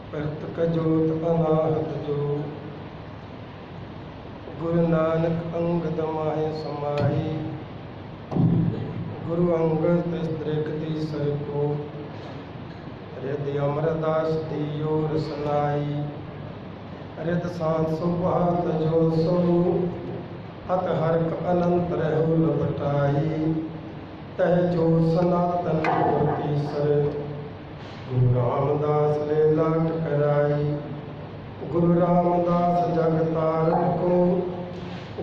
परतक जोत अनाहत जो। गुरु नानक अंगद माहे समाही। गुरु अंगद दृगति सर को। हृदय अमरदास दियो रसनाई। हृद सांत सुभात जो सो। हत हरक अनंत रहु लपटाई। तह जो सनातन मूर्ति सर। गुरु रामदास ले लाट कराई। गुरु रामदास जग तारन को।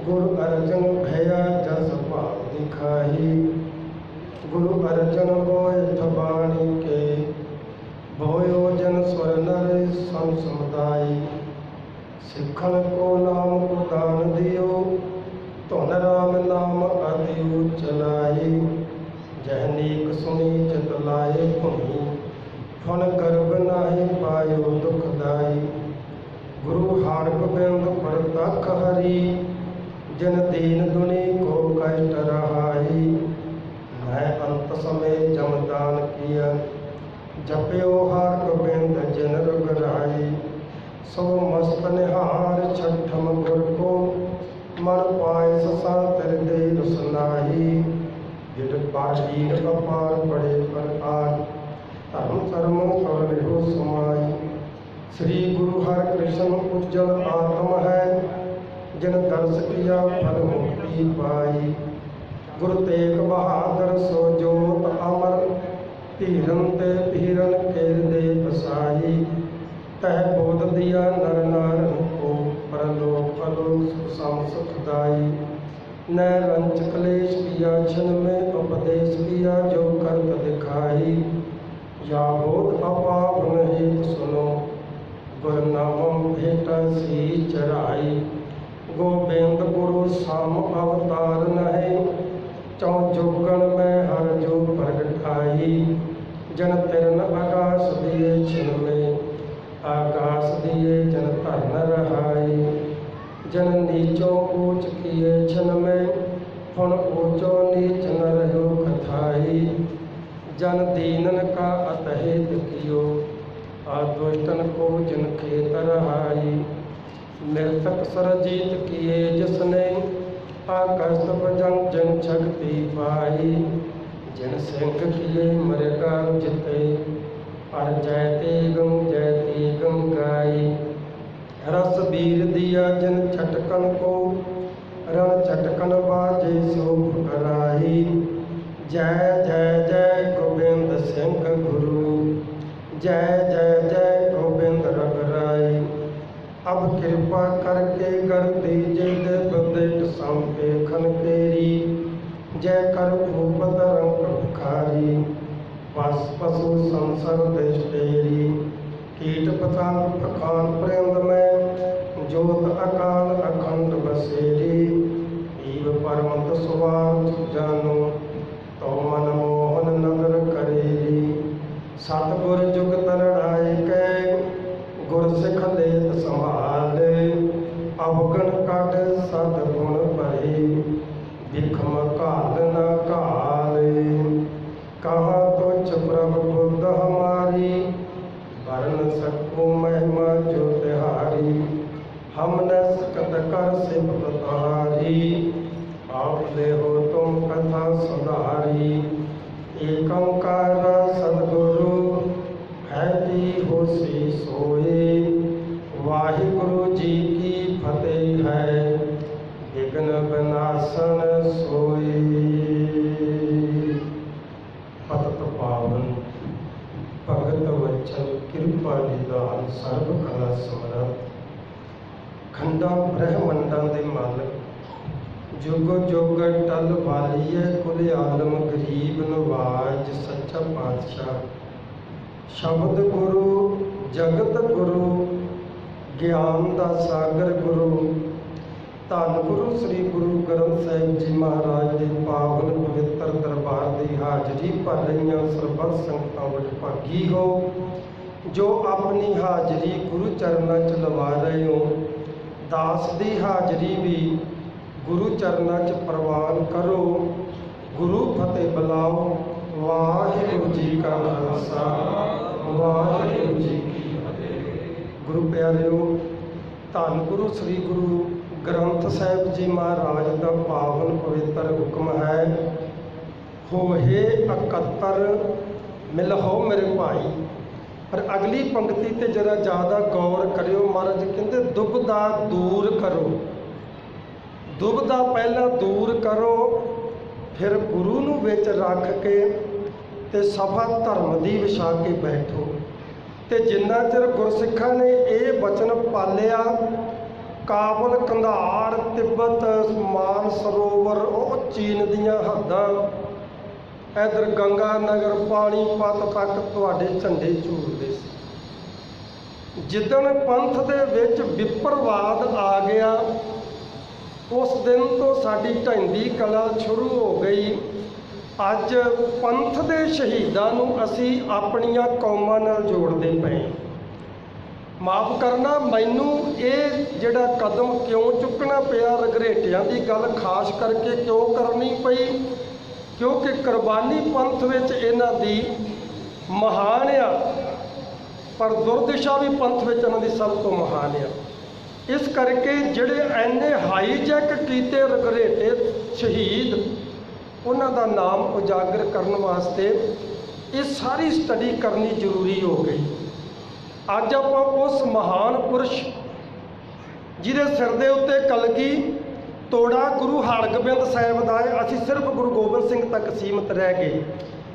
गुरु अर्जन भया जस पाव दिखाई। गुरु अर्जन बोय ठबाणी के। भोयो जन स्वर नर सम समुदायी। सिखन को नाम को दान दियो। धन राम नाम आदियो चलाई। जहनीक सुनी चित लाए भूमि। फन गर्भ नाहि पायो दुखदाई। गुरु हार गोबिंद परतख हरि। जिन दीन दुनि को कष्ट रहाई। नह अंत समय जमदान किया। जपयो हार गोबिंद जिन रुगराई। सो मस्त निहार छठम गुर को। मन पाए ससांतर दे रुसनाही। जिद पाठीन अपार बड़े पर आन। धर्म कर्म कर हो समाई। श्री गुरु हर कृष्ण उज्जवल आत्म है। जिन दर्श किया फल मुक्ति पाई। गुरु तेग बहादुर सो जोत अमर। धीरन ते पीरन केर दे बसाई। तह बोध दिया नर नारन को। परलोक अलोक सम सुखदाई। न रंच क्लेश किया छिन में उपदेश किया जो करत दिखाई। या बोध अपाप नहीं सुनो। गुर नामम भेटा सी चढ़ाई। गोबिंद गुरु साम अवतार नहे। चौ जोगण में हर जो प्रगटाई। जन तिरन आकाश दिए छिन में। आकाश दिए जन धन रहाई। जन नीचो ऊंच किए छिन में। फुन ऊंचो नीच न रहो कथाई। जन दीनन का अतहित कियो। दुष्टन को जिन खेत रहाई। मृतक सरजीत किए जिसने। आकर्ष भजन जन शक्ति पाई। जिन सिंह किए मृगा जिते। और जयते गम गाई। रस वीर दिया जिन छटकन को। रण छटकन बाजे शोभ कराई। जय जय जय गोविंद सिंह गुरु। जय जय जय गोविंद रघुराई। अब कृपा करके कर दीजिए देव देट संपेखन केरी। जय कर भूपत रंग भिखारी। पस पशु संसर देश तेरी। कीट पतंग पखान प्रेम में। जोत अकाल अखंड बसेरी। ईव परमत सुवार जानो। तो मन मोहन नगर करेरी। सतगुर जुग तरड़ाई के। गुर सिख लेत संभाले। अवगण काट सदगुण परी। बिखम काल न काले। कहाँ तुझ प्रभु बुद्ध हमारी। वर्ण सको महिमा जो तिहारी। हम न सकत कर सिफत तुम्हारी। आप ले हो तुम कथा सुधारी। एक ओंकार सदगुरु है भी होशी सोए। वाहिगुरु जी की फतेह है। विघ्न विनाशन सोए। पतत पावन भगत वचन कृपा निदान सर्व कला समरथ। खंडा ब्रह्मंडा दे मालक। जुग जुग टल वालिए कुल आलम गरीब नवाज सच्चा पातशाह। शब्द गुरु जगत गुरु। ज्ञान दा सागर गुरु। धन गुरु श्री गुरु ग्रंथ साहिब जी महाराज के पावन पवित्र दरबार की हाजरी भर रही सरबत संगतां वडभागी हो। जो अपनी हाजरी गुरु चरणों च लवा रहे हो। दास की हाजरी भी गुरु चरणों च प्रवान करो। गुरु फतेह बुलाओ। वाहिगुरू जी का खालसा वाहिगुरू जी की फतेह। गुरु प्यारिओ, धन गुरु श्री गुरु ग्रंथ साहिब जी महाराज का पावन पवित्र हुक्म है, हो हे इकत्तर मिलहो मेरे भाई। पर अगली पंक्ति ते जरा ज़्यादा गौर करियो। महाराज कहते दुबदा दूर करो, दुबदा पहला दूर करो, फिर गुरु नूं विच रख के ते सभा धर्म दी विछा के बैठो। ते जिन्ना चिर गुरसिखां ने ये वचन पालिया, काबुल, कंधार, तिब्बत, मान सरोवर, ਉਹ चीन दीयां हद्दां, इधर गंगा नगर, पानीपत तक तुहाडे झंडे झूलदे सी। जिदन पंथ दे विच विप्रवाद आ गया, उस दिन तो साडी ढैंदी कला शुरू हो गई। अज पंथ दे शहीदां नूं असीं अपणियां कौमां नाल जोड़दे पए। माफ़ करना, मैनू ये जिहड़ा कदम क्यों चुकना पिया, रघरेटियां दी गल खास करके क्यों करनी पई, क्योंकि कुर्बानी पंथ विच इन्हां दी महान आ, पर दुर्दिशा भी पंथ विच इन्हां दी सब तो महान आ। इस करके जिहड़े इन्ने हाईजैक कीते रघरेटे शहीद, उन्हां दा नाम उजागर करने वास्ते ये सारी स्टडी करनी जरूरी हो गई। अज आपां उस महान पुरुष जिहदे सिर दे उत्ते कलगी तोड़ा गुरु हरगोबिंद साहिब दा है, असीं सिर्फ गुरु गोबिंद सिंह तक सीमित रह गए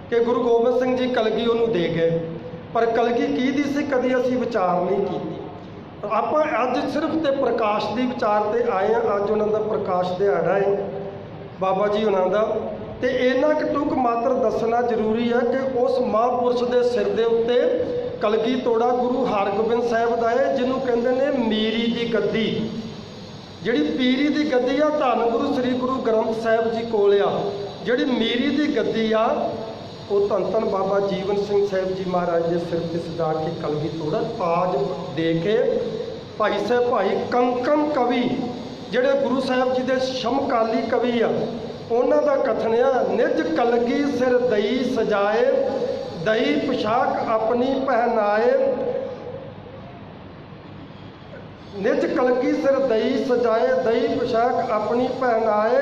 कि गुरु गोबिंद सिंह जी कलगी उन्होंने दे गए, पर कलगी की दी सी कदी असीं विचार नहीं की। आपां अज सिर्फ ते प्रकाश दी विचार ते आए हैं। अज उन्हां दा प्रकाश दिहाड़ा है बाबा जी उन्हां दा, ते इन्ना क टुक मात्र दसना जरूरी है कि उस महापुरुष के सिर के उत्ते कलगी तोड़ा गुरु हरगोबिंद साहिब का है, जिन्हों कहते हैं मीरी की गद्दी। जिहड़ी पीरी की गद्दी आ, धन गुरु श्री गुरु ग्रंथ साहिब जी कोल आ। जिहड़ी मीरी की गद्दी आ, वो धन धन बाबा जीवन सिंह साहिब जी महाराज के सिर से सजा के कलगी तोड़ा ताज दे के भाई साहब भाई कंकण कवि जिहड़े गुरु साहिब जी के समकाली कवि आ, उन्हां दा कथन आ, निज कलगी सिर दई सजाए, दई पोशाक अपनी पहनाए। निज कलगी सिर दई सजाए, दई पोशाक अपनी पहनाए।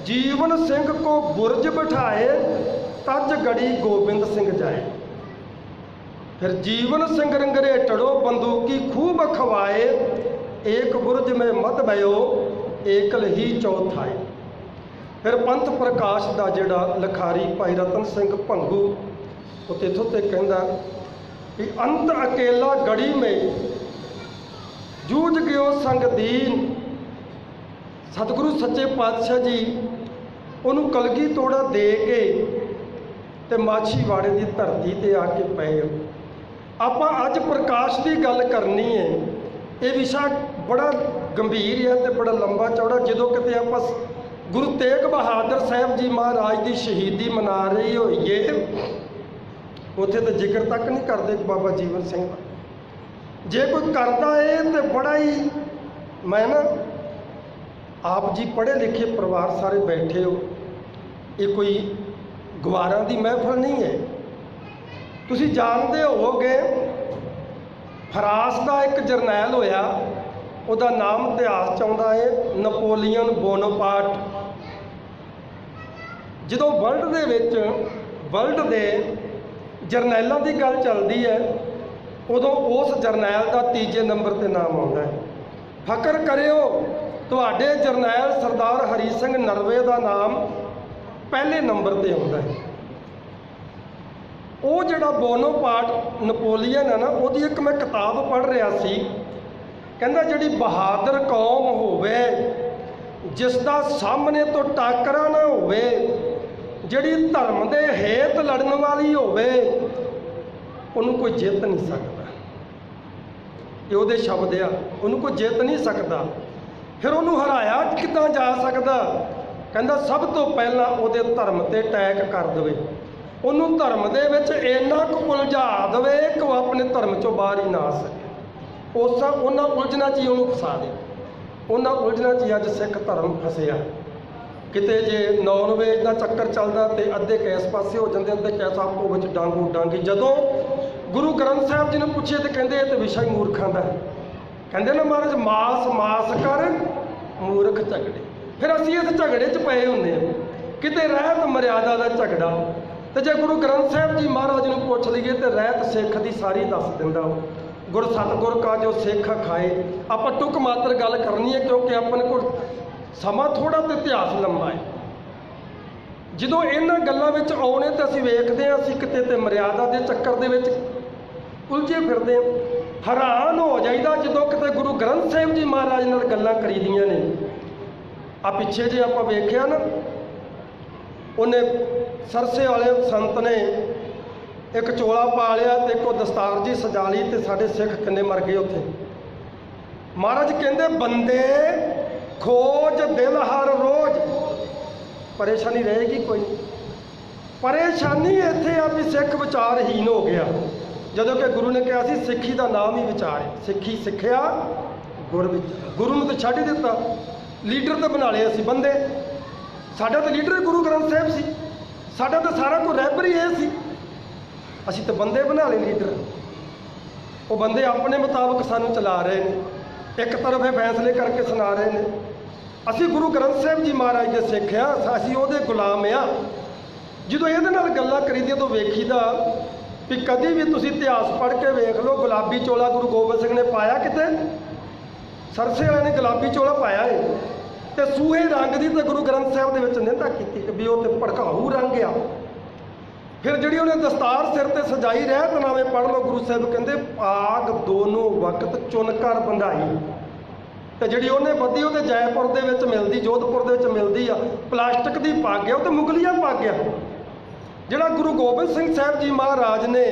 जीवन सिंह को बुरज बिठाए, तज गड़ी गोबिंद सिंह जाए। फिर जीवन सिंह रंगरेटड़ो बंदूकी खूब खवाए, एक बुरज में मत भयो, एकल ही चौथाए। फिर पंथ प्रकाश का जिहड़ा लिखारी भाई रतन सिंह भंगू, वो इत्थों तक कहता कि अंत अकेला गड़ी में जूझ गयो संग दीन। सतगुरु सच्चे पातशाह जी उन्होंने कलगी तोड़ा दे के ते माछीवाड़े की धरती ते आके पे। आपां अज प्रकाश की गल करनी है। ये विषय बड़ा गंभीर है तो बड़ा लंबा चौड़ा। जो किते आपां गुरु तेग बहादुर साहब जी महाराज की शहीदी मना रही होईए, उत्थे तो जिक्र तक नहीं करते बाबा जीवन सिंह का। जे कोई करता है तो बड़ा ही, मैं ना आप जी पढ़े लिखे परिवार सारे बैठे हो, ये कोई गवारा की महफिल नहीं है। तुसी जानते होवोगे फ्रांस का एक जरनैल होया, उसका नाम इतिहास चाहता है नपोलीयन बोनापार्ट। जो वर्ल्ड के जरनैलों की गल चलती है, उदों उस जरनैल का तीजे नंबर पर नाम आता है। फकर करियो तुहाडे जरनैल सरदार हरी सिंह नरवे का नाम पहले नंबर पर आता है। वो जिहड़ा बोनापार्ट नपोलीयन है ना, उसकी एक मैं किताब पढ़ रहा सी, कहंदा जिहड़ी बहादुर कौम होवे, जिसका सामने तो टाकरा ना होवे, जिहड़ी धर्म के हेत लड़न वाली होवे, उन्होंने कोई जित नहीं सकता। ये वो शब्द आ, उन्होंने कोई जित नहीं सकता। फिर उन्होंने हराया किदां जा सकता? कहंदा सब तो पहला उहदे धर्म ते अटैक कर देवे, उन्होंने धर्म दे विच इन्ना कुछ उलझा देवे कि वह अपने धर्म चों बाहर ही ना आ सके। उस उन्हां उलझना च ही उन्होंने फसा दे। उन्हां उलझना च ही अज सिख धर्म फसिया। किते जे नॉन वेज का चक्कर चलता तो अद्धे कैस पासे हो जाते, अद्धे कैस आपो विच डांगो डांगी। जदों गुरु ग्रंथ साहब जी ने पूछे तो कहते ये तो विषय ही मूर्खां का है। कहते ना महाराज मास मास कर मूर्ख झगड़े। फिर असीं इस झगड़े च पए हुंदे हां, किते रहत मर्यादा का झगड़ा। तो जे गुरु ग्रंथ साहब जी महाराज ने पूछ लीए तो रहत सिख की सारी दस दिंदा। गुर सतगुर का जो सिख खाए। आप टुक मात्र गल करनी है क्योंकि अपने को समा थोड़ा तो इतिहास लंबा है। ਜਦੋਂ ਇਹਨਾਂ ਗੱਲਾਂ ਵਿੱਚ ਆਉਣੇ ਤਾਂ ਅਸੀਂ ਵੇਖਦੇ ਹਾਂ ਅਸੀਂ ਕਿਤੇ ਤੇ ਮਰਿਆਦਾ ਦੇ ਚੱਕਰ ਦੇ ਵਿੱਚ ਉਲਝੇ ਫਿਰਦੇ ਹਾਂ। ਹੈਰਾਨ ਹੋ ਜਾਈਦਾ ਜਦੋਂ ਕਿਤੇ ਗੁਰੂ ਗ੍ਰੰਥ ਸਾਹਿਬ ਜੀ ਮਹਾਰਾਜ ਨਾਲ ਗੱਲਾਂ ਕਰੀਦੀਆਂ ਨੇ। ਆ ਪਿੱਛੇ ਜੇ ਆਪਾਂ ਵੇਖਿਆ ਨਾ, ਉਹਨੇ ਸਰਸੇ ਵਾਲੇ ਸੰਤ ਨੇ ਇੱਕ ਚੋਲਾ ਪਾ ਲਿਆ ਤੇ ਇੱਕ ਦਸਤਾਰ ਜੀ ਸਜਾ ਲਈ ਤੇ ਸਾਡੇ ਸਿੱਖ ਕਿੰਨੇ ਮਰ ਗਏ ਉੱਥੇ। ਮਹਾਰਾਜ ਕਹਿੰਦੇ ਬੰਦੇ ਖੋਜ ਦਿਲ ਹਰ ਰੋਜ਼, परेशानी रहेगी कोई नहीं। परेशानी इत्थे आ भी सिख विचारहीन हो गया। जदों कि गुरु ने कहा सी सिक्खी का नाम ही विचार है, सिक्खी सिक्ख्या गुर विचार। गुरु ने तो छड्ड ही दिता, लीडर तो बना लिया सी बंदे। साडा तो लीडर गुरु ग्रंथ साहब सी, साडा तो सारा कुछ रहबर ही ये सी। असीं तो बंदे बना लए लीडर, वो बंदे अपने मुताबिक सानू चला रहे हैं, एक तरफे फैसले करके सुना रहे हैं। ਅਸੀਂ ਗੁਰੂ ਗ੍ਰੰਥ ਸਾਹਿਬ ਜੀ ਮਹਾਰਾਜ ਦੇ ਸਿੱਖ ਆ, ਅਸੀਂ ਉਹਦੇ ਗੁਲਾਮ ਆ। ਜਦੋਂ ਇਹਦੇ ਨਾਲ ਗੱਲਾਂ ਕਰੀਦੀਆਂ ਤਾਂ ਵੇਖੀਦਾ ਵੀ ਕਦੀ ਵੀ ਤੁਸੀਂ ਇਤਿਹਾਸ ਪੜ੍ਹ ਕੇ ਵੇਖ ਲਓ, ਗੁਲਾਬੀ ਚੋਲਾ ਗੁਰੂ ਗੋਬਿੰਦ ਸਿੰਘ ਨੇ ਪਾਇਆ ਕਿਤੇ? ਸਰਸੇ ਵਾਲੇ ਨੇ ਗੁਲਾਬੀ ਚੋਲਾ ਪਾਇਆ ਹੈ। ਤੇ ਸੂਹੇ ਰੰਗ ਦੀ ਤਾਂ ਗੁਰੂ ਗ੍ਰੰਥ ਸਾਹਿਬ ਦੇ ਵਿੱਚ ਨਿੰਦਾ ਕੀਤੀ ਕਿ ਵੀ ਉਹ ਤੇ ਭੜਕਾਊ ਰੰਗ ਆ। ਫਿਰ ਜਿਹੜੀ ਉਹਨੇ ਦਸਤਾਰ ਸਿਰ ਤੇ ਸਜਾਈ ਰਹਿਤਨਾਮੇ ਪੜ੍ਹ ਲਓ, ਗੁਰੂ ਸਾਹਿਬ ਕਹਿੰਦੇ ਆਗ ਦੋਨੋਂ ਵਕਤ ਚੁਣ ਕਰ ਬੰਧਾਈ। ਤੇ ਜਿਹੜੀ ਉਹਨੇ ਬੱਧੀ ਉਹ ਤੇ ਜੈਪੁਰ ਦੇ ਵਿੱਚ ਮਿਲਦੀ, ਜੋਧਪੁਰ ਦੇ ਵਿੱਚ ਮਿਲਦੀ ਆ, ਪਲਾਸਟਿਕ ਦੀ ਪੱਗ ਆ, ਉਹ ਤੇ ਮੁਗਲੀਆ ਪੱਗ ਆ। ਜਿਹੜਾ ਗੁਰੂ ਗੋਬਿੰਦ ਸਿੰਘ ਸਾਹਿਬ ਜੀ ਮਹਾਰਾਜ ਨੇ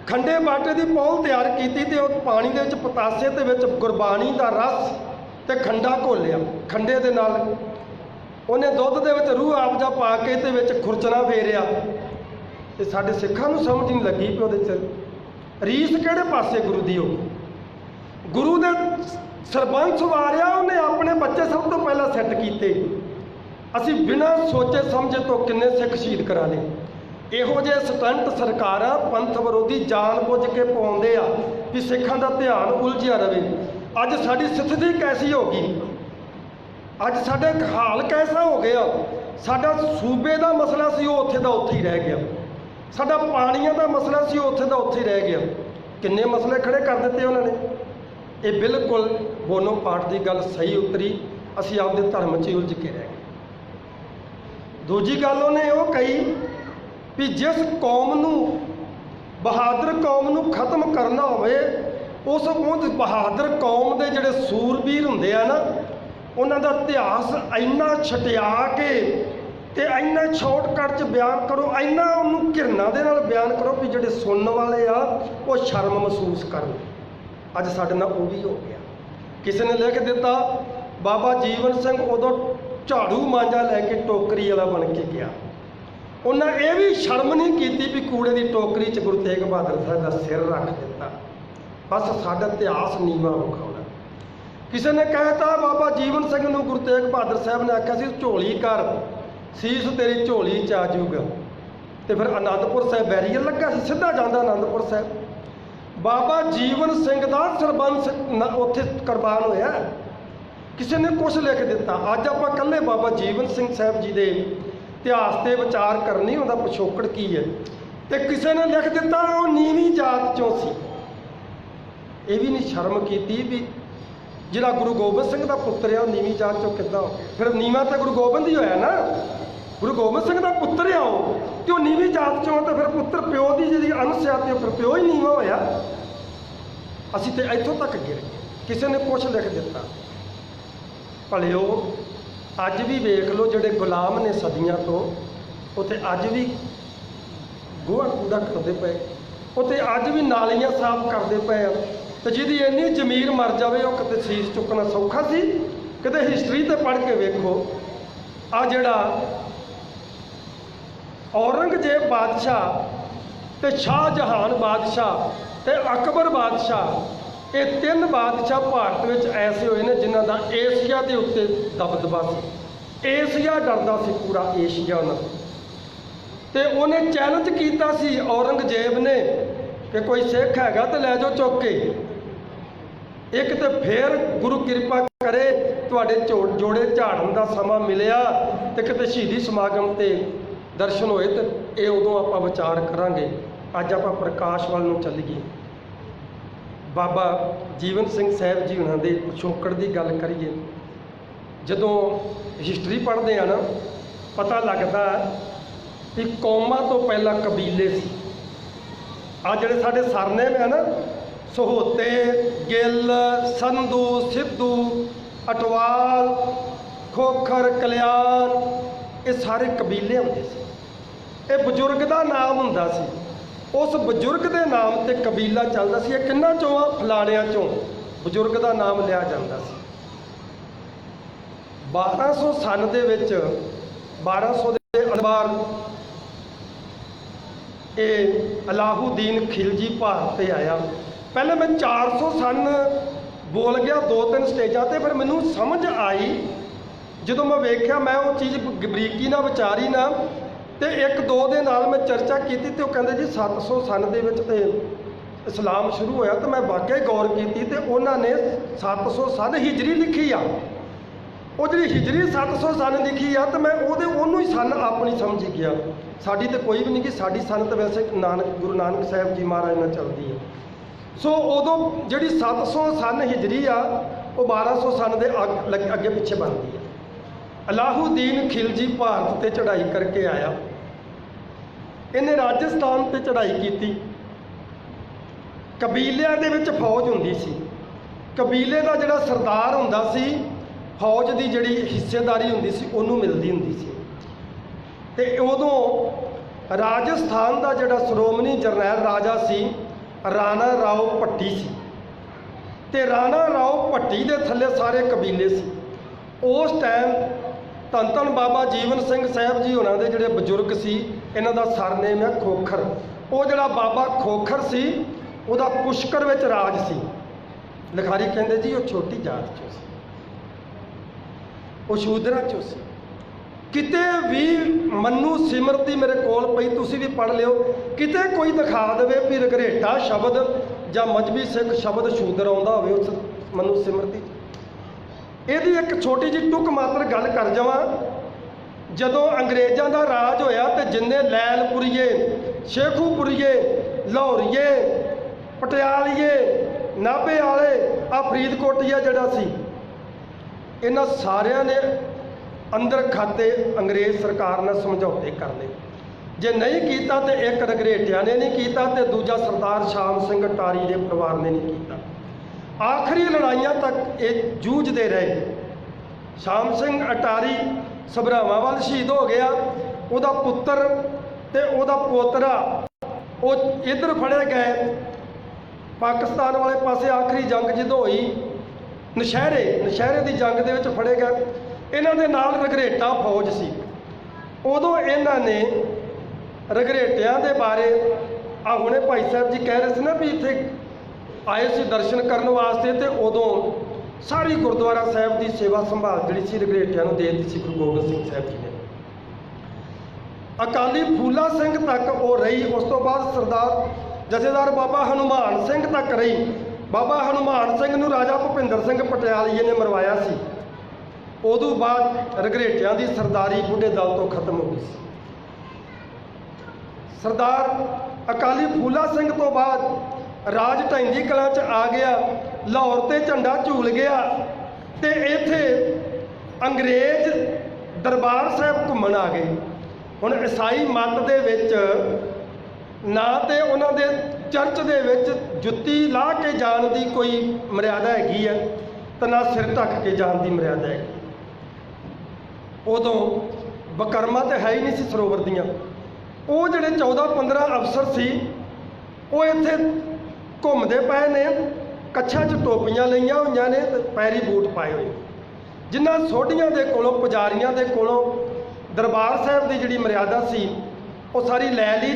ਖੰਡੇ ਬਾਟੇ ਦੀ ਪੌਲ ਤਿਆਰ ਕੀਤੀ ਤੇ ਉਹ ਪਾਣੀ ਦੇ ਵਿੱਚ ਪਤਾਸੇ ਦੇ ਵਿੱਚ ਗੁਰਬਾਣੀ ਦਾ ਰਸ ਤੇ ਖੰਡਾ ਘੋਲਿਆ। ਖੰਡੇ ਦੇ ਨਾਲ ਉਹਨੇ ਦੁੱਧ ਦੇ ਵਿੱਚ ਰੂਹ ਆਫਜਾ ਪਾ ਕੇ ਤੇ ਵਿੱਚ ਖੁਰਚਣਾ ਫੇਰਿਆ। ਤੇ ਸਾਡੇ ਸਿੱਖਾਂ ਨੂੰ ਸਮਝ ਨਹੀਂ ਲੱਗੀ ਕਿ ਉਹਦੇ 'ਚ ਰੀਸ ਕਿਹੜੇ ਪਾਸੇ ਗੁਰੂ ਦੀ ਹੋ ਗਈ। ਗੁਰੂ ਨੇ ਸਰਬੰਸ ਵਾਰਿਆ, ਉਹਨੇ ਆਪਣੇ ਬੱਚੇ ਸਭ ਤੋਂ ਪਹਿਲਾਂ ਸੈੱਟ ਕੀਤੇ। ਅਸੀਂ ਬਿਨਾਂ ਸੋਚੇ ਸਮਝੇ ਤੋਂ ਕਿੰਨੇ ਸਿੱਖ ਸ਼ਹੀਦ ਕਰਾ ਲਏ। ਇਹੋ ਜਿਹੇ ਸਟੰਟ ਸਰਕਾਰਾਂ ਪੰਥ ਵਿਰੋਧੀ ਜਾਣ ਬੁੱਝ ਕੇ ਪਾਉਂਦੇ ਆ ਵੀ ਸਿੱਖਾਂ ਦਾ ਧਿਆਨ ਉਲਝਿਆ ਰਵੇ। ਅੱਜ ਸਾਡੀ ਸਥਿਤੀ ਕੈਸੀ ਹੋ ਗਈ, ਅੱਜ ਸਾਡਾ ਹਾਲ ਕੈਸਾ ਹੋ ਗਿਆ। ਸਾਡਾ ਸੂਬੇ ਦਾ ਮਸਲਾ ਸੀ ਉਹ ਉੱਥੇ ਦਾ ਉੱਥੇ ਹੀ ਰਹਿ ਗਿਆ, ਸਾਡਾ ਪਾਣੀਆਂ ਦਾ ਮਸਲਾ ਸੀ ਉਹ ਉੱਥੇ ਦਾ ਉੱਥੇ ਹੀ ਰਹਿ ਗਿਆ। ਕਿੰਨੇ ਮਸਲੇ ਖੜੇ ਕਰ ਦਿੱਤੇ ਉਹਨਾਂ ਨੇ। ਇਹ ਬਿਲਕੁਲ ਬੋਨੋਪਾਰਟ ਦੀ ਗੱਲ ਸਹੀ ਉਤਰੀ, ਅਸੀਂ ਆਪਦੇ ਧਰਮ 'ਚ ਉਲਝ ਕੇ ਰਹਿ ਗਏ। ਦੂਜੀ ਗੱਲ ਉਹਨੇ ਉਹ ਕਹੀ ਵੀ ਜਿਸ ਕੌਮ ਨੂੰ, ਬਹਾਦਰ ਕੌਮ ਨੂੰ ਖਤਮ ਕਰਨਾ ਹੋਵੇ, ਉਸ ਬਹਾਦਰ ਕੌਮ ਦੇ ਜਿਹੜੇ ਸੂਰਬੀਰ ਹੁੰਦੇ ਆ ਨਾ, ਉਹਨਾਂ ਦਾ ਇਤਿਹਾਸ ਇੰਨਾ ਛਟਿਆ ਕੇ ਤੇ ਇੰਨਾ ਸ਼ਾਰਟਕਟ 'ਚ ਬਿਆਨ ਕਰੋ, ਇੰਨਾ ਉਹਨੂੰ ਘਿਰਨਾ ਦੇ ਨਾਲ ਬਿਆਨ ਕਰੋ ਵੀ ਜਿਹੜੇ ਸੁਣਨ ਵਾਲੇ ਆ ਉਹ ਸ਼ਰਮ ਮਹਿਸੂਸ ਕਰਨ। ਅੱਜ ਸਾਡੇ ਨਾਲ ਉਹ ਵੀ ਹੋ ਗਿਆ। ਕਿਸੇ ਨੇ ਲਿਖ ਦਿੱਤਾ ਬਾਬਾ ਜੀਵਨ ਸਿੰਘ ਉਦੋਂ ਝਾੜੂ ਮਾਂਜਾ ਲੈ ਕੇ ਟੋਕਰੀ ਵਾਲਾ ਬਣ ਕੇ ਗਿਆ। ਉਹਨਾਂ ਇਹ ਵੀ ਸ਼ਰਮ ਨਹੀਂ ਕੀਤੀ ਵੀ ਕੂੜੇ ਦੀ ਟੋਕਰੀ 'ਚ ਗੁਰੂ ਤੇਗ ਬਹਾਦਰ ਸਾਹਿਬ ਦਾ ਸਿਰ ਰੱਖ ਦਿੱਤਾ। ਬਸ ਸਾਡਾ ਇਤਿਹਾਸ ਨੀਵਾਂ ਵਿਖਾਉਣਾ। ਕਿਸੇ ਨੇ ਕਹਿਤਾ ਬਾਬਾ ਜੀਵਨ ਸਿੰਘ ਨੂੰ ਗੁਰੂ ਤੇਗ ਬਹਾਦਰ ਸਾਹਿਬ ਨੇ ਆਖਿਆ ਸੀ ਝੋਲੀ ਕਰ, ਸੀਸ ਤੇਰੀ ਝੋਲੀ 'ਚ ਆ ਜਾਊਗਾ। ਤੇ ਫਿਰ ਅਨੰਦਪੁਰ ਸਾਹਿਬ ਬੈਰੀਅਰ ਲੱਗਾ ਸੀ, ਸਿੱਧਾ ਜਾਂਦਾ ਅਨੰਦਪੁਰ ਸਾਹਿਬ। ਬਾਬਾ ਜੀਵਨ ਸਿੰਘ ਦਾ ਸਰਬੰਸ ਉੱਥੇ ਕੁਰਬਾਨ ਹੋਇਆ। ਕਿਸੇ ਨੇ ਕੁਛ ਲਿਖ ਦਿੱਤਾ। ਅੱਜ ਆਪਾਂ ਇਕੱਲੇ ਬਾਬਾ ਜੀਵਨ ਸਿੰਘ ਸਾਹਿਬ ਜੀ ਦੇ ਇਤਿਹਾਸ 'ਤੇ ਵਿਚਾਰ ਕਰਨੀ, ਉਹਦਾ ਪਿਛੋਕੜ ਕੀ ਹੈ। ਤੇ ਕਿਸੇ ਨੇ ਲਿਖ ਦਿੱਤਾ ਉਹ ਨੀਵੀਂ ਜਾਤ 'ਚੋਂ ਸੀ। ਇਹ ਵੀ ਨਹੀਂ ਸ਼ਰਮ ਕੀਤੀ ਵੀ ਜਿਹੜਾ ਗੁਰੂ ਗੋਬਿੰਦ ਸਿੰਘ ਦਾ ਪੁੱਤਰ ਆ ਉਹ ਨੀਵੀਂ ਜਾਤ 'ਚੋਂ ਕਿੱਦਾਂ ਹੋ ਗਿਆ। ਫਿਰ ਨੀਵਾਂ ਤਾਂ ਗੁਰੂ ਗੋਬਿੰਦ ਹੀ ਹੋਇਆ ਨਾ, ਗੁਰੂ ਗੋਬਿੰਦ ਸਿੰਘ ਦਾ ਪੁੱਤਰ ਆ ਉਹ, ਤੇ ਉਹ ਨੀਵੀਂ ਜਾਤ 'ਚੋਂ ਤਾਂ ਫਿਰ ਪੁੱਤਰ ਪਿਓ ਦੀ ਜਿਹੜੀ ਅੰਸ਼ ਆ ਤੇ ਉਹ ਫਿਰ ਪਿਓ ਹੀ ਨੀਵਾਂ ਹੋਇਆ। ਅਸੀਂ ਤੇ ਇੱਥੋਂ ਤੱਕ ਗਿਰ ਗਏ। ਕਿਸੇ ਨੇ ਕੁਛ ਲਿਖ ਦਿੱਤਾ। ਭਲਿਓ ਅੱਜ ਵੀ ਵੇਖ ਲਓ ਜਿਹੜੇ ਗੁਲਾਮ ਨੇ ਸਦੀਆਂ ਤੋਂ, ਉੱਥੇ ਅੱਜ ਵੀ ਗੋਹਾ ਕੂੜਾ ਕਰਦੇ ਪਏ, ਉੱਥੇ ਅੱਜ ਵੀ ਨਾਲੀਆਂ ਸਾਫ਼ ਕਰਦੇ ਪਏ ਆ। ਤੇ ਜਿਹਦੀ ਇੰਨੀ ਜ਼ਮੀਰ ਮਰ ਜਾਵੇ ਉਹ ਕਿਤੇ ਸੀਸ ਚੁੱਕਣਾ ਸੌਖਾ ਸੀ। ਕਿਤੇ ਹਿਸਟਰੀ ਤੇ ਪੜ੍ਹ ਕੇ ਵੇਖੋ, ਆ ਜਿਹੜਾ ਔਰੰਗਜ਼ੇਬ ਬਾਦਸ਼ਾਹ ਤੇ ਸ਼ਾਹਜਹਾਨ ਬਾਦਸ਼ਾਹ ਤੇ ਅਕਬਰ ਬਾਦਸ਼ਾਹ, ਇਹ ਤਿੰਨ ਬਾਦਸ਼ਾਹ ਭਾਰਤ ਵਿੱਚ ਐਸੇ ਹੋਏ ਨੇ ਜਿਨ੍ਹਾਂ ਦਾ ਏਸ਼ੀਆ ਦੇ ਉੱਤੇ ਦਬਦਬਾ ਸੀ। ਏਸ਼ੀਆ ਡਰਦਾ ਸੀ, ਪੂਰਾ ਏਸ਼ੀਆ ਉਹਨਾਂ ਤੋਂ। ਤੇ ਉਹਨੇ ਚੈਲੰਜ ਕੀਤਾ ਸੀ ਔਰੰਗਜ਼ੇਬ ਨੇ कि कोई सिख हैगा तो लै जाओ चुक के। एक तो फिर गुरु किरपा करे तुहाडे जोड़े झाड़न का समा मिलिया तो किते शहीदी समागम ते दर्शन होए तो ये उदों आपां विचार करांगे। अज आपां प्रकाश वाल नूं चलीए। बाबा जीवन सिंह साहब जी उन्हां दे पिछोकड़ की गल करिए। जदों हिस्टरी पढ़ते हैं ना पता लगता कि कौमां तो पहला कबीले सी। आ जिहड़े साडे सरनेम है ना सहोते, गिल, संधू, सिद्धू, अटवाल, खोखर, कल्याण, ये सारे कबीले होंदे सी। ये बजुर्ग का नाम हुंदा सी। उस बजुर्ग के नाम ते कबीला चलदा सी। किन्ना चों आ फलाणियां चों बजुर्ग का नाम लिया जाता सी। 1200 सन दे विच 1200 दे अंदर ये अलाहुद्दीन खिलजी भारत ते आया। पहले मैं 400 सन बोल गया 2-3 स्टेजां ते, फिर मैनू समझ आई जो मैं वेख्या, मैं वो चीज़ बरीकी ना विचारी ना तो 1-2 दे नाल मैं चर्चा की तो कहते जी 700 सन दे विच ते इस्लाम शुरू होया। तो मैं वाकई गौर की तो उन्होंने 700 सन हिजरी लिखी आ। वो जी हिजरी 700 सन लिखी आ तो मैं उन्होंने ही सन अपनी समझ गया। साड़ी तो कोई भी नहीं कि साड़ी सन तो वैसे गुरु नानक साहब जी महाराज नाल चलती है। सो उदों जी 700 सन हिजरी आ वो 1200 सन के अगे पिछे बनती है। अलाहुद्दीन खिलजी भारत ते चढ़ाई करके आया। इन्हें राजस्थान ते चढ़ाई की। कबीलियां दे विच फौज हुंदी सी। कबीले का जिहड़ा सरदार हुंदा सी फौज की जिहड़ी हिस्सेदारी हुंदी सी उहनूं मिलदी हुंदी सी। ते उदों राजस्थान का जिहड़ा श्रोमणी जरनैल राजा सी राणा राव भट्टी सी। ते राणा राव भट्टी दे थल्ले सारे कबीले सी। उस टाइम धन धन बाबा जीवन सिंह साहब जी उन्होंने दे जिहड़े बजुर्ग सी इन्हां दा सरनेम है खोखर। वो जिहड़ा बाबा खोखर सी उहदा पुष्कर विच राज सी। लिखारी कहंदे जी वो छोटी जात चों सी, वो शूदरां चों सी। किते भी मनु सिमरती मेरे कोल पई तुसीं भी पढ़ लिओ, किते कोई दिखा देवे भी रघरेटा शब्द जां मजहबी सिख शब्द शूदर आउंदा होवे उस मनु सिमरती। ਇਹਦੀ एक छोटी जी टुक मात्र गल कर जावां। जदों अंग्रेज़ों का राज होया तो जिन्ने लैलपुरीए, शेखूपुरीए, लाहौरीए, पटियालीए, नाभे वाले आ फरीदकोटिया जिहड़ा सी इन्हां सारियां ने अंदर खाते अंग्रेज़ सरकार ने समझौते कर ले। जे नहीं किया तो एक रघरेटिया ने नहीं किया तो दूजा सरदार शाम सिंह अटारी के परिवार ने नहीं किया। आखिरी लड़ाइयां तक ये जूझते रहे। शाम सिंह अटारी सबरावां वाल शहीद हो गया। उहदा पुत्र ते उहदा पोतरा वो इधर फड़े गए पाकिस्तान वाले पासे। आखिरी जंग जो हुई नशहरे की जंग दे विच फड़े गए। इन्हां दे नाल रघरेटा फौज सी। उदों इन्हां ने रघरेटियां दे बारे आ हुणे भाई साहब जी कह रहे थे ना भी इत्थे आए सी दर्शन करने वास्ते। तो उदों सारी गुरुद्वारा साहब की सेवा संभाल जी सी रघरेटियां नूं दे दी सी गुरु गोबिंद सिंह साहब जी ने। अकाली फूला सिंह तक वो रही। उस तो बाद सरदार जथेदार बाबा हनुमान सिंह तक रही। बाबा हनुमान सिंह नूं राजा भुपिंदर सिंह पटियालीए ने मरवाया सी। उदों बाद रघरेटियां की सरदारी बूढ़े दल तो खत्म हो गई सी। सरदार अकाली फूला सिंह तो बाद राज ढाईंदी कलां च आ गया। लाहौर ते झंडा झूल गया तो इत्थे अंग्रेज दरबार साहब घूमण आ गए। हुण ईसाई मत दे विच ना तो उन्होंने चर्च दे विच जुत्ती ला के जाण की कोई मर्यादा हैगी है तो ना सिर ढक के जाण की मर्यादा है। उदों बकरमा तो है ही नहीं सी सरोवर दियाँ। वो जिहड़े 14-15 अफसर सी वो इत्थे घूमते पे ने, कच्छां च टोपियां लईआं होईआं ने, पैरी बूट पाए हुए। जिन्हां सोढियां दे कोलों पुजारियां दे कोलों दरबार साहब की जिहड़ी मर्यादा सी वो सारी लै ली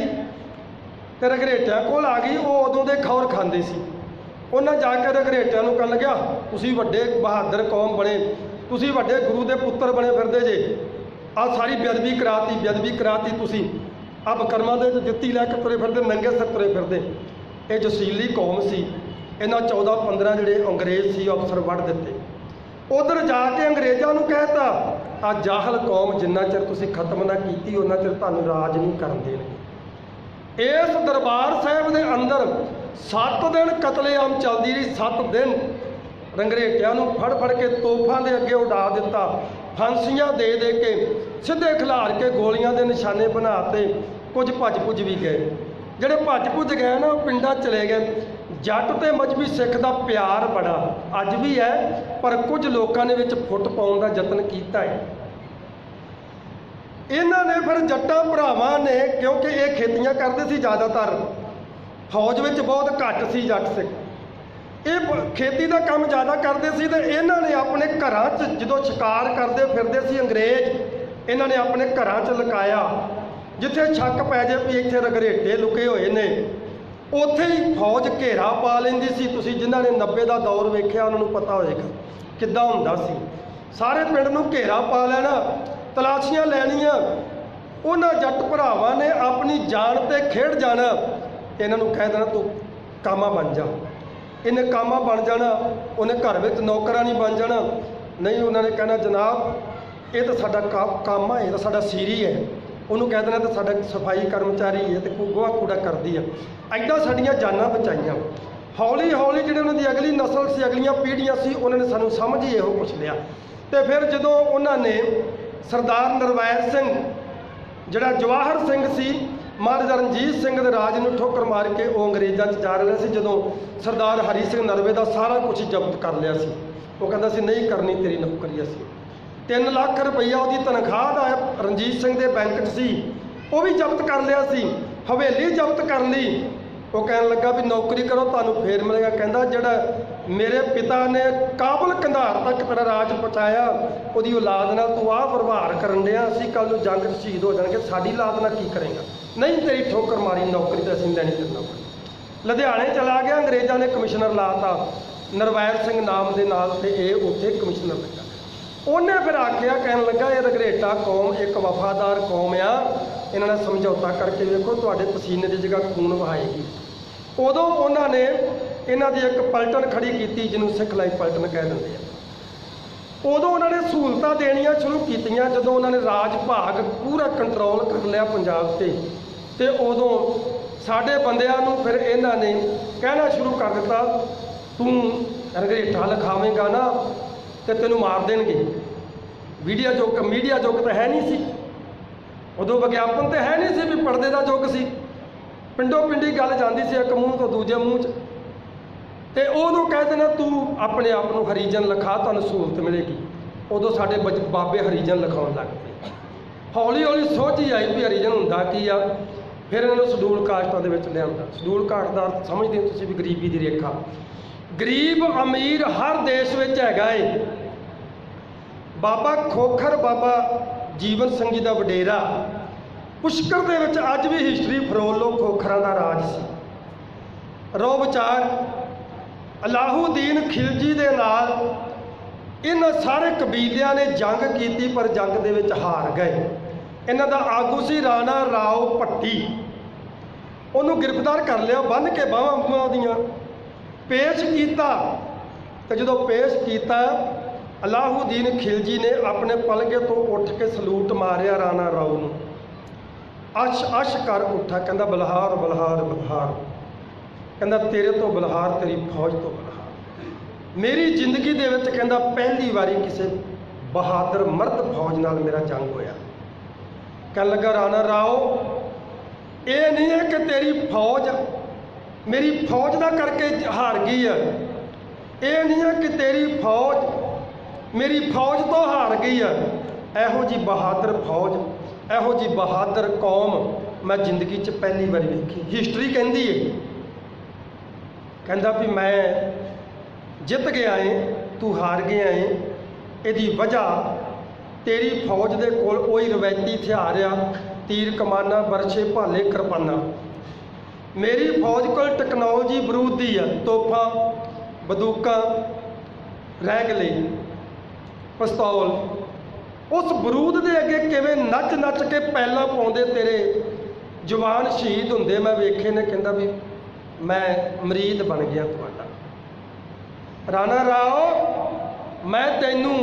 ते रघरेटियां कोल आ गई। वो उदों दे खौर खांदे सी। उन्हां जाके रघरेटियां नूं कहण लग्या तुसीं वड्डे बहादुर कौम बने, तुसीं वड्डे गुरु दे पुत्तर बने फिरदे जे, आ सारी बेअदबी कराती तुसीं आ बकरमा दे जुत्ती लैके तुरे फिरदे, नंगे सिर तुरे फिरदे। ये जसीली कौम सी। इन्हां 14-15 जिहड़े अंग्रेज़ सी अफसर वढ़ दिते। उधर जाके अंग्रेज़ां नूं कहता आ जाहल कौम जिन्ना चिर तुसीं खत्म ना कीती उन्ना चिर तुहानूं राज नहीं करन देणगे। इस दरबार साहिब दे अंदर 7 दिन कतलेआम चलदी रही। 7 दिन रंगरेटियां नूं फड़ फड़ के तोफां दे अगे उड़ा दिता, फांसियां दे के सीधे खिलार के गोलियां दे निशाने बनाते। कुछ भज भुज भी गए, ਜਿਹੜੇ भज भुज गए ना वो पिंडां चले गए। जट ते मजहबी सिख का प्यार बड़ा अज भी है, पर कुछ लोगों ने विच फुट पाउण दा यतन कीता है। इन्हां ने फिर जट्टां भरावां ने, क्योंकि ये खेतियां करते सी ज़्यादातर, फौज विच बहुत घट सी जट सिख, ये खेती का काम ज़्यादा करते सी। ते इन्हां ने अपने घरां च जदों शिकार करते फिरदे सी अंग्रेज़, इन्हां ने अपने घरां च लुकाया। जिथे शक पै जाए भी इत्थे रगरेटे लुके हुए ने, उत्थे ही फौज घेरा पा लैंदी सी। तुसीं जिन्हां ने 90 का दौर वेखिआ उन्हां नूं पता होएगा किद्दां हुंदा सी। सारे पिंड नूं घेरा पा लैना, तलाशियां लैणियां। उन्हां जट भरावां ने अपनी जान ते खेड जाना। इन्हां नूं कह देना तूं कामा बन जा, इन्हें कामा बन जाना, उन्हें घर विच नौकरानी बन जाना। नहीं, उन्होंने कहना जनाब ये तो साडा काम है, ये तो साडा सीरी है। उन्होंने कह देना तो साडा सफाई कर्मचारी है, तो गोहा कूड़ा करती है। ऐदा साडियां जानां बचाईआं। हौली हौली जिहड़ी उन्हां दी अगली नस्ल सी, अगलियां पीढ़ियां सी, उन्होंने सानूं समझ ही इहो कुछ लिया। तो फिर जदों उन्होंने सरदार नरवैर सिंह जिहड़ा जवाहर सिंह सी, महाराजा रणजीत सिंह दे राज नूं ठोकर मार के वो अंग्रेज़ां 'च जा रहा सी। जदों सरदार हरी सिंह नरवे का सारा कुछ जब्त कर लिया सी, वो कहता सी नहीं करनी तेरी नौकरी असीं। 3 लाख रुपया उसकी तनख्वाह का रणजीत सिंह के बैंक च सी, वो भी जब्त कर लिया सी। हवेली जब्त कर ली। वो कहन लगा भी नौकरी करो तुहानूं फेर मिलेगा। कहता जिहड़ा मेरे पिता ने काबल कंधार तक तेरा राज पहुँचाया, उसकी औलाद नाल तू आह व्यवहार करन दिया, असीं कल नूं जंग शहीद हो जाएंगे, साडी औलाद नाल की करेंगा? नहीं, तेरी ठोकर मारी, नौकरी तो असीं लैनी तेरे नौकरी। लुधियाने चला गया, अंग्रेज़ां ने कमिश्नर लाता नरवैर सिंह नाम के नाल, ते इह उत्थे कमिश्नर लगा। उन्हें फिर आख्या, कहन लगा ये रगरेटा कौम एक वफादार कौम आ, इन्होंने समझौता करके देखो तुहाडे पसीने की जगह खून वहाएगी। उदों उन्होंने इन्हां दी एक पलटन खड़ी की, जिन्होंने सिखलाई पलटन कह देंगे आ। उदों उन्होंने सहूलतां देनियां शुरू कीतियां जदों उन्होंने राज भाग पूरा कंट्रोल कर लिया पंजाब से। तो उदों साडे बंदियां नूं फिर इन्हां ने कहना शुरू कर दिता, तू रगरेटा लिखावेगा ना तो तेनों मार देंगे। मीडिया जुग तो है नहीं सी, उदों विज्ञापन तो है नहीं सी भी पर्दे का युग सी। पिंडों पिंडी गल जाती सी, एक मूँह तो दूजे मूँह च। तो उदों कह देना तू अपने आप को हरीजन लिखा, तुहानूं सहूलत मिलेगी। उदों साडे बाबे हरीजन लिखाउण लग पे। हौली हौली सोच ही आई भी हरीजन हुंदा की आ। फिर इन्होंने शेड्यूल कास्टां दे विच लिआंदा। शेड्यूल कास्ट दा समझदे हो तुसीं भी गरीबी की रेखा। गरीब अमीर हर देश विच हैगा है। बाबा खोखर बाबा जीवन संगी का वडेरा पुष्कर दे विच अज भी हिस्टरी फरोल लो, खोखरां दा राज सी। रो विचार अलाहुद्दीन खिलजी दे नाल इन्हां सारे कबीलियां ने जंग की, पर जंग दे विच हार गए। इन्हां दा आगू सी राणा राव भट्टी, उन्होंने गिरफ्तार कर लिया, बन के बाहां दियां पेश किया। तो जो पेश किया, अलाहुद्दीन खिलजी ने अपने पलगे तो उठ के सलूट मारिया राणा राव नूं। अश अश कर उठा, कहता बलहार बलहार बलहार, कहता तेरे तो बलहार, तेरी फौज तो बलहार। मेरी जिंदगी दे विच कहता पहली बारी किसी बहादुर मर्द फौज नाल मेरा जंग होया। कह लगा राणा राव, ये नहीं है कि तेरी फौज मेरी फौज का करके हार गई है, ये नहीं है कि तेरी फौज मेरी फौज तो हार गई है। इहो जी बहादुर फौज, इहो जी बहादुर कौम मैं जिंदगी च पहली बार देखी। हिस्टरी कहती है, कहता भी मैं जित गया है, तू हार गया है। यदी वजह तेरी फौज के कोल वही रवायती हथियार आ, तीर कमाना बरछे भाले किरपाना। मेरी फौज को टैक्नोलॉजी बरूद दी है, तोहफा बंदूक रैगले पिस्तौल। उस बरूद के अगे किवें नच नच के पैला पाउंदे तेरे जवान शहीद हुंदे मैं वेखे ने। कहता भी मैं मरीद बन गया तुहाडा। राणा राव, मैं तैनू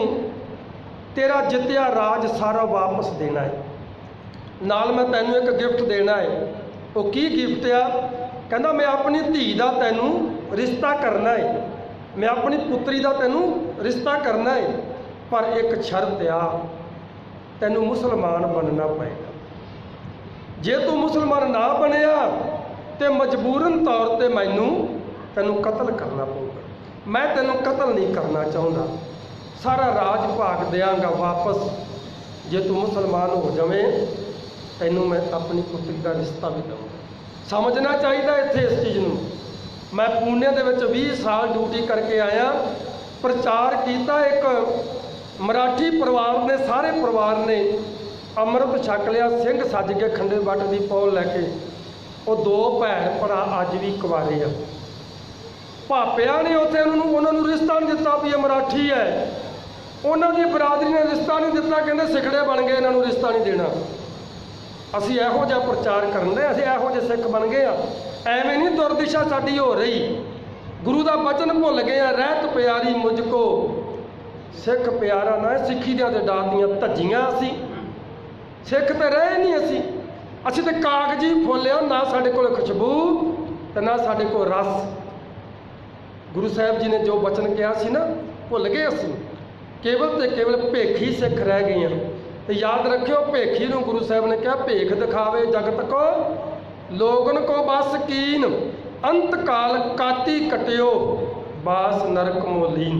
तेरा जित्या राज सारा वापस देना है, नाल मैं तैनू एक गिफ्ट देना है। वो की गिफ्ट आ? कहंदा मैं अपनी धी दा तैनू रिश्ता करना है, मैं अपनी पुत्री दा तैनू रिश्ता करना है, पर एक शर्त आ, तैनू मुसलमान बनना पएगा। जे तू मुसलमान ना बनिया तो मजबूरन तौर पर मैनू तैनू कतल करना पऊगा। मैं तैनू कतल नहीं करना चाहता, सारा राज भाग देंगा वापस जे तू मुसलमान हो जावे, तैनू मैं अपनी पुत्री का रिश्ता भी दूँगा। समझना चाहिए इत्थे इस चीज़ नूं। मैं पुणे दे विच 20 साल ड्यूटी करके आया, प्रचार किया। एक मराठी परिवार ने, सारे परिवार ने अमृत छक लिया, सिंह सज के खंडे बट की पौल लैके। वो 2 भैन भरा अज भी कुवारे आ। भापिया ने उत्थे उन्होंने रिश्ता नहीं दिता भी ये मराठी है, उन्होंने बरादरी ने रिश्ता नहीं दिता, कहते सिखड़े बन गए, इन्होंने रिश्ता नहीं देना। असी इहो जिहा प्रचार करन दे, असी इहो जिहे सिख बन गए हैं। एवें नहीं दुरदिशा साडी हो रही, गुरु का वचन भुल गए हैं। रहत प्यारी मुझको सिख प्यारा ना, सिੱਖੀ ਦੀਆਂ ਤੇ ਡਾਦੀਆਂ ਧੱਜੀਆਂ ਅਸੀਂ सिख तो रहे नहीं। असी तो कागजी फुल आ, ना साडे कोल खुशबू तो ना साडे कोल रस। गुरु साहब जी ने जो वचन कहा सी ना, भुल गए असी, केवल तो केवल भेखी सिख रह गए हैं। तो याद रखियो, भेखी नूं गुरु साहब ने कहा भेख दिखावे जगत को, लोगन को बस कीन, अंत काल काती कटियो, बास नरक मोलीन।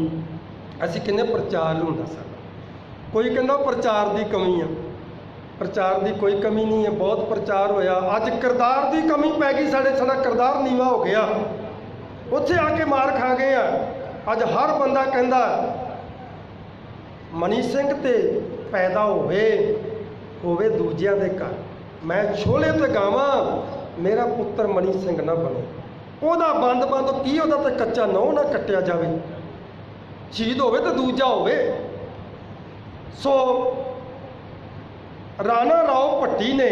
असी किन्ने प्रचार हुंदा साडा। कोई कहंदा प्रचार की कमी है, प्रचार की कोई कमी नहीं है, बहुत प्रचार होया। अज किरदार की कमी पै गई, साडा किरदार नीवा हो गया, उत्थे आके मार खा गए आ। अज हर बंदा कहंदा मनी सिंह ते पैदा होवे दूजिਆਂ ਦੇ घर, मैं छोले ते गावां, मेरा पुत्र मनी सिंह ना बने। ਉਹਦਾ ਬੰਦ की ਉਹਦਾ ਤੇ ਕੱਚਾ ਨਹੁੰ ना कट्टिया जावे, शहीद होवे तो दूजा होवे। सो राणा राव भट्टी ने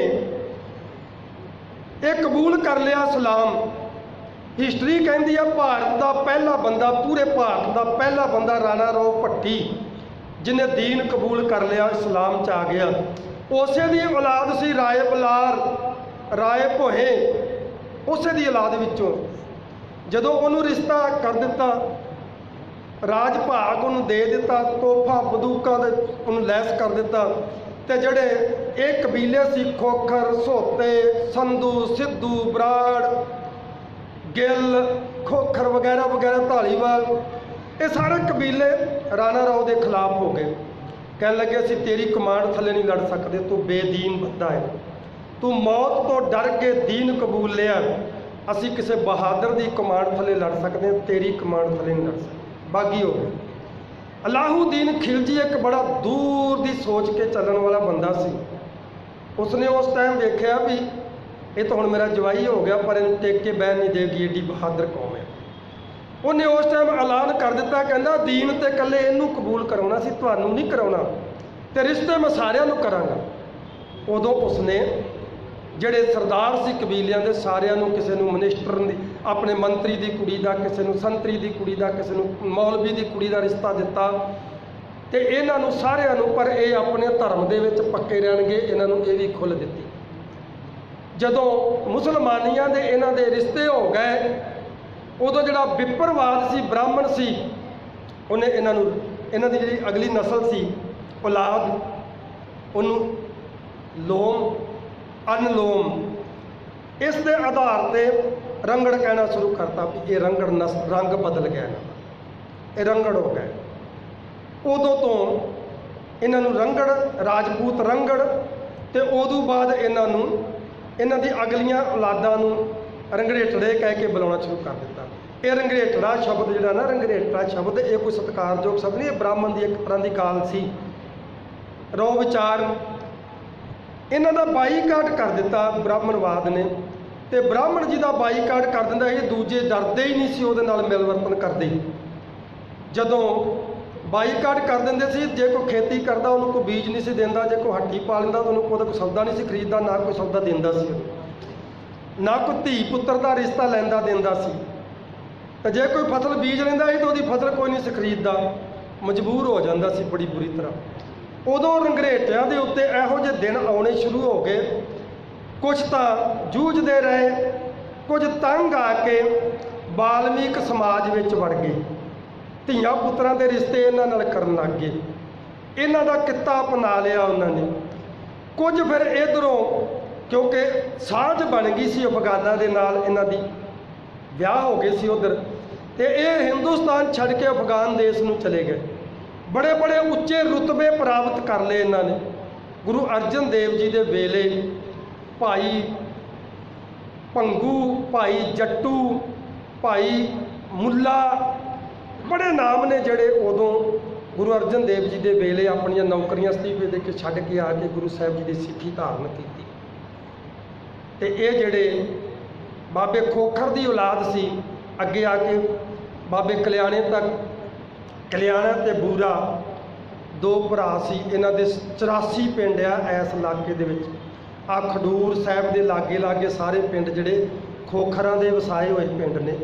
यह कबूल कर लिया इस्लाम। हिस्टरी कहती है भारत का पहला बंदा, पूरे भारत का पहला बंदा राणा राव भट्टी, जिन्हें दीन कबूल कर लिया, इस्लाम च आ गया। उसे दी औलाद सी राय बलार, राय भोहे, उसे दी औलाद विचों जदों उन्होंने रिश्ता कर दिता, राज भाग उन्होंने दे दिता, तोहफा बंदूकां दे उन्होंने लैस कर दिता। तो जड़े एक कबीले सी, खोखर, सोते, संधू, सिद्धू, बराड़, गिल, खोखर वगैरह वगैरह, धालीवाल, ये सारे कबीले राणा राव के खिलाफ हो गए। कह लगे असी तेरी कमांड थले नहीं लड़ सकते, तू बेदीन बंदा है, तू मौत तो डर के दीन कबूल लिया, असी किसी बहादुर की कमांड थले लड़ सकते हैं, तेरी कमांड थले नहीं लड़ सकते। बागी हो गए। अलाहुद्दीन खिलजी एक बड़ा दूर की सोच के चलने वाला बंदा सी। उसने उस टाइम वेख्या भी ये तो हुण मेरा जवाई हो गया, पर इन्हूं टेक के बहन नहीं देगी, एडी बहादुर कौम है। उन्हें उस टाइम ऐलान कर दिता, कहंदा दीन ते कल्ले इहनूं कबूल कराउणा सी, तुहानूं नहीं कराउणा, ते रिश्ते मैं सारिआं नूं करांगा। उदों उसने ਜਿਹੜੇ सरदार सी कबीलिਆਂ ਦੇ ਸਾਰਿਆਂ ਨੂੰ, ਕਿਸੇ ਨੂੰ ਮਿਨਿਸਟਰ ਦੀ, ਆਪਣੇ ਮੰਤਰੀ ਦੀ ਕੁੜੀ ਦਾ, ਕਿਸੇ ਨੂੰ ਸੰਤਰੀ ਦੀ ਕੁੜੀ ਦਾ, ਕਿਸੇ ਨੂੰ ਮੌਲਵੀ ਦੀ ਕੁੜੀ ਦਾ ਰਿਸ਼ਤਾ ਦਿੱਤਾ। ਤੇ ਇਹਨਾਂ ਨੂੰ ਸਾਰਿਆਂ ਨੂੰ, ਪਰ ਇਹ ਆਪਣੇ ਧਰਮ ਦੇ ਵਿੱਚ ਪੱਕੇ ਰਹਿਣਗੇ, ਇਹਨਾਂ ਨੂੰ ਇਹ ਵੀ ਖੁੱਲ੍ਹ ਦਿੱਤੀ। ਜਦੋਂ ਮੁਸਲਮਾਨੀਆਂ ਦੇ ਇਹਨਾਂ ਦੇ ਰਿਸ਼ਤੇ ਹੋ ਗਏ, ਉਦੋਂ ਜਿਹੜਾ ਵਿਪਰਵਾਦ ਸੀ, ਬ੍ਰਾਹਮਣ ਸੀ, ਉਹਨੇ ਇਹਨਾਂ ਨੂੰ, ਇਹਨਾਂ ਦੀ ਜਿਹੜੀ ਅਗਲੀ ਨਸਲ ਸੀ, ਔਲਾਦ, ਉਹਨੂੰ ਲੋਮ अनलोम इस दे आधार पर रंगड़ कहना शुरू करता भी ये रंगड़ रंग बदल गया, ये रंगड़ हो गए। उदों तो इन्हों रंगड़, राजपूत रंगड़, तो उदों बाद इन्हों इन्हों की अगलियां औलादां नूं रंगड़ेटड़े कह के बुलाना शुरू कर दिता। ये रंगड़ेटड़ा शब्द जिहड़ा ना, रंगड़ेटड़ा शब्द ये कोई सत्कारयोग शब्द नहीं, ब्राह्मण की एक तरह की गाल सी। रौ विचार इन्हों का बाईकाट कर दिता ब्राह्मणवाद ने, तो ब्राह्मण जी का बाईकाट कर दिंदा, ये दूजे डरते ही नहीं सी उहदे नाल मिलवर्तन करते। जदों बाईकाट कर देंदे सी, जे कोई खेती करता उन्होंने कोई बीज नहीं सी दिंदा, जे कोई हट्टी पा लैंदा उन्होंने कोई सौदा नहीं सी खरीददा, ना कोई सौदा दिंदा सी। ना कोई धी पुत्र का रिश्ता लैंदा देंदा सी। तो जे कोई फसल बीज लेंदा सी तो उसकी फसल कोई नहीं सी खरीददा, मजबूर हो जाता सी बड़ी बुरी तरह। उदों रंगरेटियां दे उत्ते इहो ਜਿਹੇ दिन आने शुरू हो गए। कुछ तो जूझते रहे, कुछ तंग आके बाल्मीक समाज में वड़ गए, ਧੀਆਂ ਪੁੱਤਰਾਂ ਦੇ ਰਿਸ਼ਤੇ ਇਹਨਾਂ ਨਾਲ ਕਰਨ ਲੱਗ ਗਏ। ਇਹਨਾਂ ਦਾ ਕਿੱਤਾ ਅਪਣਾ ਲਿਆ ਉਹਨਾਂ ਨੇ। ਕੁਝ ਫਿਰ ਇਧਰੋਂ ਕਿਉਂਕਿ ਸਾਂਝ ਬਣ ਗਈ ਸੀ ਅਫਗਾਨਾਂ ਦੇ ਨਾਲ, ਇਹਨਾਂ ਦੀ ਵਿਆਹ ਹੋ ਗਏ ਸੀ ਉਧਰ, ਤੇ ਇਹ ਹਿੰਦੁਸਤਾਨ ਛੱਡ ਕੇ ਅਫਗਾਨ ਦੇਸ਼ ਨੂੰ ਚਲੇ ਗਏ। ਬੜੇ ਬੜੇ ਉੱਚੇ ਰੁਤਬੇ ਪ੍ਰਾਪਤ ਕਰ ਲਏ ਇਹਨਾਂ ਨੇ। ਗੁਰੂ ਅਰਜਨ ਦੇਵ ਜੀ ਦੇ ਵੇਲੇ ਭਾਈ ਭੰਗੂ, ਭਾਈ ਜੱਟੂ, ਭਾਈ ਮੁੱਲਾ, बड़े नाम ने जोड़े उदों गुरु अर्जन देव जी के वेले अपन नौकरियां अस्तीफे दे के छड्ड के आके गुरु साहब जी की सिੱਖੀ धारण की। तो ये जोड़े बाबे खोखर की औलाद सी, अगे आके बाबे कल्याणे तक, कल्याणा ते बूरा दो भरा सी। इन्हां दे 84 पिंड आ इस इलाके दे विच। आ खडूर साहब के लागे लागे सारे पिंड जोड़े खोखरां दे वसाए हुए पिंड ने।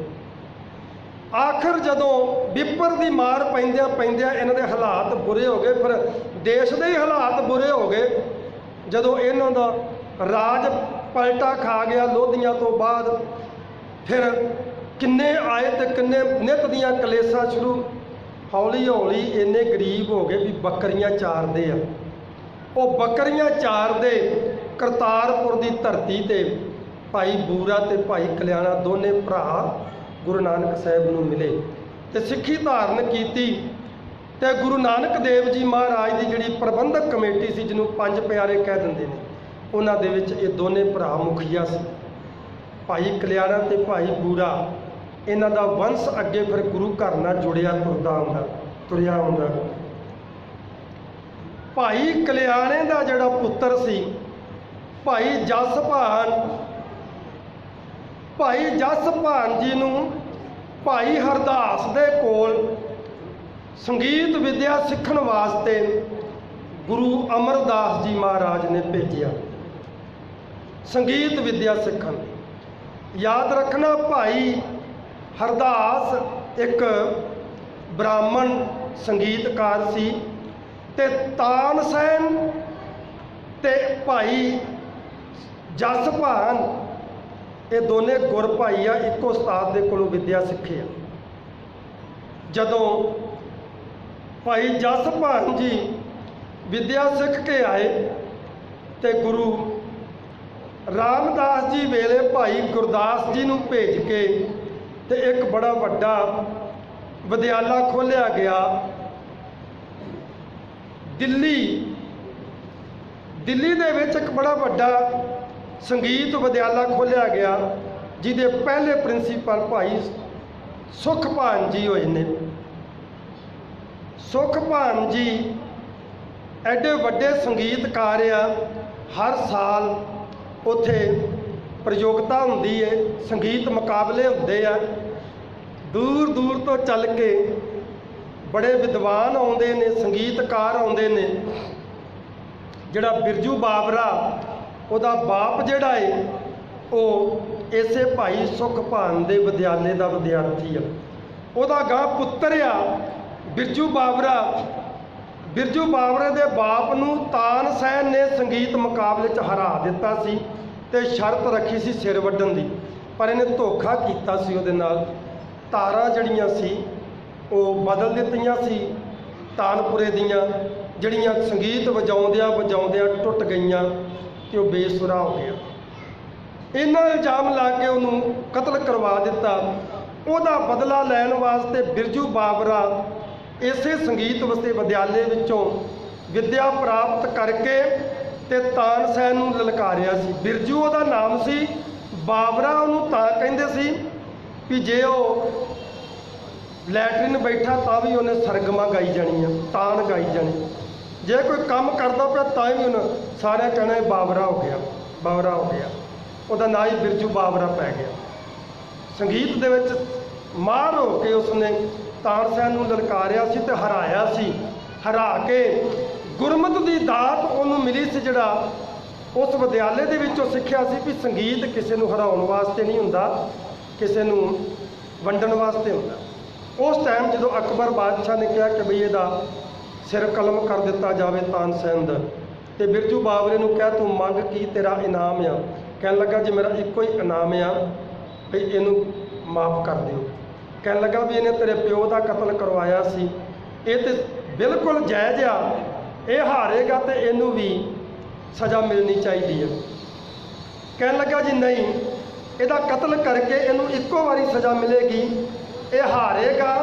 आखिर जदों विपर की मार पैंदियां पैंदियां इन्हां दे हालात बुरे हो गए, फिर देश के ही हालात बुरे हो गए जदों इन्हां दा राज पलटा खा गया लोधियां तो बाद। फिर किन्ने आए तो किन्ने नित दियां कलेसां शुरू। हौली हौली इन्ने गरीब हो गए भी बकरियां चारदे आ। वो बकरियां चारदे करतारपुर की धरती ते भाई बूरा ते भाई कल्याणा दोने भरा गुरु नानक साहब नूं मिले ते सिੱਖੀ धारण की। ते गुरु नानक देव जी महाराज की जिहड़ी प्रबंधक कमेटी सी, जिन्हों पंज प्यारे कह दिंदे ने, उन्हां दे विच ये दोने भरा मुखिया सी, भाई कल्याणा ते भाई बूरा। इन्हां दा वंश अगे फिर गुरु घर नाल जुड़िया तुरिया आउंदा। भाई कल्याणे दा जिहड़ा पुत्र सी भाई जसभान, भाई जसभान जी नूं भाई हरदास दे कोल संगीत विद्या सीखण वास्ते गुरु अमरदास जी महाराज ने भेजिया। संगीत विद्या सीखण, याद रखना भाई हरदास एक ब्राह्मण संगीतकार सी, ते तानसैन ते भाई जसभान ये दोने गुर भाई आ, इको उस्ताद के कोलों विद्या सीखी आ। जदों भाई जसभान जी विद्या सीख के आए तो गुरु रामदास जी वेले भाई गुरदास जी नूं भेज के ते एक बड़ा वड्डा विद्याला खोलिया गया दिल्ली। दिल्ली दे विच एक बड़ा वड्डा संगीत विद्याला खोलिया गया, जिहदे पहले प्रिंसीपल भाई सुखभान जी होए ने। सुखभान जी एडे वड्डे संगीतकार आ। हर साल उत्थे प्रतियोगिता हुंदी है, संगीत मुकाबले हुंदे आ। दूर दूर तो चल के बड़े विद्वान आउंदे ने, संगीतकार आउंदे ने। जिहड़ा बिरजू बाबरा ਉਹਦਾ बाप ਜਿਹੜਾ है ਉਹ ਇਸੇ ਭਾਈ ਸੁਖभान ਦੇ ਵਿਦਿਆਲੇ ਦਾ ਵਿਦਿਆਰਥੀ ਆ। ਉਹਦਾ ਗਾਂ ਪੁੱਤਰ ਆ ਬਿਰਜੂ ਬਾਬਰਾ। ਬਿਰਜੂ ਬਾਬਰੇ ਦੇ ਬਾਪ ਨੂੰ ਤਾਨਸੈਨ ਨੇ ਸੰਗੀਤ ਮੁਕਾਬਲੇ 'ਚ ਹਰਾ ਦਿੱਤਾ ਸੀ ਤੇ ਸ਼ਰਤ ਰੱਖੀ ਸੀ ਸਿਰ ਵੱਢਣ ਦੀ, ਪਰ ਇਹਨੇ ਧੋਖਾ ਕੀਤਾ ਸੀ। ਉਹਦੇ ਨਾਲ ਤਾਰਾਂ ਜਿਹੜੀਆਂ ਸੀ ਉਹ ਬਦਲ ਦਿੱਤੀਆਂ ਸੀ ਤਾਨਪੁਰੇ ਦੀਆਂ, ਜਿਹੜੀਆਂ ਸੰਗੀਤ ਵਜਾਉਂਦਿਆਂ ਵਜਾਉਂਦਿਆਂ ਟੁੱਟ ਗਈਆਂ कि वह बेसुरा हो गया। इन्ना इल्जाम ला के उन्होंने कतल करवा दिता। ਉਹਦਾ बदला लैन वास्ते बिरजू बाबरा इसे संगीत वस्ते विद्यालय विचों विद्या प्राप्त करके ते तानसैन नूं ललकारिया सी। बिरजू ਉਹਦਾ नाम सी, बाबरा ਉਹਨੂੰ ਤਾਂ ਕਹਿੰਦੇ ਸੀ भी जे ਉਹ लैटरिन बैठा तां भी उन्हें सरगमा गाई जानी आ, तान गाई जानी। जे कोई काम करता पिया तां भी उन्हें सारे कहना बाबरा हो गया, बाबरा हो गया। ਉਹਦਾ ਨਾਂ ही बिरजू बाबरा पै गया। संगीत दे विच मार हो के उसने तानसैन नूं ललकारिया सी ते हराया सी। हरा के गुरमत की दात उन्होंने मिली सी, जिहड़ा उस विद्यालय ਦੇ ਵਿੱਚੋਂ ਸਿੱਖਿਆ ਸੀ ਵੀ ਸੰਗੀਤ ਕਿਸੇ ਨੂੰ ਹਰਾਉਣ ਵਾਸਤੇ ਨਹੀਂ ਹੁੰਦਾ, ਕਿਸੇ ਨੂੰ ਵੰਡਣ ਵਾਸਤੇ ਹੁੰਦਾ। ਉਸ ਟਾਈਮ ਜਦੋਂ ਅਕਬਰ ਬਾਦਸ਼ਾਹ ਨੇ ਕਿਹਾ ਕਿ ਬਈ ਇਹਦਾ ਸਿਰ ਕਲਮ ਕਰ ਦਿੱਤਾ ਜਾਵੇ ਤਾਨਸੈਨ ਦਾ, ਤੇ ਬਿਰਜੂ ਬਾਵਰੇ ਨੂੰ ਕਿਹਾ ਤੂੰ ਮੰਗ ਕੀ ਤੇਰਾ ਇਨਾਮ ਆ। ਕਹਿਣ ਲੱਗਾ ਜੀ ਮੇਰਾ ਇੱਕੋ ਹੀ ਇਨਾਮ ਆ ਵੀ ਇਹਨੂੰ ਮਾਫ ਕਰ ਦਿਓ। ਕਹਿਣ ਲੱਗਾ ਵੀ ਇਹਨੇ ਤੇਰੇ ਪਿਓ ਦਾ ਕਤਲ ਕਰਵਾਇਆ ਸੀ, ਇਹ ਤੇ ਬਿਲਕੁਲ ਜਾਇਜ਼ ਆ, ਇਹ ਹਾਰੇਗਾ ਤੇ ਇਹਨੂੰ ਵੀ ਸਜ਼ਾ ਮਿਲਣੀ ਚਾਹੀਦੀ ਹੈ। ਕਹਿਣ ਲੱਗਾ ਜੀ ਨਹੀਂ, ਇਹਦਾ ਕਤਲ ਕਰਕੇ ਇਹਨੂੰ ਇੱਕੋ ਵਾਰੀ ਸਜ਼ਾ ਮਿਲੇਗੀ, ਇਹ ਹਾਰੇਗਾ,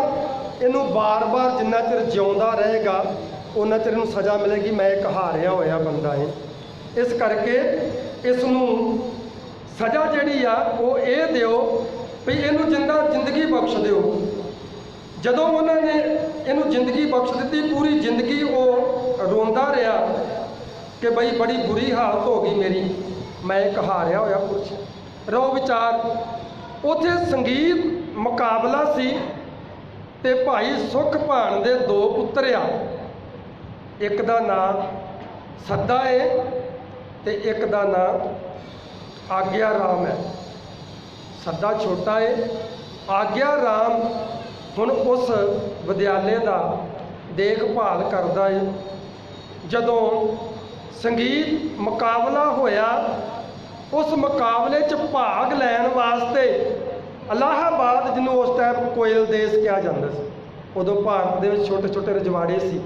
ਇਹਨੂੰ ਬਾਰ-ਬਾਰ ਜਿੰਨਾ ਚਿਰ ਜਿਉਂਦਾ ਰਹੇਗਾ ਉਹਨਾਂ ਚਿਰ ਇਹਨੂੰ ਸਜ਼ਾ ਮਿਲੇਗੀ। ਮੈਂ ਇੱਕ ਹਾਰਿਆ ਹੋਇਆ ਬੰਦਾ ਹੈ, ਇਸ ਕਰਕੇ ਇਸ ਨੂੰ ਸਜ਼ਾ ਜਿਹੜੀ ਆ ਉਹ ਇਹ ਦਿਓ ਵੀ ਇਹਨੂੰ ਜ਼ਿੰਦਗੀ ਬਖਸ਼ ਦਿਓ। ਜਦੋਂ ਉਹਨਾਂ ਨੇ ਇਹਨੂੰ ਜ਼ਿੰਦਗੀ ਬਖਸ਼ ਦਿੱਤੀ, ਪੂਰੀ ਜ਼ਿੰਦਗੀ ਉਹ ਰੋਂਦਾ ਰਿਹਾ ਕਿ ਬਈ ਬੜੀ ਬੁਰੀ ਹਾਲਤ ਹੋ ਗਈ ਮੇਰੀ, ਮੈਂ ਇੱਕ ਹਾਰਿਆ ਹੋਇਆ ਪੁਰਸ਼। ਰੋ ਵਿਚਾਰ ਉੱਥੇ ਸੰਗੀਤ ਮੁਕਾਬਲਾ ਸੀ ਤੇ ਭਾਈ ਸੁਖ ਭਾਣ ਦੇ 2 ਪੁੱਤਰ ਆ, ਇੱਕ ਦਾ ਨਾਂ ਸੱਦਾ ਹੈ ਤੇ ਇੱਕ ਦਾ ਨਾਂ ਆਗਿਆ ਰਾਮ ਹੈ। ਸੱਦਾ ਛੋਟਾ ਹੈ, ਆਗਿਆ ਰਾਮ ਹੁਣ ਉਸ ਵਿਦਿਆਲੇ ਦਾ ਦੇਖਭਾਲ ਕਰਦਾ ਹੈ। ਜਦੋਂ ਸੰਗੀਤ ਮੁਕਾਬਲਾ ਹੋਇਆ, ਉਸ ਮੁਕਾਬਲੇ 'ਚ ਭਾਗ ਲੈਣ ਵਾਸਤੇ ਇਲਾਹਾਬਾਦ, ਜਿਹਨੂੰ ਉਸ ਟਾਈਮ ਕੋਇਲ ਦੇਸ਼ ਕਿਹਾ ਜਾਂਦਾ ਸੀ, ਉਦੋਂ ਭਾਰਤ ਦੇ ਵਿੱਚ ਛੋਟੇ ਛੋਟੇ ਰਜਵਾੜੇ ਸੀ,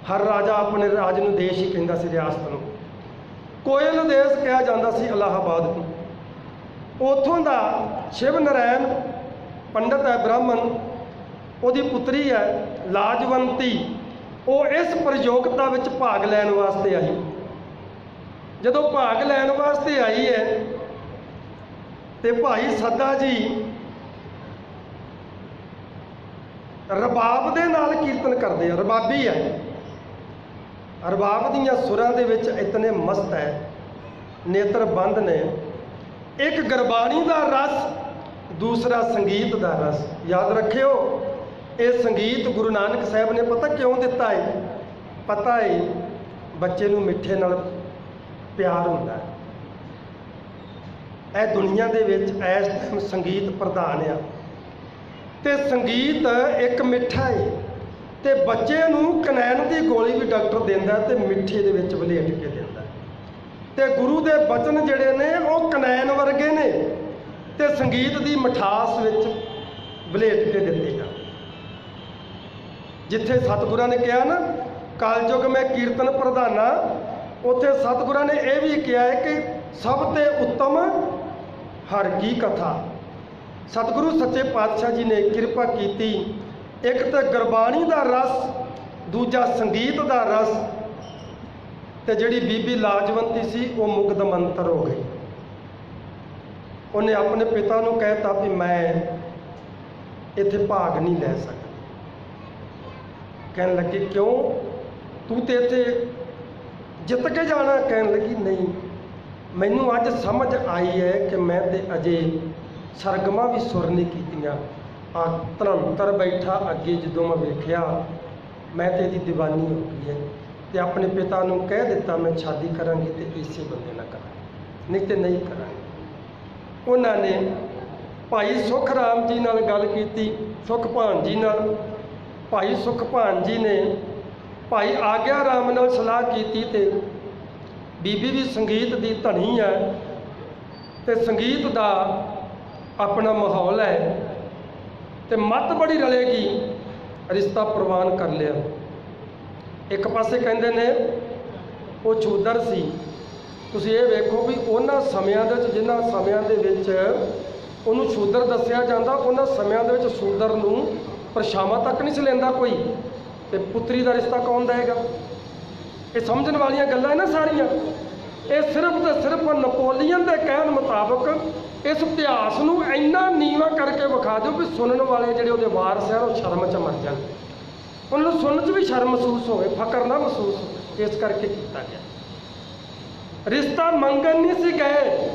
ਹਰ ਰਾਜਾ ਆਪਣੇ ਰਾਜ ਨੂੰ ਦੇਸ਼ ਹੀ ਕਹਿੰਦਾ ਸੀ, ਰਿਆਸਤ ਨੂੰ ਕੋਇਲ ਦੇਸ਼ ਕਿਹਾ ਜਾਂਦਾ ਸੀ ਇਲਾਹਾਬਾਦ ਨੂੰ। ਉੱਥੋਂ ਦਾ ਸ਼ਿਵ ਨਰਾਇਣ ਪੰਡਤ ਹੈ, ਬ੍ਰਾਹਮਣ, ਉਹਦੀ ਪੁੱਤਰੀ ਹੈ ਲਾਜਵੰਤੀ, ਉਹ ਇਸ ਪ੍ਰਯੋਗਤਾ ਵਿੱਚ ਭਾਗ ਲੈਣ ਵਾਸਤੇ ਆਈ। ਜਦੋਂ ਭਾਗ ਲੈਣ ਵਾਸਤੇ ਆਈ ਹੈ ਤੇ ਭਾਈ ਸੱਦਾ ਜੀ ਰਬਾਬ ਦੇ ਨਾਲ ਕੀਰਤਨ ਕਰਦੇ ਆ, ਰਬਾਬੀ ਹੈ, ਰਬਾਬ ਦੀਆਂ ਸੁਰਾਂ ਦੇ ਵਿੱਚ ਇਤਨੇ ਮਸਤ ਹੈ, ਨੇਤਰ ਬੰਦ ਨੇ। ਇੱਕ ਗੁਰਬਾਣੀ ਦਾ ਰਸ, ਦੂਸਰਾ ਸੰਗੀਤ ਦਾ ਰਸ। ਯਾਦ ਰੱਖਿਓ, ਇਹ ਸੰਗੀਤ ਗੁਰੂ ਨਾਨਕ ਸਾਹਿਬ ਨੇ ਪਤਾ ਕਿਉਂ ਦਿੱਤਾ ਹੈ? ਪਤਾ ਹੈ ਬੱਚੇ ਨੂੰ ਮਿੱਠੇ ਨਾਲ ਪਿਆਰ ਹੁੰਦਾ ਹੈ। ਇਹ ਦੁਨੀਆ ਦੇ ਵਿੱਚ ਇਸ ਟਾਈਮ ਸੰਗੀਤ ਪ੍ਰਧਾਨ ਆ, ਤੇ ਸੰਗੀਤ ਇੱਕ ਮਿੱਠਾ ਹੈ, ਤੇ ਬੱਚੇ ਨੂੰ ਕਨੈਨ ਦੀ ਗੋਲੀ ਵੀ ਡਾਕਟਰ ਦਿੰਦਾ ਤੇ ਮਿੱਠੇ ਦੇ ਵਿੱਚ ਵਲੇਟ ਕੇ ਦਿੰਦਾ। ਤੇ ਗੁਰੂ ਦੇ ਬਚਨ ਜਿਹੜੇ ਨੇ ਉਹ ਕਨੈਨ ਵਰਗੇ ਨੇ, ਤੇ ਸੰਗੀਤ ਦੀ ਮਿਠਾਸ ਵਿੱਚ ਵਲੇਟ ਕੇ ਦਿੱਤੇ ਜਾਂਦੇ। ਜਿੱਥੇ ਸਤਿਗੁਰਾਂ ਨੇ ਕਿਹਾ ਨਾ ਕਲਯੁਗ ਮੈਂ ਕੀਰਤਨ ਪ੍ਰਧਾਨਾ, ਉੱਥੇ ਸਤਿਗੁਰਾਂ ਨੇ ਇਹ ਵੀ ਕਿਹਾ ਹੈ ਕਿ ਸਭ ਤੇ ਉੱਤਮ ਹਰ ਕੀ ਕਥਾ। ਸਤਿਗੁਰੂ ਸੱਚੇ ਪਾਤਸ਼ਾਹ ਜੀ ਨੇ ਕਿਰਪਾ ਕੀਤੀ, ਇੱਕ ਤਾਂ ਗੁਰਬਾਣੀ ਦਾ ਰਸ, ਦੂਜਾ ਸੰਗੀਤ ਦਾ ਰਸ। ਤੇ ਜਿਹੜੀ ਬੀਬੀ ਲਾਜਵੰਤੀ ਸੀ ਉਹ ਮੁਗਧ ਮੰਤਰ ਹੋ ਗਈ। ਉਹਨੇ ਆਪਣੇ ਪਿਤਾ ਨੂੰ ਕਹਿਤਾ ਵੀ ਮੈਂ ਇੱਥੇ ਭਾਗ ਨਹੀਂ ਲੈ ਸਕਦਾ। ਕਹਿਣ ਲੱਗੀ ਕਿਉਂ, ਤੂੰ ਤੇ ਇੱਥੇ ਜਿੱਤ ਕੇ ਜਾਣਾ? ਕਹਿਣ ਲੱਗੀ ਨਹੀਂ, ਮੈਨੂੰ ਅੱਜ ਸਮਝ ਆਈ ਹੈ ਕਿ ਮੈਂ ਤੇ ਅਜੇ ਸਰਗਮਾਂ ਵੀ ਸੁਰ ਨਹੀਂ ਕੀਤੀਆਂ। ਆ ਧਰੰਤਰ ਬੈਠਾ ਅੱਗੇ ਜਦੋਂ ਮੈਂ ਵੇਖਿਆ, ਮੈਂ ਤੇ ਇਹਦੀ ਦੀਵਾਨੀ ਹੋ ਗਈ ਹੈ, ਤੇ ਆਪਣੇ ਪਿਤਾ ਨੂੰ ਕਹਿ ਦਿੱਤਾ ਮੈਂ ਸ਼ਾਦੀ ਕਰਾਂਗੀ ਤੇ ਇਸੇ ਬੰਦੇ ਨਾਲ ਕਰਾਂਗੀ, ਨਹੀਂ ਤੇ ਨਹੀਂ ਕਰਾਂਗੀ। ਉਹਨਾਂ ਨੇ ਭਾਈ ਸੁਖ ਰਾਮ ਜੀ ਨਾਲ ਗੱਲ ਕੀਤੀ, ਸੁਖ ਭਾਣ ਜੀ ਨਾਲ। ਭਾਈ ਸੁਖ ਭਾਣ ਜੀ ਨੇ ਭਾਈ ਆਗਿਆ ਰਾਮ ਨਾਲ ਸਲਾਹ ਕੀਤੀ, ਤੇ ਬੀਬੀ ਵੀ ਸੰਗੀਤ ਦੀ ਧਨੀ ਹੈ ਤੇ ਸੰਗੀਤ ਦਾ ਆਪਣਾ ਮਾਹੌਲ ਹੈ, ਤੇ ਮੱਤ ਬੜੀ ਰਲੇਗੀ, ਰਿਸ਼ਤਾ ਪ੍ਰਵਾਨ ਕਰ ਲਿਆ। ਇੱਕ ਪਾਸੇ ਕਹਿੰਦੇ ਨੇ ਉਹ ਸ਼ੂਦਰ ਸੀ। ਤੁਸੀਂ ਇਹ ਵੇਖੋ ਵੀ ਉਹਨਾਂ ਸਮਿਆਂ ਦੇ ਵਿੱਚ, ਜਿਨ੍ਹਾਂ ਸਮਿਆਂ ਦੇ ਵਿੱਚ ਉਹਨੂੰ ਸ਼ੂਦਰ ਦੱਸਿਆ ਜਾਂਦਾ, ਉਹਨਾਂ ਸਮਿਆਂ ਦੇ ਵਿੱਚ ਸ਼ੂਦਰ ਨੂੰ ਪਰਛਾਵਾਂ ਤੱਕ ਨਹੀਂ ਸੀ ਲੈਂਦਾ ਕੋਈ, ਤੇ ਪੁੱਤਰੀ ਦਾ ਰਿਸ਼ਤਾ ਕੌਣ ਦੇਵੇਗਾ? ਇਹ ਸਮਝਣ ਵਾਲੀਆਂ ਗੱਲਾਂ ਨਾ ਸਾਰੀਆਂ। ਇਹ ਸਿਰਫ ਤੇ ਸਿਰਫ ਨਪੋਲੀਅਨ ਦੇ ਕਹਿਣ ਮੁਤਾਬਕ ਇਸ ਇਤਿਹਾਸ ਨੂੰ ਇੰਨਾ ਨੀਵਾਂ ਕਰਕੇ ਵਿਖਾ ਦਿਓ ਵੀ ਸੁਣਨ ਵਾਲੇ ਜਿਹੜੇ ਉਹਦੇ ਵਾਰਸ ਆ ਉਹ ਸ਼ਰਮ 'ਚ ਮਰ ਜਾਣ, ਉਹਨਾਂ ਨੂੰ ਸੁਣਨ 'ਚ ਵੀ ਸ਼ਰਮ ਮਹਿਸੂਸ ਹੋਵੇ, ਫਕਰ ਨਾ ਮਹਿਸੂਸ ਹੋਵੇ। ਇਸ ਕਰਕੇ ਕੀਤਾ ਗਿਆ। ਰਿਸ਼ਤਾ ਮੰਗਣ ਨਹੀਂ ਸੀ ਗਏ।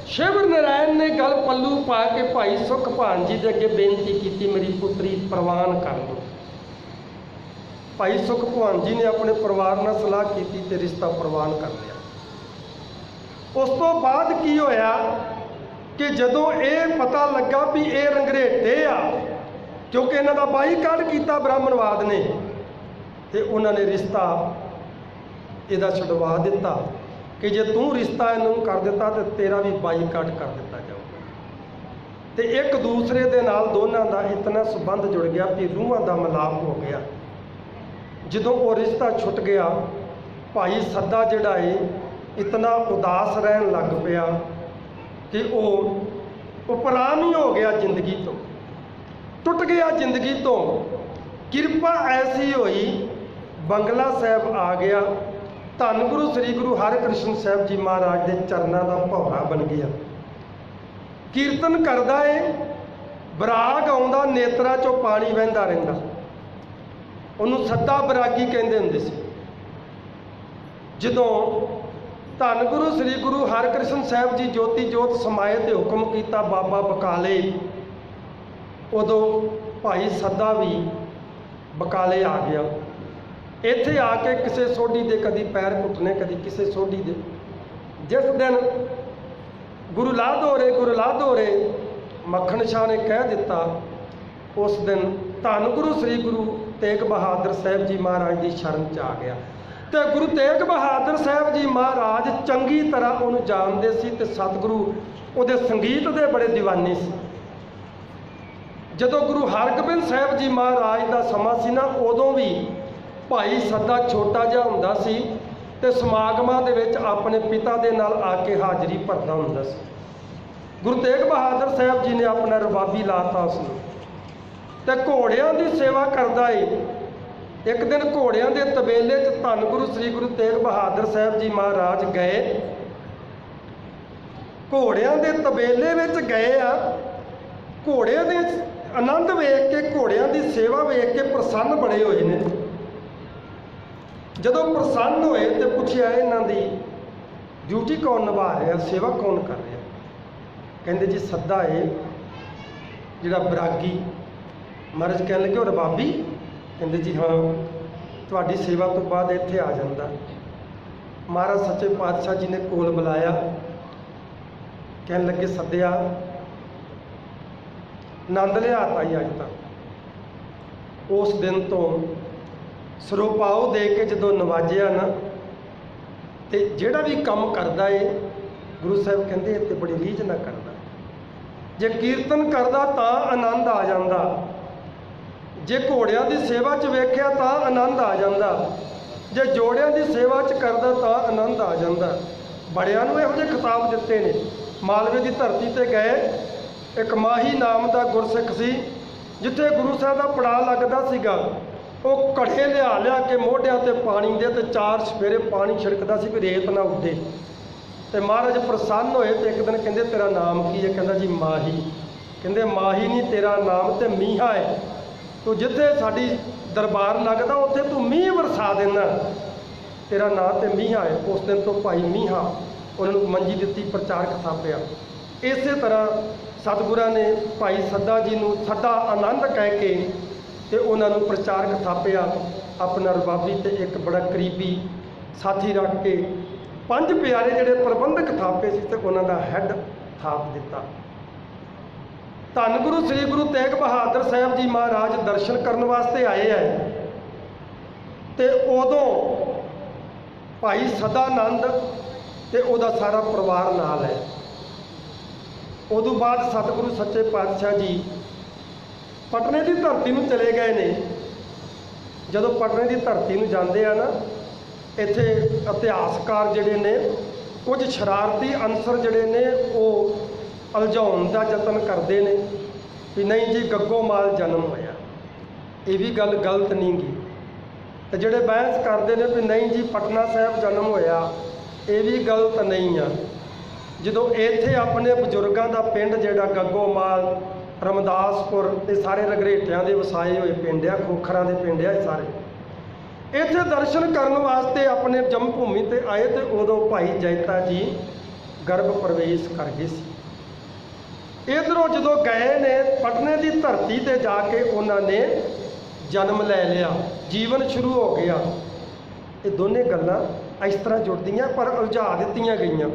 ਸ਼ਿਵ ਨਰਾਇਣ ਨੇ ਗੱਲ ਪੱਲੂ ਪਾ ਕੇ ਭਾਈ ਸੁਖ ਭਾਣ ਜੀ ਦੇ ਅੱਗੇ ਬੇਨਤੀ ਕੀਤੀ, ਮੇਰੀ ਪੁੱਤਰੀ ਪ੍ਰਵਾਨ ਕਰ ਲਓ। ਭਾਈ ਸੁਖ ਭਾਣ ਜੀ ਨੇ ਆਪਣੇ ਪਰਿਵਾਰ ਨਾਲ ਸਲਾਹ ਕੀਤੀ ਤੇ ਰਿਸ਼ਤਾ ਪ੍ਰਵਾਨ ਕਰ ਲਿਆ। उस तो बाद की होया कि जदों ये पता लगा भी ये रंगरेटे आ, क्योंकि इन्हां दा बाईकाट किया ब्राह्मणवाद ने, तो उन्होंने रिश्ता इहदा छुड़वा दिता कि जे तू रिश्ता इनू कर दिता तो तेरा भी बाईकाट कर दिता जाऊगा। तो एक दूसरे के नाल दोनों का इतना संबंध जुड़ गया कि रूहां का मिलाप हो गया। जदों वो रिश्ता छुट गया, भाई सदा जिहड़ा है इतना उदास रहन लग पिया कि वो उपराम ही हो गया, जिंदगी तो टुट गया, जिंदगी तो। किरपा ऐसी हुई, बंगला साहब आ गया, धन गुरु श्री गुरु हरकृष्ण साहब जी महाराज के चरणों का भौरा बन गया। कीर्तन करदा है, बराग आउंदा, नेत्रा चों पानी वहिंदा रहिंदा, उन्होंने सदा बरागी कहते हुंदे सी। जदों धन गुरु श्री गुरु हरकृष्ण साहब जी ज्योति जोत समाए तो हुक्म किया बाबा बकाले, उदों भाई सदा भी बकाले आ गया। इत्थे आके किसी सोढ़ी दे कदी पैर घुटने, कदी किसी सोढ़ी दे। जिस दिन गुरु ला दो रे मक्खन शाह ने कह दिता, उस दिन धन गुरु श्री गुरु तेग बहादुर साहब जी महाराज की शरण च आ गया। तो गुरु तेग बहादुर साहब जी महाराज चंगी तरह उन्होंने जानते सी ते सतगुरु उहदे संगीत के बड़े दीवाने सी। जदों गुरु हरगोबिंद साहब जी महाराज का समा सी ना, उदों भी भाई सदा छोटा जिहा हुंदा सी ते समागमां दे विच अपने पिता दे नाल आके हाज़री भरदा हुंदा सी। गुरु तेग बहादुर साहब जी ने अपना रबाबी लाता उसनूं ते घोड़ियां की सेवा करदा है। एक दिन घोड़ियां के तबेले च धन गुरु श्री गुरु तेग बहादुर साहब जी महाराज गए, घोड़ियां के तबेले विच गए आ। घोड़ियां दे आनंद वेख के, घोड़ियां की सेवा वेख के प्रसन्न बड़े होए ने। जदों प्रसन्न होए तो पुछया इन्हां दी ड्यूटी कौन निभा रहा, सेवा कौन कर रहा? कहंदे जी सदा है जिहड़ा बरागी। महाराज कहन लगे रबाबी? कहंदे जी हाँ, तुहाडी सेवा तो बाद इत्थे आ जांदा। महाराज सच्चे पातशाह जी ने कोल बुलाया, कहन लगे सद्या, आनंद लियाता ही अज तक। उस दिन तो सरोपाओ दे के जदों नवाजिया ना, तो जिहड़ा भी काम करदा है गुरु साहब कहंदे इत्ते बड़ी रीझ ना करदा। जे कीर्तन करदा तां आनंद आ जांदा, जे घोड़ियां की सेवा च वेख्या तां आनंद आ जांदा, जे जोड़ियां की सेवा च करदा तां आनंद आ जांदा। बड़ियां नूं इहो जिहे खिताब दिते ने। मालवे की धरती ते गए, एक माही नाम का गुरसिख सी, जिथे गुरु साहब का पड़ाव लगदा सीगा, वो घड़े लिया के मोढियां ते पानी दे ते 4 सफेरे पानी छिड़कदा सी भी रेत ना उड्डे। ते महाराज प्रसन्न होए तो एक दिन कहंदे तेरा नाम की है? कहंदा जी माही। कहंदे माही नहीं, तेरा नाम तो मीहा है। तो जिथे साडी दरबार लगदा उत्थे तू मीह वरसा देना, तेरा नाम तो मीहा है। उस दिन तो भाई मीहा उन्होंने मंजी दिती, प्रचारक थापिया। इस तरह सतगुरां ने भाई सदा जी नूं सदा आनंद कह के ते उन्होंने प्रचारक थापिया, अपना रबाबी ते एक बड़ा करीबी साथी रख के 5 प्यारे जिहड़े प्रबंधक थापे सी ते उन्हां दा हैड थाप दिता। धन गुरु श्री गुरु तेग बहादुर साहब जी महाराज दर्शन करने वास्ते आए हैं, तो उदों भाई सदानंद ते उहदा सारा परिवार नाल है। उदों बाद सतगुरु सच्चे पातशाह जी पटने की धरती में चले गए ने। जदों पटने की धरती में जाते हैं ना, इत्थे इतिहासकार जिहड़े ने कुछ शरारती अंसर जिहड़े ने वो उलझाउण का यतन करते हैं भी नहीं जी गग्गोमाल जन्म होया, ये भी गल गलत नहीं गी। तो जिहड़े बहस करते हैं भी नहीं जी पटना साहब जन्म होया, ये भी गलत नहीं आ। जदों इत्थे अपने बजुर्गों का पिंड जिहड़ा गग्गोमाल, रमदासपुर, ये सारे रघरेटियां दे वसाए हुए पिंड आ, खोखरां दे पिंड आ, सारे इत्थे दर्शन करने वास्ते अपने जन्म भूमि ते आए। तो उदों भाई जैता जी गर्भ प्रवेश कर गए सी। इधरों जो गए ने पटने की धरती ते जाके उन्होंने जन्म ले लिया, जीवन शुरू हो गया। ये दोनों गल्लां इस तरह जुड़दियाँ पर उलझा दित्तियां गईयां।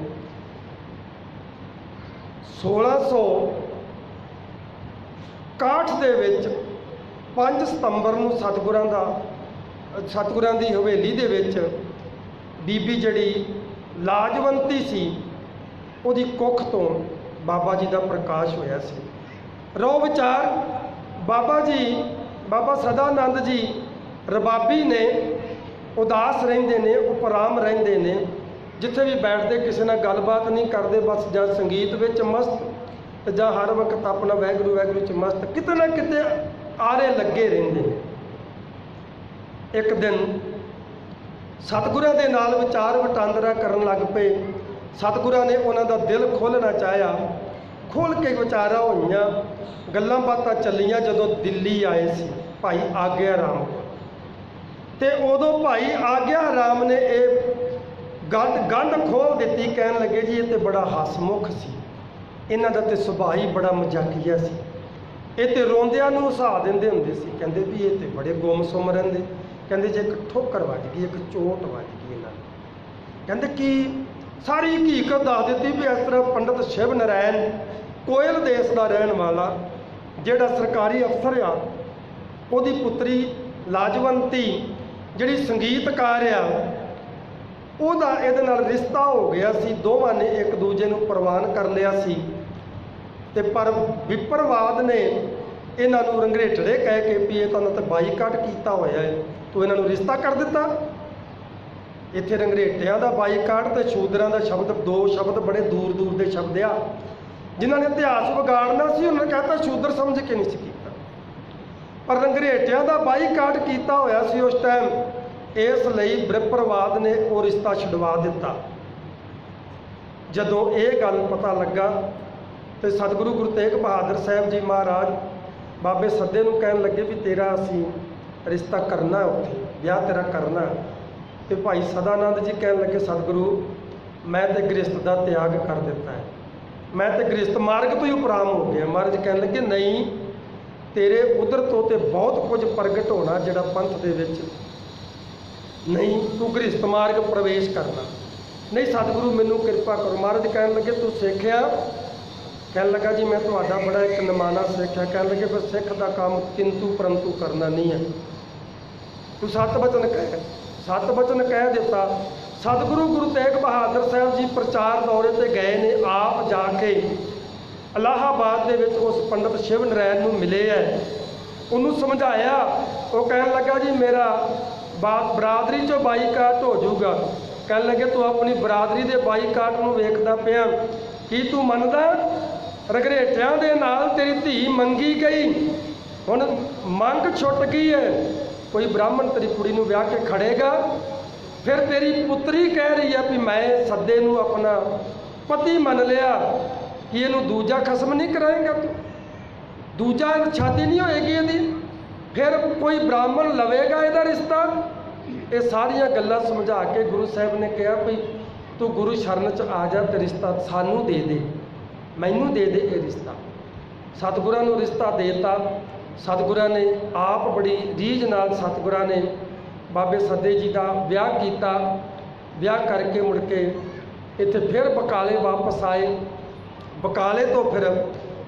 1661 ਦੇ ਵਿੱਚ 5 ਸਤੰਬਰ ਨੂੰ ਸਤਿਗੁਰਾਂ ਦੀ ਹਵੇਲੀ ਦੇ ਵਿੱਚ ਬੀਬੀ ਜਿਹੜੀ ਲਾਜਵੰਤੀ ਸੀ ਉਹਦੀ ਕੁੱਖ ਤੋਂ ਬਾਬਾ ਜੀ ਦਾ ਪ੍ਰਕਾਸ਼ ਹੋਇਆ ਸੀ। ਰੋ ਵਿਚਾਰ ਬਾਬਾ ਸਦਾਨੰਦ ਜੀ ਰਬਾਬੀ ਨੇ, ਉਦਾਸ ਰਹਿੰਦੇ ਨੇ, ਉਪਰਾਮ ਰਹਿੰਦੇ ਨੇ, ਜਿੱਥੇ ਵੀ ਬੈਠਦੇ ਕਿਸੇ ਨਾਲ ਗੱਲਬਾਤ ਨਹੀਂ ਕਰਦੇ, ਬਸ ਜਾਂ ਸੰਗੀਤ ਵਿੱਚ ਮਸਤ ਜਾਂ ਹਰ ਵਕਤ ਆਪਣਾ ਵਾਹਿਗੁਰੂ ਵਾਹਿਗੁਰੂ 'ਚ ਮਸਤ, ਕਿਤੇ ਨਾ ਕਿਤੇ ਆਰੇ ਲੱਗੇ ਰਹਿੰਦੇ ਨੇ। ਇੱਕ ਦਿਨ ਸਤਿਗੁਰਾਂ ਦੇ ਨਾਲ ਵਿਚਾਰ ਵਟਾਂਦਰਾ ਕਰਨ ਲੱਗ ਪਏ। ਸਤਿਗੁਰਾਂ ਨੇ ਉਹਨਾਂ ਦਾ ਦਿਲ ਖੋਲ੍ਹਣਾ ਚਾਹਿਆ, ਖੋਲ੍ਹ ਕੇ ਵਿਚਾਰਾਂ ਹੋਈਆਂ, ਗੱਲਾਂ ਬਾਤਾਂ ਚੱਲੀਆਂ। ਜਦੋਂ ਦਿੱਲੀ ਆਏ ਸੀ ਭਾਈ ਆਗਿਆ ਰਾਮ, ਤੇ ਉਦੋਂ ਭਾਈ ਆਗਿਆ ਰਾਮ ਨੇ ਇਹ ਗੰਢ ਖੋਲ੍ਹ ਦਿੱਤੀ। ਕਹਿਣ ਲੱਗੇ ਜੀ ਇਹ ਤੇ ਬੜਾ ਹਸਮੁਖ ਸੀ, ਇਹਨਾਂ ਦਾ ਤੇ ਸੁਭਾਅ ਹੀ ਬੜਾ ਮਜ਼ਾਕੀਆ ਸੀ, ਇਹ ਤੇ ਰੋਂਦਿਆਂ ਨੂੰ ਹਸਾ ਦਿੰਦੇ ਹੁੰਦੇ ਸੀ। ਕਹਿੰਦੇ ਵੀ ਇਹ ਤੇ ਬੜੇ ਗੁੰਮਸੁੰਮ ਰਹਿੰਦੇ। ਕਹਿੰਦੇ ਜੇ ਇੱਕ ਠੋਕਰ ਵੱਜ ਗਈ, ਇੱਕ ਚੋਟ ਵੱਜ ਗਈ ਇਹਨਾਂ ਨੂੰ, ਕਹਿੰਦੇ ਕਿ ਸਾਰੀ ਹਕੀਕਤ ਦੱਸ ਦਿੱਤੀ ਵੀ ਇਸ ਤਰ੍ਹਾਂ ਪੰਡਤ ਸ਼ਿਵ ਨਰਾਇਣ ਕੋਇਲ ਦੇਸ਼ ਦਾ ਰਹਿਣ ਵਾਲਾ ਜਿਹੜਾ ਸਰਕਾਰੀ ਅਫਸਰ ਆ, ਉਹਦੀ ਪੁੱਤਰੀ ਲਾਜਵੰਤੀ ਜਿਹੜੀ ਸੰਗੀਤਕਾਰ ਆ, ਉਹਦਾ ਇਹਦੇ ਨਾਲ ਰਿਸ਼ਤਾ ਹੋ ਗਿਆ ਸੀ। ਦੋਵਾਂ ਨੇ ਇੱਕ ਦੂਜੇ ਨੂੰ ਪ੍ਰਵਾਨ ਕਰ ਲਿਆ ਸੀ। ਤੇ ਪਰ ਵਿਪਰਵਾਦ ਨੇ ਇਹਨਾਂ ਨੂੰ ਰੰਗਰੇਟੜੇ ਕਹਿ ਕੇ ਵੀ ਇਹ ਤੁਹਾਨੂੰ ਤਾਂ ਬਾਈਕਾਟ ਕੀਤਾ ਹੋਇਆ ਹੈ, ਤੂੰ ਇਹਨਾਂ ਨੂੰ ਰਿਸ਼ਤਾ ਕਰ ਦਿੱਤਾ। ਇੱਥੇ ਰੰਗਰੇਟਿਆਂ ਦਾ ਬਾਈਕਾਟ ਤੇ ਸ਼ੂਦਰਾਂ ਦਾ ਸ਼ਬਦ, ਦੋ ਸ਼ਬਦ ਬੜੇ ਦੂਰ ਦੂਰ ਦੇ ਸ਼ਬਦ ਆ। ਜਿਨ੍ਹਾਂ ਨੇ ਇਤਿਹਾਸ ਵਿਗਾੜਨਾ ਸੀ ਉਹਨਾਂ ਨੇ ਕਹਿਤਾ ਸ਼ੂਦਰ ਸਮਝ ਕੇ ਨਹੀਂ ਸੀ ਕੀਤਾ, ਪਰ ਰੰਗਰੇਟਿਆਂ ਦਾ ਬਾਈਕਾਟ ਕੀਤਾ ਹੋਇਆ ਸੀ ਉਸ ਟਾਈਮ। ਇਸ ਲਈ ਵਿਪਰਵਾਦ ਨੇ ਉਹ ਰਿਸ਼ਤਾ ਛੁਡਵਾ ਦਿੱਤਾ। ਜਦੋਂ ਇਹ ਗੱਲ ਪਤਾ ਲੱਗਾ ਤੇ ਸਤਿਗੁਰੂ ਗੁਰੂ ਤੇਗ ਬਹਾਦਰ ਸਾਹਿਬ ਜੀ ਮਹਾਰਾਜ ਬਾਬੇ ਸੱਦੇ ਨੂੰ ਕਹਿਣ ਲੱਗੇ ਵੀ ਤੇਰਾ ਅਸੀਂ ਰਿਸ਼ਤਾ ਕਰਨਾ, ਉੱਥੇ ਵਿਆਹ ਤੇਰਾ ਕਰਨਾ। ਤੇ ਭਾਈ ਸਦਾਨੰਦ ਜੀ ਕਹਿਣ ਲੱਗੇ ਸਤਿਗੁਰੂ ਮੈਂ ਤੇ ਗ੍ਰਸਤ ਦਾ ਤਿਆਗ ਕਰ ਦਿੱਤਾ ਹੈ, ਮੈਂ ਤੇ ਗ੍ਰਸਤ ਮਾਰਗ ਤੋਂ ਹੀ ਉਪਰਾਮ ਹੋ ਗਿਆ। ਮਹਾਰਾਜ ਕਹਿਣ ਲੱਗੇ ਨਹੀਂ, ਤੇਰੇ ਉਧਰ ਤੋਂ ਤੇ ਬਹੁਤ ਕੁਝ ਪ੍ਰਗਟ ਹੋਣਾ ਜਿਹੜਾ ਪੰਥ ਦੇ ਵਿੱਚ ਨਹੀਂ, ਤੂੰ ਗ੍ਰਸਤ ਮਾਰਗ ਪ੍ਰਵੇਸ਼ ਕਰਨਾ। ਨਹੀਂ ਸਤਿਗੁਰੂ ਮੈਨੂੰ ਕਿਰਪਾ ਕਰੋ। ਮਹਾਰਾਜ ਕਹਿਣ ਲੱਗੇ ਤੂੰ ਸਿੱਖਿਆ? ਕਹਿਣ ਲੱਗਾ ਜੀ ਮੈਂ ਤੁਹਾਡਾ ਬੜਾ ਇੱਕ ਨਿਮਾਣਾ ਸਿੱਖਿਆ। ਕਹਿਣ ਲੱਗੇ ਫਿਰ ਸਿੱਖ ਦਾ ਕੰਮ ਕਿੰਤੂ ਪਰੰਤੂ ਕਰਨਾ ਨਹੀਂ ਹੈ, ਤੂੰ ਸੱਤ ਬਚਨ ਕਹਿ ਦਿੱਤਾ। ਸਤਿਗੁਰੂ ਗੁਰੂ ਤੇਗ ਬਹਾਦਰ ਸਾਹਿਬ ਜੀ ਪ੍ਰਚਾਰ ਦੌਰੇ ਤੇ ਗਏ ਨੇ, ਆਪ ਜਾ ਕੇ ਇਲਾਹਾਬਾਦ ਦੇ ਵਿੱਚ ਉਸ ਪੰਡਤ ਸ਼ਿਵ ਨਰਾਇਣ ਨੂੰ ਮਿਲੇ ਹੈ, ਉਹਨੂੰ ਸਮਝਾਇਆ। ਉਹ ਕਹਿਣ ਲੱਗਾ ਜੀ ਮੇਰਾ ਬਰਾਦਰੀ 'ਚੋਂ ਬਾਈਕਾਟ ਹੋ ਜਾਊਗਾ। ਕਹਿਣ ਲੱਗੇ ਤੂੰ ਆਪਣੀ ਬਰਾਦਰੀ ਦੇ ਬਾਈਕਾਟ ਨੂੰ ਵੇਖਦਾ ਪਿਆ, ਕੀ ਤੂੰ ਮੰਨਦਾ ਰੰਗਰੇਟਿਆਂ ਦੇ ਨਾਲ ਤੇਰੀ ਧੀ ਮੰਗੀ ਗਈ, ਹੁਣ ਮੰਗ ਛੁੱਟ ਗਈ ਹੈ, ਕੋਈ ਬ੍ਰਾਹਮਣ ਤੇਰੀ ਕੁੜੀ ਨੂੰ ਵਿਆਹ ਕੇ ਖੜੇਗਾ? ਫਿਰ ਤੇਰੀ ਪੁੱਤਰੀ ਕਹਿ ਰਹੀ ਹੈ ਵੀ ਮੈਂ ਸੱਦੇ ਨੂੰ ਆਪਣਾ ਪਤੀ ਮੰਨ ਲਿਆ, ਕਿ ਇਹਨੂੰ ਦੂਜਾ ਖਸਮ ਨਹੀਂ ਕਰਾਏਗਾ ਤੂੰ, ਦੂਜਾ ਸ਼ਾਦੀ ਨਹੀਂ ਹੋਏਗੀ ਇਹਦੀ, ਫਿਰ ਕੋਈ ਬ੍ਰਾਹਮਣ ਲਵੇਗਾ ਇਹਦਾ ਰਿਸ਼ਤਾ? ਇਹ ਸਾਰੀਆਂ ਗੱਲਾਂ ਸਮਝਾ ਕੇ ਗੁਰੂ ਸਾਹਿਬ ਨੇ ਕਿਹਾ ਵੀ ਤੂੰ ਗੁਰੂ ਸ਼ਰਨ 'ਚ ਆ ਜਾ ਤੇ ਰਿਸ਼ਤਾ ਸਾਨੂੰ ਦੇ ਦੇ, ਮੈਨੂੰ ਦੇ ਦੇ ਇਹ ਰਿਸ਼ਤਾ। ਸਤਿਗੁਰਾਂ ਨੂੰ ਰਿਸ਼ਤਾ ਦੇਤਾ। ਸਤਿਗੁਰਾਂ ਨੇ ਆਪ ਬੜੀ ਰੀਝ ਨਾਲ ਸਤਿਗੁਰਾਂ ਨੇ ਬਾਬੇ ਸੱਦੇ ਜੀ ਦਾ ਵਿਆਹ ਕੀਤਾ। ਵਿਆਹ ਕਰਕੇ ਮੁੜ ਕੇ ਇੱਥੇ ਫਿਰ ਬਕਾਲੇ ਵਾਪਸ ਆਏ। ਬਕਾਲੇ ਤੋਂ ਫਿਰ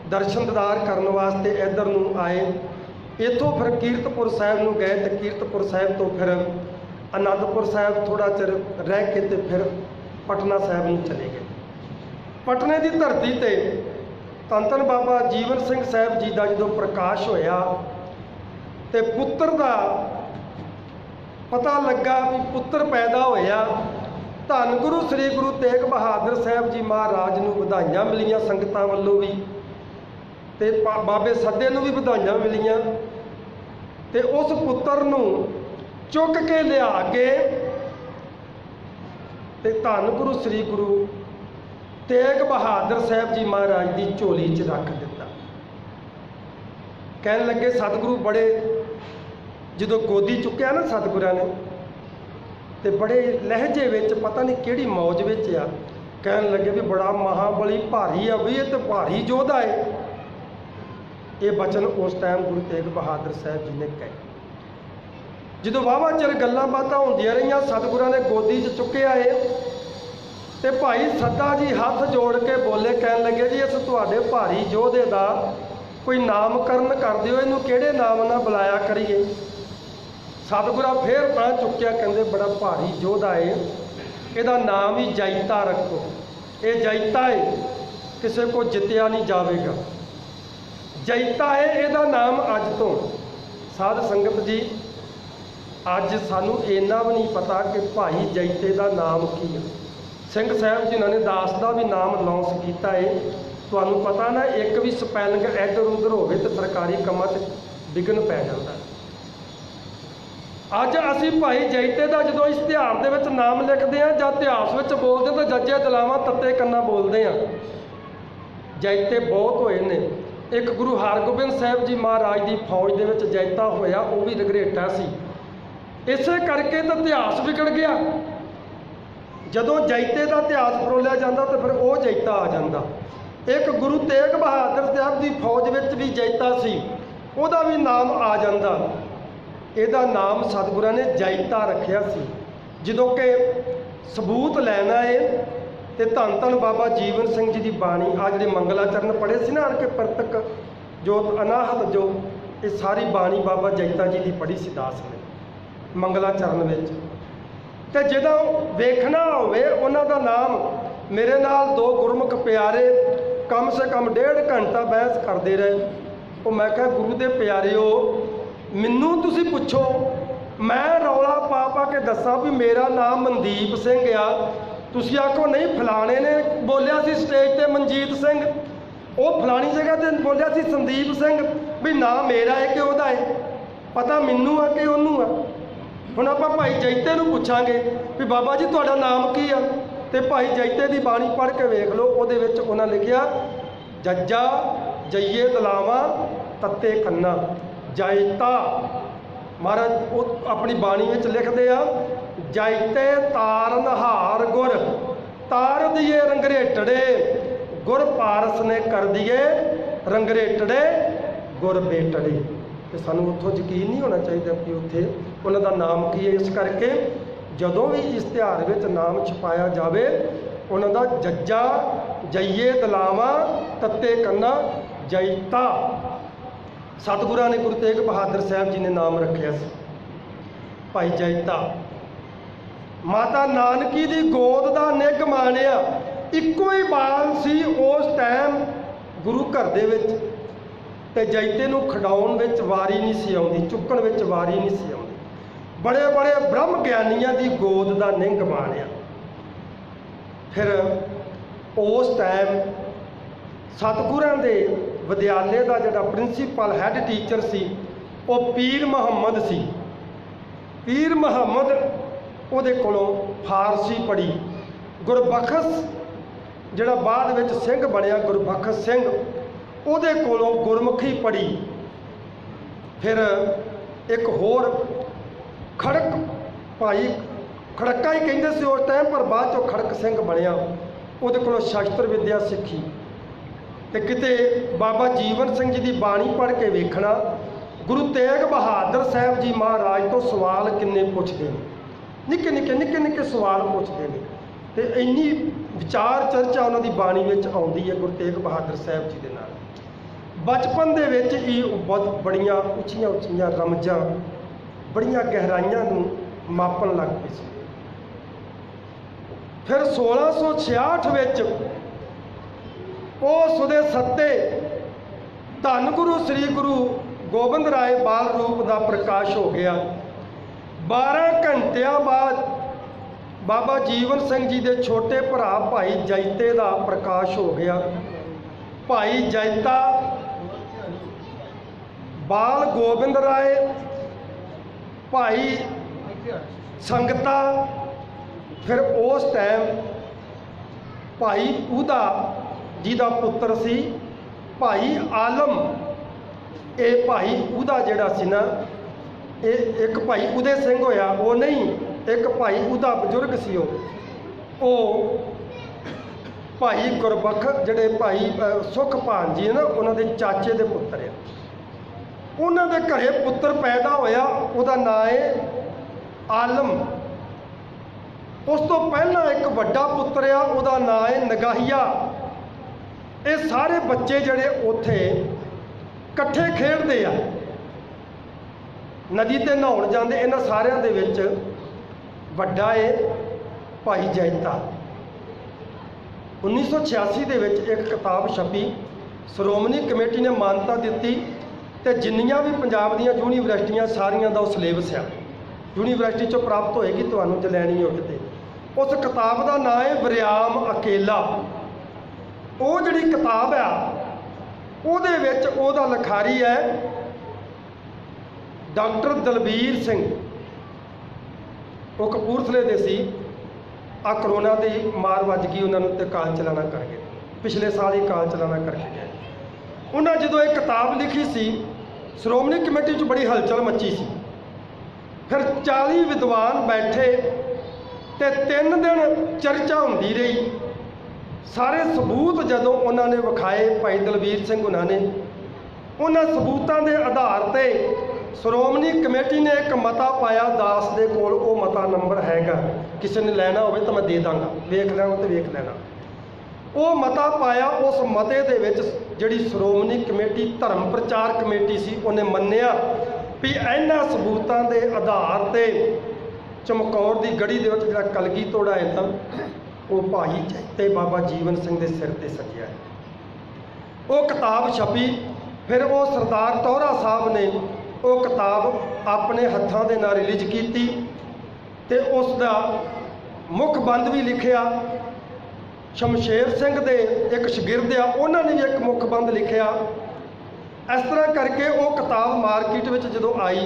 ਦਰਸ਼ਨ ਦੀਦਾਰ ਕਰਨ ਵਾਸਤੇ ਇੱਧਰ ਨੂੰ ਆਏ। ਇੱਥੋਂ ਫਿਰ ਕੀਰਤਪੁਰ ਸਾਹਿਬ ਨੂੰ ਗਏ ਤੇ ਕੀਰਤਪੁਰ ਸਾਹਿਬ ਤੋਂ ਫਿਰ ਅਨੰਦਪੁਰ ਸਾਹਿਬ ਥੋੜ੍ਹਾ ਚਿਰ ਰਹਿ ਕੇ ਤੇ ਫਿਰ ਪਟਨਾ ਸਾਹਿਬ ਨੂੰ ਚਲੇ ਗਏ। ਪਟਨੇ ਦੀ ਧਰਤੀ ਤੇ ਧੰਨ ਧੰਨ ਬਾਬਾ ਜੀਵਨ ਸਿੰਘ ਸਾਹਿਬ ਜੀ ਦਾ ਜਦੋਂ ਪ੍ਰਕਾਸ਼ ਹੋਇਆ ਤੇ ਪੁੱਤਰ ਦਾ ਪਤਾ ਲੱਗਾ ਵੀ ਪੁੱਤਰ ਪੈਦਾ ਹੋਇਆ, ਧੰਨ ਗੁਰੂ ਸ੍ਰੀ ਗੁਰੂ ਤੇਗ ਬਹਾਦਰ ਸਾਹਿਬ ਜੀ ਮਹਾਰਾਜ ਨੂੰ ਵਧਾਈਆਂ ਮਿਲੀਆਂ ਸੰਗਤਾਂ ਵੱਲੋਂ ਵੀ, ਤੇ ਬਾਬੇ ਸੱਦੇ ਨੂੰ ਵੀ ਵਧਾਈਆਂ ਮਿਲੀਆਂ। ਤੇ ਉਸ ਪੁੱਤਰ ਨੂੰ ਚੁੱਕ ਕੇ ਲਿਆ ਕੇ ਤੇ ਧੰਨ ਗੁਰੂ ਸ੍ਰੀ ਗੁਰੂ ਤੇਗ ਬਹਾਦਰ ਸਾਹਿਬ ਜੀ ਮਹਾਰਾਜ ਦੀ ਝੋਲੀ 'ਚ ਰੱਖ ਦਿੱਤਾ। ਕਹਿਣ ਲੱਗੇ ਸਤਿਗੁਰੂ ਬੜੇ, ਜਦੋਂ ਗੋਦੀ ਚੁੱਕਿਆ ਨਾ ਸਤਿਗੁਰਾਂ ਨੇ ਤੇ ਬੜੇ ਲਹਿਜੇ ਵਿੱਚ, ਪਤਾ ਨਹੀਂ ਕਿਹੜੀ ਮੌਜ ਵਿੱਚ ਆ, ਕਹਿਣ ਲੱਗੇ ਵੀ ਬੜਾ ਮਹਾਬਲੀ ਭਾਰੀ ਆ ਵੀ, ਇਹ ਤੇ ਭਾਰੀ ਯੋਧਾ ਹੈ। ਇਹ ਬਚਨ ਉਸ ਟਾਈਮ ਗੁਰੂ ਤੇਗ ਬਹਾਦਰ ਸਾਹਿਬ ਜੀ ਨੇ ਕਹੇ। ਜਦੋਂ ਵਾਹਵਾ ਚਿਰ ਗੱਲਾਂ ਬਾਤਾਂ ਹੁੰਦੀਆਂ ਰਹੀਆਂ, ਸਤਿਗੁਰਾਂ ਨੇ ਗੋਦੀ 'ਚ ਚੁੱਕਿਆ ਏ ਤੇ ਭਾਈ ਸੱਦਾ ਜੀ ਹੱਥ ਜੋੜ ਕੇ ਬੋਲੇ, ਕਹਿਣ ਲੱਗੇ ਜੀ ਇਸ ਤੁਹਾਡੇ ਭਾਰੀ ਯੋਧੇ ਦਾ ਕੋਈ ਨਾਮਕਰਨ ਕਰ ਦਿਓ, ਇਹਨੂੰ ਕਿਹੜੇ ਨਾਮ ਨਾਲ ਬੁਲਾਇਆ ਕਰੀਏ। ਸਤਿਗੁਰਾਂ ਫੇਰ ਬੜਾ ਚੁੱਕਿਆ, ਕਹਿੰਦੇ ਬੜਾ ਭਾਰੀ ਯੋਧਾ ਏ, ਇਹਦਾ ਨਾਮ ਹੀ ਜੈਤਾ ਰੱਖੋ। ਇਹ ਜੈਤਾ ਏ, ਕਿਸੇ ਕੋ ਜਿੱਤਿਆ ਨਹੀਂ ਜਾਵੇਗਾ। ਜੈਤਾ ਏ ਇਹਦਾ ਨਾਮ ਅੱਜ ਤੋਂ। ਸਾਧ ਸੰਗਤ ਜੀ, ਅੱਜ ਸਾਨੂੰ ਇੰਨਾ ਵੀ ਨਹੀਂ ਪਤਾ ਕਿ ਭਾਈ ਜੈਤੇ ਦਾ ਨਾਮ ਕੀ ਹੈ। ਸਿੰਘ ਸਾਹਿਬ ਜਿਨ੍ਹਾਂ ਨੇ ਦਾਸ ਦਾ ਵੀ ਨਾਮ ਅਨਾਉਂਸ ਕੀਤਾ ਹੈ। ਤੁਹਾਨੂੰ ਪਤਾ ਨਾ, ਇੱਕ ਵੀ ਸਪੈਲਿੰਗ ਇੱਧਰ ਉੱਧਰ ਹੋਵੇ ਤਾਂ ਸਰਕਾਰੀ ਕੰਮਾਂ 'ਚ ਵਿਘਨ ਪੈ ਜਾਂਦਾ। ਅੱਜ ਅਸੀਂ ਭਾਈ ਜੈਤੇ ਦਾ ਜਦੋਂ ਇਸ਼ਤਿਹਾਰ ਦੇ ਵਿੱਚ ਨਾਮ ਲਿਖਦੇ ਹਾਂ ਜਾਂ ਇਤਿਹਾਸ ਵਿੱਚ ਬੋਲਦੇ ਤਾਂ ਜੱਜੇ ਦਲਾਵਾਂ ਤੱਤੇ ਕੰਨਾਂ ਬੋਲਦੇ ਹਾਂ। ਜੈਤੇ ਬਹੁਤ ਹੋਏ ਨੇ। ਇੱਕ ਗੁਰੂ ਹਰਗੋਬਿੰਦ ਸਾਹਿਬ ਜੀ ਮਹਾਰਾਜ ਦੀ ਫੌਜ ਦੇ ਵਿੱਚ ਜੈਤਾ ਹੋਇਆ, ਉਹ ਵੀ ਰਗਰੇਟਾ ਸੀ। ਇਸੇ ਕਰਕੇ ਤਾਂ ਇਤਿਹਾਸ ਵਿਗੜ ਗਿਆ। ਜਦੋਂ ਜੈਤੇ ਦਾ ਇਤਿਹਾਸ ਫਰੋਲਿਆ ਜਾਂਦਾ ਤਾਂ ਫਿਰ ਉਹ ਜੈਤਾ ਆ ਜਾਂਦਾ। ਇੱਕ ਗੁਰੂ ਤੇਗ ਬਹਾਦਰ ਸਾਹਿਬ ਦੀ ਫੌਜ ਵਿੱਚ ਵੀ ਜੈਤਾ ਸੀ, ਉਹਦਾ ਵੀ ਨਾਮ ਆ ਜਾਂਦਾ। ਇਹਦਾ ਨਾਮ ਸਤਿਗੁਰਾਂ ਨੇ ਜੈਤਾ ਰੱਖਿਆ ਸੀ। ਜਦੋਂ ਕਿ ਸਬੂਤ ਲੈਣਾ ਹੈ ਤੇ ਧੰਨ ਧੰਨ ਬਾਬਾ ਜੀਵਨ ਸਿੰਘ ਜੀ ਦੀ ਬਾਣੀ, ਆ ਜਿਹੜੇ ਮੰਗਲਾਚਰਨ ਪੜ੍ਹੇ ਸੀ ਨਾ, ਆਣ ਕੇ ਪ੍ਰਤਕ ਜੋਤ ਅਨਾਹਤ ਜੋ, ਇਹ ਸਾਰੀ ਬਾਣੀ ਬਾਬਾ ਜੈਤਾ ਜੀ ਦੀ ਪੜ੍ਹੀ ਸੀ ਦਾਸ ਨੇ ਮੰਗਲਾਚਰਨ ਵਿੱਚ। ਤੇ ਜਦੋਂ ਵੇਖਣਾ ਹੋਵੇ ਉਹਨਾਂ ਦਾ ਨਾਮ, ਮੇਰੇ ਨਾਲ ਦੋ ਗੁਰਮੁਖ ਪਿਆਰੇ ਕਮ ਸੇ ਕਮ 1.5 ਘੰਟਾ ਬਹਿਸ ਕਰਦੇ ਰਹੇ। ਉਹ ਮੈਂ ਕਿਹਾ ਗੁਰੂ ਦੇ ਪਿਆਰਿਓ, ਮੈਨੂੰ ਤੁਸੀਂ ਪੁੱਛੋ, ਮੈਂ ਰੌਲਾ ਪਾ ਪਾ ਕੇ ਦੱਸਾਂ ਵੀ ਮੇਰਾ ਨਾਮ ਮਨਦੀਪ ਸਿੰਘ ਆ, ਤੁਸੀਂ ਆਖੋ ਨਹੀਂ ਫਲਾਣੇ ਨੇ ਬੋਲਿਆ ਸੀ ਸਟੇਜ ਤੇ ਮਨਜੀਤ ਸਿੰਘ, ਉਹ ਫਲਾਣੀ ਜਗ੍ਹਾ ਤੇ ਬੋਲਿਆ ਸੀ ਸੰਦੀਪ ਸਿੰਘ, ਵੀ ਨਾ ਮੇਰਾ ਹੈ ਕਿ ਉਹਦਾ ਹੈ, ਪਤਾ ਮੈਨੂੰ ਆ ਕਿ ਉਹਨੂੰ ਆ। ਹੁਣ ਆਪਾਂ ਭਾਈ ਜੈਤੇ ਨੂੰ ਪੁੱਛਾਂਗੇ ਵੀ ਬਾਬਾ ਜੀ ਤੁਹਾਡਾ ਨਾਮ ਕੀ ਆ, ਤੇ ਭਾਈ ਜੈਤੇ ਦੀ ਬਾਣੀ ਪੜ੍ਹ ਕੇ ਵੇਖ ਲਓ, ਉਹਦੇ ਵਿੱਚ ਉਹਨਾਂ ਲਿਖਿਆ ਜੱਜਾ ਜਈਏ ਦਲਾਵਾਂ ਤੱਤੇ ਕੰਨਾ ਜੈਤਾ। ਮਹਾਰਾਜ ਉਹ ਆਪਣੀ ਬਾਣੀ ਵਿੱਚ ਲਿਖਦੇ ਆ, ਜੈਤੇ ਤਾਰਨ ਹਾਰ ਗੁਰ ਤਾਰ ਦੀਏ ਰੰਗਰੇਟੜੇ, ਗੁਰ ਪਾਰਸ ਨੇ ਕਰ ਦੀਏ ਰੰਗਰੇਟੜੇ ਗੁਰ ਬੇਟੜੇ। ਤੇ ਸਾਨੂੰ ਉੱਥੋਂ ਯਕੀਨ ਨਹੀਂ ਹੋਣਾ ਚਾਹੀਦਾ ਕਿ ਉੱਥੇ ਉਹਨਾਂ ਦਾ ਨਾਮ ਕੀ ਹੈ। ਇਸ ਕਰਕੇ ਜਦੋਂ ਵੀ ਇਸ਼ਤਿਹਾਰ ਵਿੱਚ ਨਾਮ ਛਪਾਇਆ ਜਾਵੇ, ਉਹਨਾਂ ਦਾ ਜੱਜਾ ਜਈਏ ਦਲਾਵਾਂ ਤੱਤੇ ਕੰਨਾ ਜੈਤਾ। ਸਤਿਗੁਰਾਂ ਨੇ ਗੁਰੂ ਤੇਗ ਬਹਾਦਰ ਸਾਹਿਬ ਜੀ ਨੇ ਨਾਮ ਰੱਖਿਆ ਸੀ ਭਾਈ ਜੈਤਾ। ਮਾਤਾ ਨਾਨਕੀ ਦੀ ਗੋਦ ਦਾ ਨਿੱਘ ਮਾਣਿਆ, ਇੱਕੋ ਹੀ ਬਾਲ ਸੀ ਉਸ ਟਾਈਮ ਗੁਰੂ ਘਰ ਦੇ ਵਿੱਚ, ਤੇ ਜੈਤੇ ਨੂੰ ਖਡਾਉਣ ਵਿੱਚ ਵਾਰੀ ਨਹੀਂ ਸੀ ਆਉਂਦੀ, ਚੁੱਕਣ ਵਿੱਚ ਵਾਰੀ ਨਹੀਂ ਸੀ ਆਉਂਦੀ। ਬੜੇ ਬੜੇ ਬ੍ਰਹਮ ਗਿਆਨੀਆਂ ਦੀ ਗੋਦ ਦਾ ਨਿੱਘ ਮਾਣਿਆ। ਫਿਰ ਉਸ ਟਾਈਮ ਸਤਿਗੁਰਾਂ ਦੇ ਵਿਦਿਆਲੇ ਦਾ ਜਿਹੜਾ ਪ੍ਰਿੰਸੀਪਲ ਹੈੱਡ ਟੀਚਰ ਸੀ, ਉਹ ਪੀਰ ਮੁਹੰਮਦ ਸੀ। ਪੀਰ ਮੁਹੰਮਦ ਉਹਦੇ ਕੋਲੋਂ ਫਾਰਸੀ ਪੜ੍ਹੀ। ਗੁਰਬਖਸ਼ ਜਿਹੜਾ ਬਾਅਦ ਵਿੱਚ ਸਿੰਘ ਬਣਿਆ, ਗੁਰਬਖਸ਼ ਸਿੰਘ, ਉਹਦੇ ਕੋਲੋਂ ਗੁਰਮੁਖੀ ਪੜ੍ਹੀ। ਫਿਰ ਇੱਕ ਹੋਰ ਖੜਕ ਭਾਈ, ਖੜਕਾ ਹੀ ਕਹਿੰਦੇ ਸੀ ਉਸ ਟਾਈਮ, ਪਰ ਬਾਅਦ ਚੋਂ ਖੜਕ ਸਿੰਘ ਬਣਿਆ, ਉਹਦੇ ਕੋਲੋਂ ਸ਼ਸਤਰ ਵਿੱਦਿਆ ਸਿੱਖੀ। ਤੇ ਕਿਤੇ ਬਾਬਾ ਜੀਵਨ ਸਿੰਘ ਜੀ ਦੀ ਬਾਣੀ ਪੜ੍ਹ ਕੇ ਵੇਖਣਾ, ਗੁਰੂ ਤੇਗ ਬਹਾਦਰ ਸਾਹਿਬ ਜੀ ਮਹਾਰਾਜ ਤੋਂ ਸਵਾਲ ਕਿੰਨੇ ਪੁੱਛਦੇ ਨੇ, ਨਿੱਕੇ ਨਿੱਕੇ ਸਵਾਲ ਪੁੱਛਦੇ ਨੇ। ਤੇ ਇੰਨੀ ਵਿਚਾਰ ਚਰਚਾ ਉਹਨਾਂ ਦੀ ਬਾਣੀ ਵਿੱਚ ਆਉਂਦੀ ਹੈ ਗੁਰੂ ਤੇਗ ਬਹਾਦਰ ਸਾਹਿਬ ਜੀ ਦੇ ਨਾਲ। ਬਚਪਨ ਦੇ ਵਿੱਚ ਹੀ ਬਹੁਤ ਬੜੀਆਂ ਉੱਚੀਆਂ ਰਮਜਾਂ, ਬੜੀਆਂ ਗਹਿਰਾਈਆਂ ਨੂੰ ਮਾਪਣ ਲੱਗ ਪਏ ਸੀ। ਫਿਰ 1666 ਵਿੱਚ ਉਸ ਦੇ ਸੱਤੇ ਧੰਨ ਗੁਰੂ ਸ੍ਰੀ ਗੁਰੂ ਗੋਬਿੰਦ ਰਾਏ ਬਾਲ ਰੂਪ ਦਾ ਪ੍ਰਕਾਸ਼ ਹੋ ਗਿਆ। 12 ਘੰਟਿਆਂ ਬਾਅਦ ਬਾਬਾ ਜੀਵਨ ਸਿੰਘ ਜੀ ਦੇ ਛੋਟੇ ਭਰਾ ਭਾਈ ਜੈਤੇ ਦਾ ਪ੍ਰਕਾਸ਼ ਹੋ ਗਿਆ। ਭਾਈ ਜੈਤਾ, ਬਾਲ ਗੋਬਿੰਦ ਰਾਏ, ਭਾਈ ਸੰਗਤਾ, ਫਿਰ ਉਸ ਟਾਈਮ ਭਾਈ ਉਹਦਾ ਜਿਹਦਾ ਪੁੱਤਰ ਸੀ ਭਾਈ ਆਲਮ। ਇਹ ਭਾਈ ਉਹਦਾ ਜਿਹੜਾ ਸੀ ਨਾ, ਇਹ ਇੱਕ ਭਾਈ ਉਦੇ ਸਿੰਘ ਹੋਇਆ, ਉਹ ਨਹੀਂ, ਇੱਕ ਭਾਈ ਉਹਦਾ ਬਜ਼ੁਰਗ ਸੀ, ਉਹ ਭਾਈ ਗੁਰਬਖ, ਜਿਹੜੇ ਭਾਈ ਸੁਖਪਾਲ ਜੀ ਨਾ, ਉਹਨਾਂ ਦੇ ਚਾਚੇ ਦੇ ਪੁੱਤਰ ਆ। ਉਹਨਾਂ ਦੇ ਘਰੇ ਪੁੱਤਰ ਪੈਦਾ ਹੋਇਆ, ਉਹਦਾ ਨਾਂ ਹੈ ਆਲਮ। उस तो पहला एक वड्डा पुत्र आ, उहदा नाम है नगाहिया। ये सारे बच्चे जिहड़े उत्थे इकट्ठे खेडदे आ, नदी ते नहाउण जांदे। इन्हां सारिਆਂ ਦੇ ਵਿੱਚ ਵੱਡਾ है भाई जैता। 1986 ਦੇ ਵਿੱਚ एक किताब छपी, श्रोमणी कमेटी ने मानता दी तो जिन्नियां भी पंजाब दीयां यूनीवर्सिटियां सारियां दा सिलेबस आ यूनीवर्सिटी चों प्राप्त होएगी, तुहानूं जे लैनी हो किते। उस किताब का नाम है वरियाम अकेला। वो जिहड़ी किताब आ उहदे विच उहदा लिखारी है डॉक्टर दलबीर सिंह। वो कपूरथले दे सी। आ करोना की मार वज गई उन्होंने, तो काल चलाना कर गए, पिछले साल ही काल चलाना करके गए। उन्हें जो एक किताब लिखी सी, श्रोमणी कमेटी च बड़ी हलचल मची सी। फिर 40 विद्वान बैठे तो 3 दिन चर्चा होंदी रही। सारे सबूत जदों उन्होंने विखाए भाई दलबीर सिंह उन्होंने, उन्होंने सबूतों के आधार पर श्रोमणी कमेटी ने एक मता पाया। दास दे कोल वो मता नंबर हैगा, किसी ने लैना हो तो मैं दे दाँगा, वेख लेना तो वेख लेना। वो मता पाया। उस मते दे विच जिहड़ी श्रोमणी कमेटी धर्म प्रचार कमेटी सी, उन्हें मन्निया भी इन्हां सबूतों के आधार पर चमकौर की गढ़ी दे विच जिहड़ा कलगी तोड़ा है तो वो भाई जैते बाबा जीवन सिंह के सिर पर सजिया है। वो किताब छपी। फिर वो सरदार टौहरा साहब ने वो किताब अपने हत्थों के नाल रिलीज की तो उसका मुख बंद भी लिखिया। शमशेर सिंह दे एक शगिरद आ, उन्होंने भी एक मुख बंद लिखिया। इस तरह करके वो किताब मार्केट में जो आई,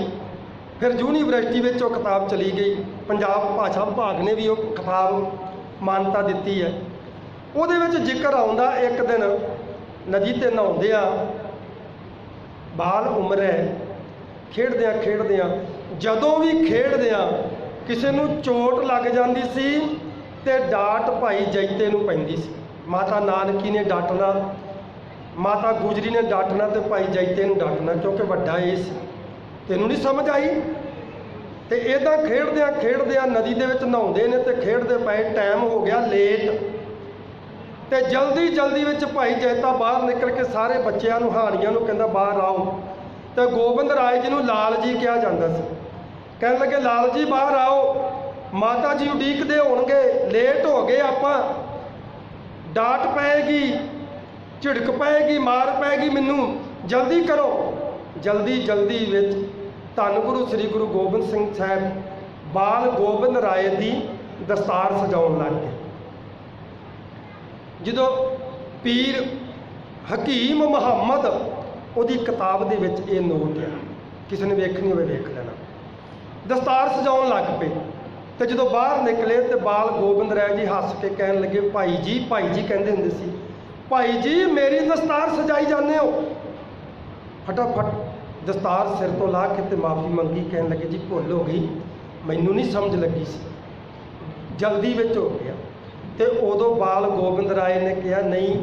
फिर यूनीवर्सिटी में वो किताब चली गई। पंजाब भाषा विभाग ने भी वो किताब मानता दी है। वो जिक्र आउंदा, एक दिन नदी ते नहाउंदे आ, बाल उम्र है, खेडदियां खेडदियां जदों भी खेडदियां किसी नूं चोट लग जाती सी ते डांट भाई जैते नूं पैंदी सी। माता नानकी ने डांटना, माता गुजरी ने डांटना तो भाई जैते नूं डांटना, क्योंकि वड्डा ये सी। तैनूं नहीं समझ आई। तो इदां खेडदियां खेडदियां नदी दे विच नहाउंदे ने ते खेडदे पए, टाइम हो गया लेट, तो जल्दी जल्दी विच भाई जैता बाहर निकल के सारे बच्चों नूं हानियां नूं कहंदा बाहर आओ। तो गोबिंद राय जी नूं लाल जी कहा जाता सी। कहने लगे लाल जी बाहर आओ, माता जी उडीकदे होणगे, लेट हो गए आपां, डांट पैगी, झिड़क पैगी, मार पैगी, मैनू जल्दी करो। जल्दी जल्दी विच धन गुरु श्री गुरु गोबिंद सिंह साहब बाल गोबिंद राय की दस्तार सजाउण लग गए। जो पीर हकीम मुहम्मद उहदी किताब दे विच ये नोट है, किसी ने वेखनी होवे वेख लेना। दस्तार सजाउण लग पे तो जो बाहर निकले तो बाल गोबिंद राय जी हस के कहन लगे भाई जी कहते होंदे सी, भाई जी मेरी दस्तार सजाई जाने हो। फटाफट दस्तार सिर तो ला के ते माफ़ी मंगी, कहन लगे जी भुल हो गई, मैनू नहीं समझ लगी सी, जल्दी विच हो गया। तो उदों बाल गोबिंद राय ने कहा नहीं,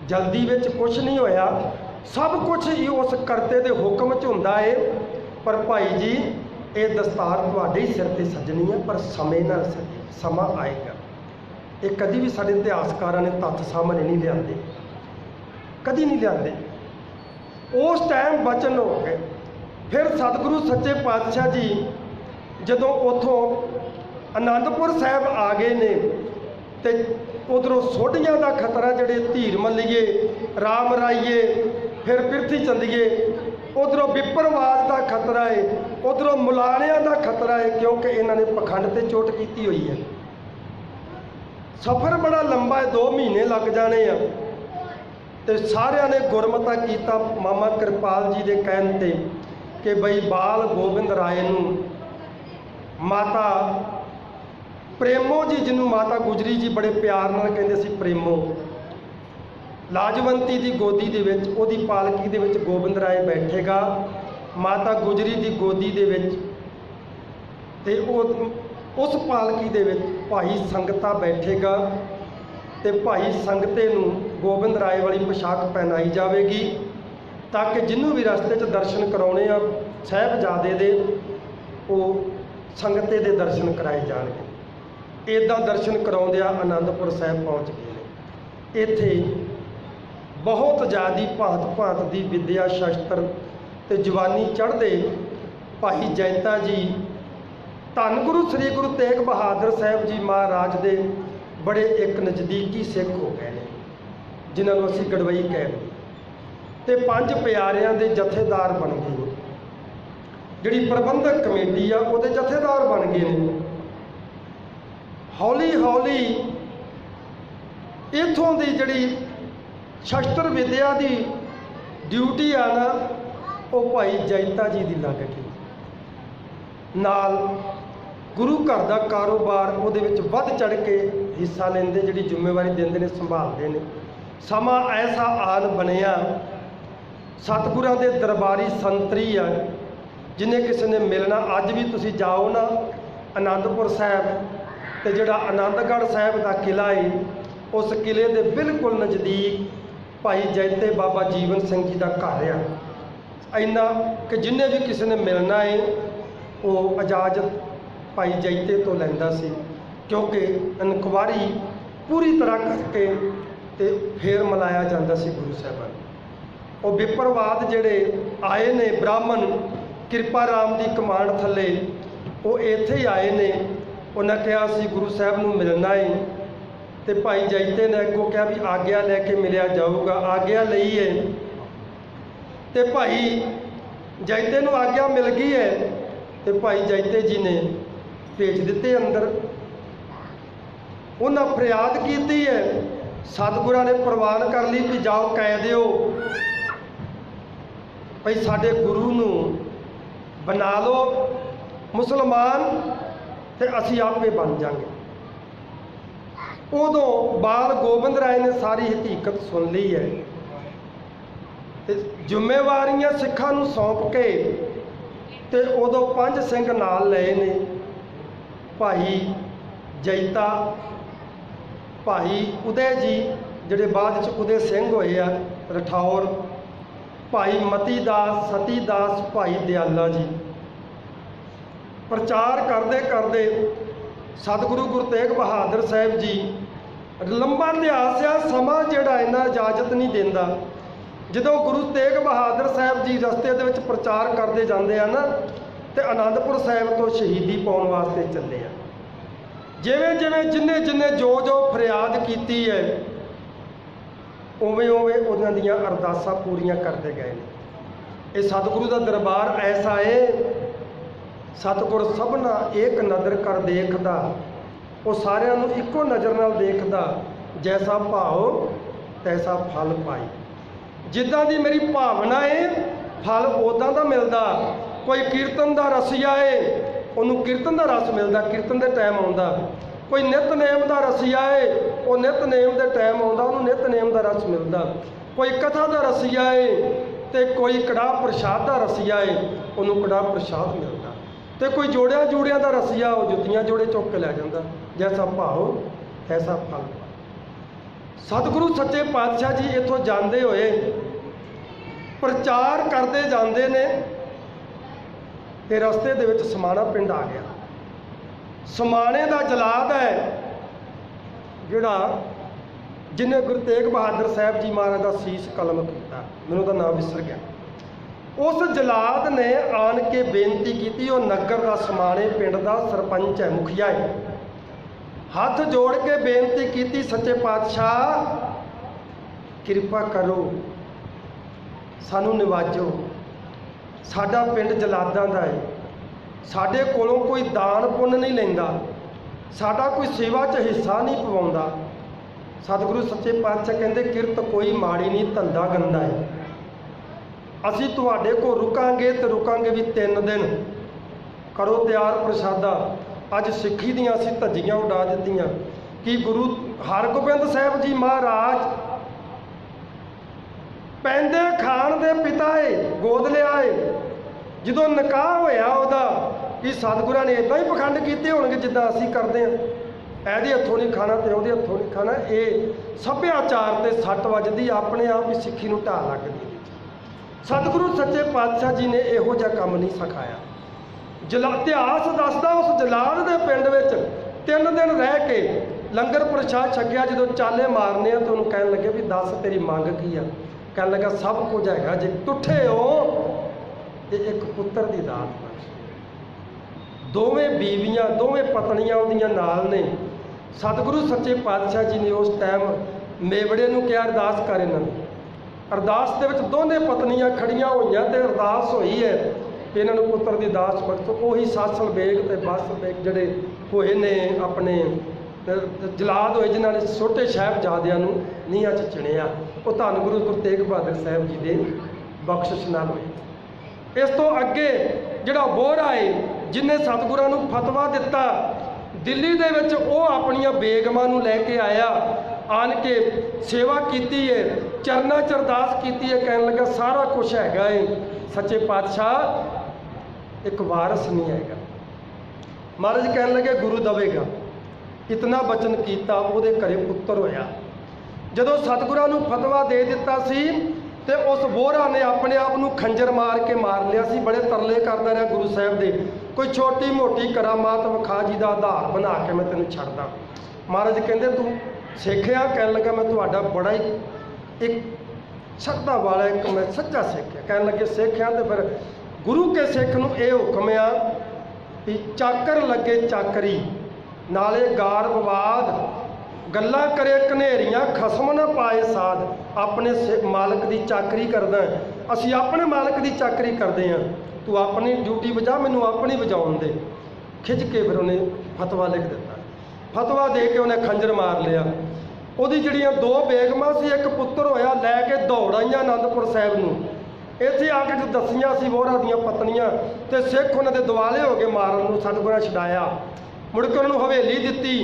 जल्दी विच कुछ नहीं होया, सब कुछ ही उस करते दे हुक्म च हुंदा है। पर भाई जी ये दस्तार तुहाडे ही सिर ते सजनी है, पर समय नाल सजे, समा आएगा। ये कभी भी साडे इतिहासकारां ने तत्थ सामने नहीं लियाते, कभी नहीं लियाते। उस टाइम वचन हो गए। फिर सतगुरु सच्चे पातशाह जी जदों उतों आनंदपुर साहब आ गए ने, तो उधरों सोढियां का खतरा, जिहड़े धीर मल्लीए, राम राईए, फिर पिरथी चंदीए, उधरों विप्रवाद का खतरा है, उधरों मुलाणियां का खतरा है, क्योंकि इन्होंने पखंड से चोट की हुई है। सफ़र बड़ा लंबा है, 2 महीने लग जाने आ। तो सारिਆਂ ने गुरमता किया मामा कृपाल जी के कहन ते कि बई बाल गोबिंद राय नूं माता प्रेमो जी, जिन्हों माता गुजरी जी बड़े प्यार नाल कहंदे सी प्रेमो, लाजवंती की गोदी दे विच, ओदी पालकी दे विच गोबिंद राय बैठेगा, माता गुजरी की गोदी दे विच ते उस पालकी दे विच भाई संगता बैठेगा, तो भाई संगते नूं गोबिंद राय वाली पोशाक पहनाई जाएगी, ताकि जिन्हों भी रस्ते च दर्शन कराने आ साहिबजादे दे, वो संगते दे दर्शन कराए जाएंगे। ਇੱਦਾਂ ਦਰਸ਼ਨ ਕਰਾਉਂਦਿਆਂ ਆਨੰਦਪੁਰ ਸਾਹਿਬ ਪਹੁੰਚ ਗਏ ਨੇ। ਇੱਥੇ ਬਹੁਤ ਜ਼ਿਆਦੀ ਭਾਂਤ ਦੀ ਵਿੱਦਿਆ ਸ਼ਸਤਰ ਤੇ ਜਵਾਨੀ ਚੜ੍ਹਦੇ ਭਾਈ ਜੈਤਾ ਜੀ ਧੰਨ ਗੁਰੂ ਸ੍ਰੀ ਗੁਰੂ ਤੇਗ ਬਹਾਦਰ ਸਾਹਿਬ ਜੀ ਮਹਾਰਾਜ ਦੇ ਬੜੇ ਇੱਕ ਨਜ਼ਦੀਕੀ ਸਿੱਖ ਹੋ ਗਏ ਨੇ, ਜਿਨ੍ਹਾਂ ਨੂੰ ਅਸੀਂ ਗੜਵਈ ਕਹਿੰਦੇ, ਤੇ 5 ਪਿਆਰਿਆਂ ਦੇ ਜਥੇਦਾਰ ਬਣ ਗਏ ਨੇ। ਜਿਹੜੀ ਪ੍ਰਬੰਧਕ ਕਮੇਟੀ ਆ ਉਹਦੇ ਜਥੇਦਾਰ ਬਣ ਗਏ ਨੇ। ਹੌਲੀ ਹੌਲੀ ਇੱਥੋਂ ਦੀ ਜਿਹੜੀ ਸ਼ਸਤਰ ਵਿਦਿਆ ਦੀ ਡਿਊਟੀ ਆ ਨਾ, ਉਹ ਭਾਈ ਜੈਤਾ ਜੀ ਦੀ ਲੱਗ ਗਈ। ਨਾਲ ਗੁਰੂ ਘਰ ਦਾ ਕਾਰੋਬਾਰ ਉਹਦੇ ਵਿੱਚ ਵੱਧ ਚੜ੍ਹ ਕੇ ਹਿੱਸਾ ਲੈਂਦੇ, ਜਿਹੜੀ ਜ਼ਿੰਮੇਵਾਰੀ ਦਿੰਦੇ ਨੇ, ਸੰਭਾਲਦੇ ਨੇ। ਸਮਾਂ ਐਸਾ ਆਨ ਬਣਿਆ, ਸਤਿਗੁਰਾਂ ਦੇ ਦਰਬਾਰੀ ਸੰਤਰੀ ਆ, ਜਿਹਨੇ ਕਿਸੇ ਨੇ ਮਿਲਣਾ। ਅੱਜ ਵੀ ਤੁਸੀਂ ਜਾਓ ਨਾ ਆਨੰਦਪੁਰ ਸਾਹਿਬ, ਤੇ ਜਿਹੜਾ ਆਨੰਦਗੜ੍ਹ ਸਾਹਿਬ ਦਾ ਕਿਲ੍ਹਾ ਹੈ, ਉਸ ਕਿਲ੍ਹੇ ਦੇ ਬਿਲਕੁਲ ਨਜ਼ਦੀਕ ਭਾਈ ਜੈਤੇ ਬਾਬਾ ਜੀਵਨ ਸਿੰਘ ਜੀ ਦਾ ਘਰ ਆ। ਇੰਨਾ ਕਿ ਜਿੰਨੇ ਵੀ ਕਿਸੇ ਨੇ ਮਿਲਣਾ ਹੈ ਉਹ ਇਜਾਜ਼ਤ ਭਾਈ ਜੈਤੇ ਤੋਂ ਲੈਂਦਾ ਸੀ, ਕਿਉਂਕਿ ਇਨਕੁਆਰੀ ਪੂਰੀ ਤਰ੍ਹਾਂ ਕਰਕੇ ਤੇ ਫਿਰ ਮਿਲਾਇਆ ਜਾਂਦਾ ਸੀ ਗੁਰੂ ਸਾਹਿਬਾਨ। ਉਹ ਵਿਪਰਵਾਦ ਜਿਹੜੇ ਆਏ ਨੇ ਬ੍ਰਾਹਮਣ ਕਿਰਪਾ ਰਾਮ ਦੀ ਕਮਾਂਡ ਥੱਲੇ, ਉਹ ਇੱਥੇ ਹੀ ਆਏ ਨੇ। ਉਹਨਾਂ ਕਿਹਾ ਸੀ ਗੁਰੂ ਸਾਹਿਬ ਨੂੰ ਮਿਲਣਾ ਹੈ, ਤੇ ਭਾਈ ਜੈਤੇ ਨੇ ਅੱਗੋਂ ਕਿਹਾ ਵੀ ਆਗਿਆ ਲੈ ਕੇ ਮਿਲਿਆ ਜਾਊਗਾ। ਆਗਿਆ ਲਈ ਹੈ, ਤੇ ਭਾਈ ਜੈਤੇ ਨੂੰ ਆਗਿਆ ਮਿਲ ਗਈ ਹੈ, ਤੇ ਭਾਈ ਜੈਤੇ ਜੀ ਨੇ ਭੇਜ ਦਿੱਤੇ ਅੰਦਰ। ਉਹਨਾਂ ਫਰਿਆਦ ਕੀਤੀ ਹੈ, ਸਤਿਗੁਰਾਂ ਨੇ ਪ੍ਰਵਾਨ ਕਰ ਲਈ ਵੀ ਜਾਓ ਕਹਿ ਦਿਓ ਭਈ ਸਾਡੇ ਗੁਰੂ ਨੂੰ ਬਣਾ ਲਓ ਮੁਸਲਮਾਨ, ਤੇ ਅਸੀਂ ਆਪੇ ਬਣ ਜਾਵਾਂਗੇ। ਉਦੋਂ ਬਾਲ ਗੋਬਿੰਦ ਰਾਏ ਨੇ ਸਾਰੀ ਹਕੀਕਤ ਸੁਣ ਲਈ ਹੈ, ਤੇ ਜ਼ਿੰਮੇਵਾਰੀਆਂ ਸਿੱਖਾਂ ਨੂੰ ਸੌਂਪ ਕੇ ਤੇ ਉਦੋਂ 5 ਸਿੰਘ ਨਾਲ ਲਏ ਨੇ। ਭਾਈ ਜੈਤਾ, ਭਾਈ ਉਦੈ ਜੀ ਜਿਹੜੇ ਬਾਅਦ 'ਚ ਉਦੈ ਸਿੰਘ ਹੋਏ ਆ ਰਠੌਰ, ਭਾਈ ਮਤੀ ਦਾਸ, ਸਤੀ ਦਾਸ, ਭਾਈ ਦਿਆਲਾ ਜੀ। ਪ੍ਰਚਾਰ ਕਰਦੇ ਕਰਦੇ ਸਤਿਗੁਰੂ ਗੁਰੂ ਤੇਗ ਬਹਾਦਰ ਸਾਹਿਬ ਜੀ, ਲੰਬਾ ਇਤਿਹਾਸ ਆ, ਸਮਾਂ ਜਿਹੜਾ ਇੰਨਾ ਇਜਾਜ਼ਤ ਨਹੀਂ ਦਿੰਦਾ। ਜਦੋਂ ਗੁਰੂ ਤੇਗ ਬਹਾਦਰ ਸਾਹਿਬ ਜੀ ਰਸਤੇ ਦੇ ਵਿੱਚ ਪ੍ਰਚਾਰ ਕਰਦੇ ਜਾਂਦੇ ਆ ਨਾ, ਤੇ ਆਨੰਦਪੁਰ ਸਾਹਿਬ ਤੋਂ ਸ਼ਹੀਦੀ ਪਾਉਣ ਵਾਸਤੇ ਚੱਲੇ ਆ। ਜਿਵੇਂ ਜਿਵੇਂ ਜਿੰਨੇ ਜੋ ਫਰਿਆਦ ਕੀਤੀ ਹੈ, ਉਵੇਂ ਉਹਨਾਂ ਦੀਆਂ ਅਰਦਾਸਾਂ ਪੂਰੀਆਂ ਕਰਦੇ ਗਏ ਨੇ। ਇਹ ਸਤਿਗੁਰੂ ਦਾ ਦਰਬਾਰ ਐਸਾ ਹੈ, ਸਤਿਗੁਰ ਸਭਨਾ ਏਕ ਨਜ਼ਰ ਕਰ ਦੇਖਦਾ, ਉਹ ਸਾਰਿਆਂ ਨੂੰ ਇੱਕੋ ਨਜ਼ਰ ਨਾਲ ਦੇਖਦਾ। ਜੈਸਾ ਭਾਵ ਤੈਸਾ ਫਲ ਪਾਈ। ਜਿੱਦਾਂ ਦੀ ਮੇਰੀ ਭਾਵਨਾ ਹੈ, ਫਲ ਉੱਦਾਂ ਦਾ ਮਿਲਦਾ। ਕੋਈ ਕੀਰਤਨ ਦਾ ਰਸੀਆ ਹੈ, ਉਹਨੂੰ ਕੀਰਤਨ ਦਾ ਰਸ ਮਿਲਦਾ, ਕੀਰਤਨ ਦੇ ਟਾਈਮ ਆਉਂਦਾ। ਕੋਈ ਨਿਤਨੇਮ ਦਾ ਰਸੀਆ ਹੈ, ਉਹ ਨਿਤਨੇਮ ਦੇ ਟਾਈਮ ਆਉਂਦਾ, ਉਹਨੂੰ ਨਿਤਨੇਮ ਦਾ ਰਸ ਮਿਲਦਾ। ਕੋਈ ਕਥਾ ਦਾ ਰਸੀਆ ਹੈ, ਤੇ ਕੋਈ ਕੜਾਹ ਪ੍ਰਸ਼ਾਦ ਦਾ ਰਸੀਆ ਹੈ, ਉਹਨੂੰ ਕੜਾਹ ਪ੍ਰਸ਼ਾਦ ਮਿਲਦਾ। ਤੇ ਕੋਈ ਜੋੜਿਆਂ ਦਾ ਰਸੀਆ, ਉਹ ਜੁੱਤੀਆਂ ਜੋੜੇ ਚੁੱਕ ਕੇ ਲੈ ਜਾਂਦਾ। ਜੈਸਾ ਭਾਵ ਐਸਾ ਫਲ। ਸਤਿਗੁਰੂ ਸੱਚੇ ਪਾਤਸ਼ਾਹ ਜੀ ਇੱਥੋਂ ਜਾਂਦੇ ਹੋਏ ਪ੍ਰਚਾਰ ਕਰਦੇ ਜਾਂਦੇ ਨੇ, ਤੇ ਰਸਤੇ ਦੇ ਵਿੱਚ ਸਮਾਣਾ ਪਿੰਡ ਆ ਗਿਆ। ਸਮਾਣੇ ਦਾ ਜਲਾਦ ਹੈ ਜਿਹੜਾ, ਜਿਹਨੇ ਗੁਰੂ ਤੇਗ ਬਹਾਦਰ ਸਾਹਿਬ ਜੀ ਮਹਾਰਾਜ ਦਾ ਸੀਸ ਕਲਮ ਕੀਤਾ, ਮੈਨੂੰ ਉਹਦਾ ਨਾਮ ਵਿਸਰ ਗਿਆ। ਉਸ ਜਲਾਦ ਨੇ ਆਣ ਕੇ ਬੇਨਤੀ ਕੀਤੀ, ਉਹ ਨਗਰ ਦਾ ਸਮਾਣੇ ਪਿੰਡ ਦਾ ਸਰਪੰਚ ਹੈ, ਮੁਖੀਆ ਹੈ। ਹੱਥ ਜੋੜ ਕੇ ਬੇਨਤੀ ਕੀਤੀ, ਸੱਚੇ ਪਾਤਸ਼ਾਹ ਕਿਰਪਾ ਕਰੋ, ਸਾਨੂੰ ਨਿਵਾਜੋ। ਸਾਡਾ ਪਿੰਡ ਜਲਾਦਾਂ ਦਾ ਹੈ, ਸਾਡੇ ਕੋਲੋਂ ਕੋਈ ਦਾਨ ਪੁੰਨ ਨਹੀਂ ਲੈਂਦਾ, ਸਾਡਾ ਕੋਈ ਸੇਵਾ 'ਚ ਹਿੱਸਾ ਨਹੀਂ ਪਵਾਉਂਦਾ। ਸਤਿਗੁਰੂ ਸੱਚੇ ਪਾਤਸ਼ਾਹ ਕਹਿੰਦੇ ਕਿਰਤ ਕੋਈ ਮਾੜੀ ਨਹੀਂ, ਧੰਦਾ ਗੰਦਾ ਹੈ। ਅਸੀਂ ਤੁਹਾਡੇ ਕੋਲ ਰੁਕਾਂਗੇ ਤੇ ਰੁਕਾਂਗੇ ਵੀ 3 ਦਿਨ। ਕਰੋ ਤਿਆਰ ਪ੍ਰਸ਼ਾਦਾ। ਅੱਜ ਸਿੱਖੀ ਦੀਆਂ ਅਸੀਂ ਧੱਜੀਆਂ ਉਡਾ ਦਿੱਤੀਆਂ ਕਿ ਗੁਰੂ ਹਰਗੋਬਿੰਦ ਸਾਹਿਬ ਜੀ ਮਹਾਰਾਜ ਪੈਂਦੇ ਖਾਨ ਦੇ ਪਿਤਾ ਏ, ਗੋਦ ਲਿਆ ਏ। ਜਦੋਂ ਨਿਕਾਹ ਹੋਇਆ ਉਹਦਾ, ਕਿ ਸਤਿਗੁਰਾਂ ਨੇ ਇੱਦਾਂ ਹੀ ਪਖੰਡ ਕੀਤੇ ਹੋਣਗੇ ਜਿੱਦਾਂ ਅਸੀਂ ਕਰਦੇ ਹਾਂ, ਇਹਦੇ ਹੱਥੋਂ ਨਹੀਂ ਖਾਣਾ ਤੇ ਉਹਦੇ ਹੱਥੋਂ ਨਹੀਂ ਖਾਣਾ। ਇਹ ਸੱਭਿਆਚਾਰ ਤੇ ਸੱਟ ਵੱਜਦੀ, ਆਪਣੇ ਆਪ ਹੀ ਸਿੱਖੀ ਨੂੰ ਢਾਹ ਲੱਗਦੀ। ਸਤਿਗੁਰੂ ਸੱਚੇ ਪਾਤਸ਼ਾਹ ਜੀ ਨੇ ਇਹੋ ਜਿਹਾ ਕੰਮ ਨਹੀਂ ਸਿਖਾਇਆ। ਇਤਿਹਾਸ ਦੱਸਦਾ ਉਸ ਜਲਾਦ ਦੇ ਪਿੰਡ ਵਿੱਚ 3 दिन रह के लंगर प्रसाद छकिया, जो चाले मारने तो उन्होंने कह लगे भी दस तेरी मंग की आ। कह लगा सब कुछ हैगा, जे टुठे हो तो एक पुत्र की दात बख्श। दोवें बीवियां दोवें पत्नियां उहदियां नाल ने। सतगुरु सच्चे पातशाह जी ने उस टाइम मेवड़े नूं कहा अरदास कर इन्हां दी। अरदास दे विच दोने पत्नियां खड़ियां होईयां ते अरदास होई है कि इन्हां नूं पुत्र दी दास बख्शो। उही सासल बेग ते बस बेग जिहड़े होए ने अपने जलाद होए जिन्हां ने छोटे साहिबजादियां नूं नीहां च चिणिया, वो धन गुरु तेग बहादुर साहब जी दे बख्शिश नाल होए। इस तो अगे जिहड़ा बोहरा है जिन्हें सतगुरां नूं फतवा दिता, दिल्ली दे विच वो अपनियां बेगमां नूं लैके आया, आन के सेवा कीती है, चरना च अरदास कीती है, कहन लगा सारा कुछ हैगा है, सच्चे पातशाह एक वारस नहीं हैगा। महाराज कहन लगे गुरु दवेगा। इतना बचन किया, उहदे घरे पुत्र होया। जदों सतगुरां नूं फतवा दे दिता सी ते उस बोहरा ने अपने आप नूं खंजर मार के मार लिया सी। बड़े तरले करदा रहा गुरु साहब दे, कोई छोटी मोटी करामात विखा जी का आधार बना के मैं तेनों छड्डदा। महाराज कहंदे तू सिखिया? कहन लगा मैं तुहाडा बड़ा ही एक श्रद्धा वाला एक मैं सच्चा सिख है। कहन लगे सिखिया तो फिर गुरु के सिख नूं ये हुक्म आ भी चाकर लगे चाकरी, नाले गार विवाद, गल्लां करे कनेरियां, खसम न पाए साध। अपने मालक की चाकरी करदा, असीं अपने मालक की चाकरी करते हैं, तू अपनी ड्यूटी वजा, मैनू अपनी वजाउण दे। खिच के फिर उन्हें फतवा लिख दिता। फतवा दे के उन्हें खंजर मार लिया। उहदी जिहड़ियां 2 बेगमां सी, एक पुत्र होया, लैके दौड़ आईयां आनंदपुर साहिब नूं। इत्थे आके जो दसियां सी बोहरा दीयां पत्नियां ते सिख उन्हां दे दुआले हो गए मारन नूं। सतगुरां छडाया, मुड़ के उन्होंने हवेली दिती।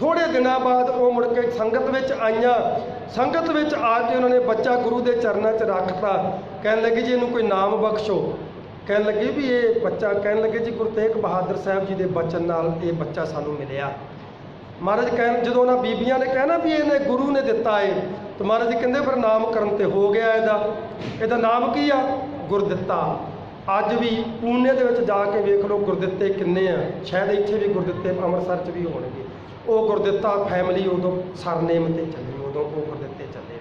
थोड़े दिनों बाद वो मुड़ के संगत विच आईयां। संगत विच आके उन्होंने बच्चा गुरु के चरणों च रखता। कहन लगी जी इनू कोई नाम बख्शो। कहन लगे भी ये बच्चा, कहन लगे जी गुरु तेग बहादुर साहब जी के बचन नाल ये बच्चा सानू मिलिया। महाराज कहन जो उन्होंने बीबियां ने कहना भी इन्हें गुरु ने दिता है, तो महाराज जी कहते फिर नामकरण तो हो गया ਇਹਦਾ नाम की आ गुरदित्ता। अज भी पूने दे विच जाके वेख लो गुरदित्ते किन्ने आ, शायद इत्थे भी गुरदित्ते अमृतसर च भी होणगे। वो गुरदित्ता फैमिली उदों सरनेम ते चली, उदों वो गुरदित्ते चले।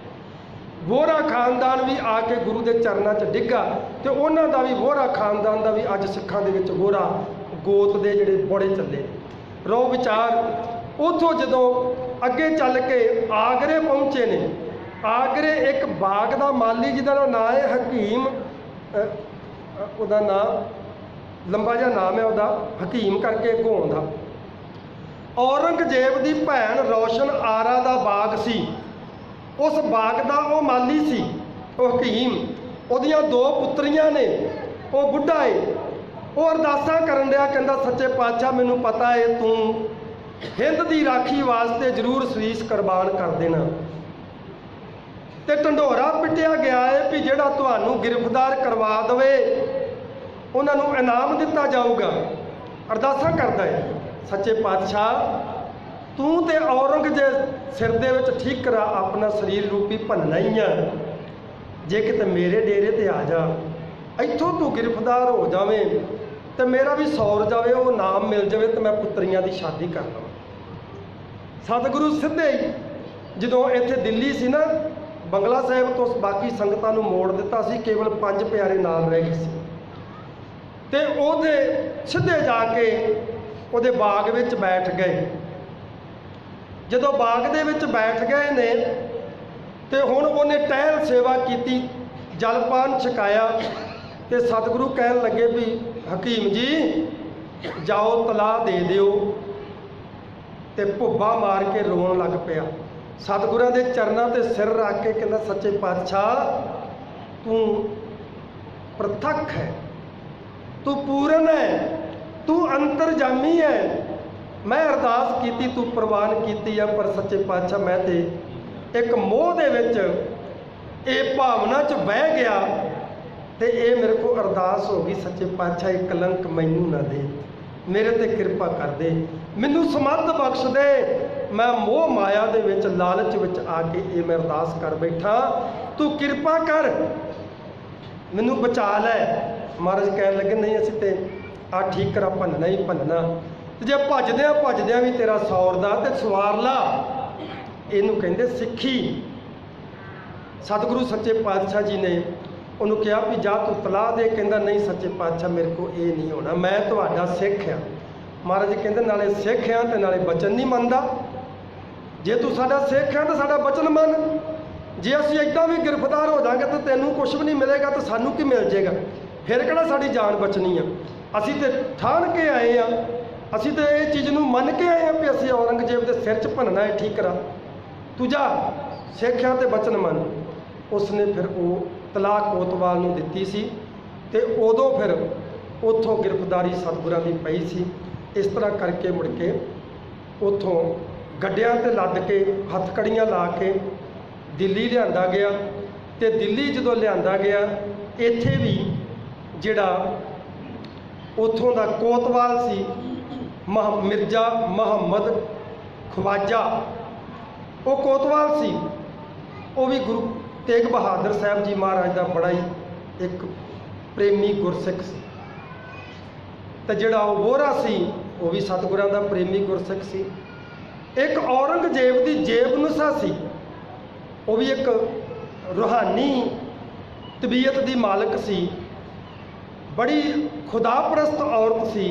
वोहरा खानदान भी आके गुरु के चरणों च डिग्गा, तो उन्हों का भी वोहरा खानदान का भी अज सिखां दे विच वोहरा गोत के जिहड़े बड़े चले। रो विचार उतों जदों अगे चल के आगरे पहुँचे ने। आगरे एक बाग का माली जिहदा नाम है हकीम, उहदा नाम लंबा जिहा नाम है उहदा, हकीम करके अगों आउंदा। औरंगजेब की भैन रोशन आरा का बाग सी, उस बाग का वो माली सी वो हकीम। उहदियां 2 पुत्रियां ने, वो बुढ़ा है, वो अरदासां करन दिया, कहंदा सच्चे पातशाह मैनूं पता है तू हिंद की राखी वास्ते जरूर शीश कुर्बान कर देना। तो ढंढोरा पिटिया गया है भी जिहड़ा तुहानूं गिरफ्तार करवा दवे उन्होंने इनाम दिता जाऊगा। अरदासां करदा है सच्चे पातशाह तू तो औरंगजेब सिर दे विच ठीक करा अपना शरीर रूपी भनना ही आ, जे किते मेरे डेरे ते आ जा, इत्थों तू गिरफ्तार हो जावे तो मेरा भी सौर जावे, वो नाम मिल जावे तो मैं पुत्रियां की शादी कर लवां। सतगुरु सीधे ही जदों इत्थे दिल्ली सी ना, बंगला साहिब तो बाकी संगतां नूं मोड़ दिता सी, केवल 5 प्यारे नाल रह गए सी। ते ओहदे सीधे जाके ओहदे बाग विच बैठ गए। जदों बाग दे विच बैठ गए ने ते हुण उहने टहल सेवा कीती, जलपान छकाया। ते सतगुरु कहन लगे भी हकीम जी जाओ तलाह दे दिओ। ते भुब्बा मार के रोन लग पिया। सतगुरां दे चरनां ते सिर रख के कहंदा सच्चे पातशाह तू प्रतख है, तू पूरन है, तू अंतरजामी है। मैं अरदास की तू प्रवान की है, पर सच्चे पातशाह मैं ते एक मोह दे विच ये भावना च बह गया ते ये मेरे को अरदास हो गई सच्चे पातशाह ये कलंक मैनू ना दे, मेरे ते कृपा कर दे, मैनू समर्थ बख्श दे। मैं मोह माया दे विच लालच विच आके ये मैं अरदास कर बैठा, तू कृपा कर मैनू बचा लै। महाराज कहन लगे नहीं असीं ते आ ठीक करा भनना ही भनना। ਤੇ ਜੇ ਭੱਜਦਿਆਂ ਵੀ ਤੇਰਾ ਸੌਰਦਾ ਤੇ ਸਵਾਰ ਲਾ। ਇਹਨੂੰ ਕਹਿੰਦੇ ਸਿੱਖੀ। ਸਤਿਗੁਰੂ ਸੱਚੇ ਪਾਤਸ਼ਾਹ ਜੀ ਨੇ ਉਹਨੂੰ ਕਿਹਾ ਵੀ ਜਾ ਤੂੰ ਤਲਾਹ ਦੇ। ਕਹਿੰਦਾ ਨਹੀਂ ਸੱਚੇ ਪਾਤਸ਼ਾਹ ਮੇਰੇ ਕੋਲ ਇਹ ਨਹੀਂ ਹੋਣਾ, ਮੈਂ ਤੁਹਾਡਾ ਸਿੱਖ ਆ। ਮਹਾਰਾਜ ਜੀ ਕਹਿੰਦੇ ਨਾਲੇ ਸਿੱਖ ਆ ਤੇ ਨਾਲੇ ਬਚਨ ਨਹੀਂ ਮੰਨਦਾ। ਜੇ ਤੂੰ ਸਾਡਾ ਸਿੱਖ ਆ ਤਾਂ ਸਾਡਾ ਬਚਨ ਮੰਨ। ਜੇ ਅਸੀਂ ਇੱਦਾਂ ਵੀ ਗ੍ਰਿਫਤਾਰ ਹੋ ਜਾਵਾਂਗੇ ਤਾਂ ਤੈਨੂੰ ਕੁਛ ਵੀ ਨਹੀਂ ਮਿਲੇਗਾ ਤਾਂ ਸਾਨੂੰ ਕੀ ਮਿਲ ਜਾਏਗਾ? ਫਿਰ ਕਿਹੜਾ ਸਾਡੀ ਜਾਨ ਬਚਣੀ ਆ? ਅਸੀਂ ਤੇ ਠਾਣ ਕੇ ਆਏ ਆ, ਅਸੀਂ ਤੇ ਇਹ ਚੀਜ਼ ਨੂੰ ਮੰਨ ਕੇ ਆਏ ਆ ਵੀ ਅਸੀਂ ਔਰੰਗਜ਼ੇਬ ਦੇ ਸਿਰ 'ਚ ਭੰਨਣਾ ਹੈ ਠੀਕਰਾ। ਤੂੰ ਜਾ ਸਿੱਖ ਆ ਤੇ ਬਚਨ ਮੰਨ। ਉਸਨੇ ਫਿਰ ਉਹ ਤਲਾਹ ਕੋਤਵਾਲ ਨੂੰ ਦਿੱਤੀ ਸੀ ਤੇ ਉਦੋਂ ਫਿਰ ਉੱਥੋਂ ਗ੍ਰਿਫਤਾਰੀ ਸਤਿਗੁਰਾਂ ਦੀ ਪਈ ਸੀ। ਇਸ ਤਰ੍ਹਾਂ ਕਰਕੇ ਮੁੜ ਕੇ ਉੱਥੋਂ ਗੱਡਿਆਂ 'ਤੇ ਲੱਦ ਕੇ ਹੱਥਕੜੀਆਂ ਲਾ ਕੇ ਦਿੱਲੀ ਲਿਆਂਦਾ ਗਿਆ। ਤੇ ਦਿੱਲੀ ਜਦੋਂ ਲਿਆਂਦਾ ਗਿਆ, ਇੱਥੇ ਵੀ ਜਿਹੜਾ ਉੱਥੋਂ ਦਾ ਕੋਤਵਾਲ ਸੀ ਮਿਰਜ਼ਾ ਮੁਹੰਮਦ ਖਵਾਜਾ, ਉਹ ਕੋਤਵਾਲ ਸੀ। ਉਹ ਵੀ ਗੁਰੂ ਤੇਗ ਬਹਾਦਰ ਸਾਹਿਬ ਜੀ ਮਹਾਰਾਜ ਦਾ ਬੜਾ ਹੀ ਇੱਕ ਪ੍ਰੇਮੀ ਗੁਰਸਿੱਖ ਸੀ। ਤੇ ਜਿਹੜਾ ਉਹ ਵੋਹਰਾ ਸੀ ਉਹ ਵੀ ਸਤਿਗੁਰਾਂ ਦਾ ਪ੍ਰੇਮੀ ਗੁਰਸਿੱਖ ਸੀ। ਇੱਕ ਔਰੰਗਜ਼ੇਬ ਦੀ ਜੇਬ-ਨੁਸਾ ਸੀ, ਉਹ ਵੀ ਇੱਕ ਰੂਹਾਨੀ ਤਬੀਅਤ ਦੀ ਮਾਲਕ ਸੀ। ਬੜੀ ਖੁਦਾਪਰਸਤ ਔਰਤ ਸੀ,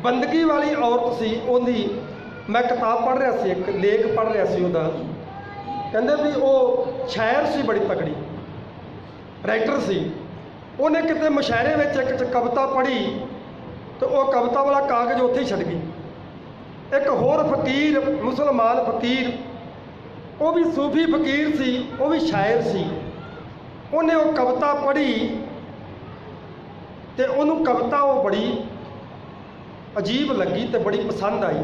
ਬੰਦਗੀ ਵਾਲੀ ਔਰਤ ਸੀ। ਉਹਦੀ ਮੈਂ ਕਿਤਾਬ ਪੜ੍ਹ ਰਿਹਾ ਸੀ, ਇੱਕ ਲੇਖ ਪੜ੍ਹ ਰਿਹਾ ਸੀ ਉਹਦਾ। ਕਹਿੰਦੇ ਵੀ ਉਹ ਸ਼ਾਇਰ ਸੀ, ਬੜੀ ਤਕੜੀ ਰਾਈਟਰ ਸੀ। ਉਹਨੇ ਕਿਤੇ ਮੁਸ਼ਾਇਰੇ ਵਿੱਚ ਇੱਕ ਕਵਿਤਾ ਪੜ੍ਹੀ ਤੇ ਉਹ ਕਵਿਤਾ ਵਾਲਾ ਕਾਗਜ਼ ਉੱਥੇ ਹੀ ਛੱਡ ਗਈ। ਇੱਕ ਹੋਰ ਫਕੀਰ, ਮੁਸਲਮਾਨ ਫਕੀਰ, ਉਹ ਵੀ ਸੂਫੀ ਫਕੀਰ ਸੀ, ਉਹ ਵੀ ਸ਼ਾਇਰ ਸੀ। ਉਹਨੇ ਉਹ ਕਵਿਤਾ ਪੜ੍ਹੀ ਤੇ ਉਹਨੂੰ ਕਵਿਤਾ ਉਹ ਬੜੀ ਅਜੀਬ ਲੱਗੀ ਤੇ ਬੜੀ ਪਸੰਦ ਆਈ।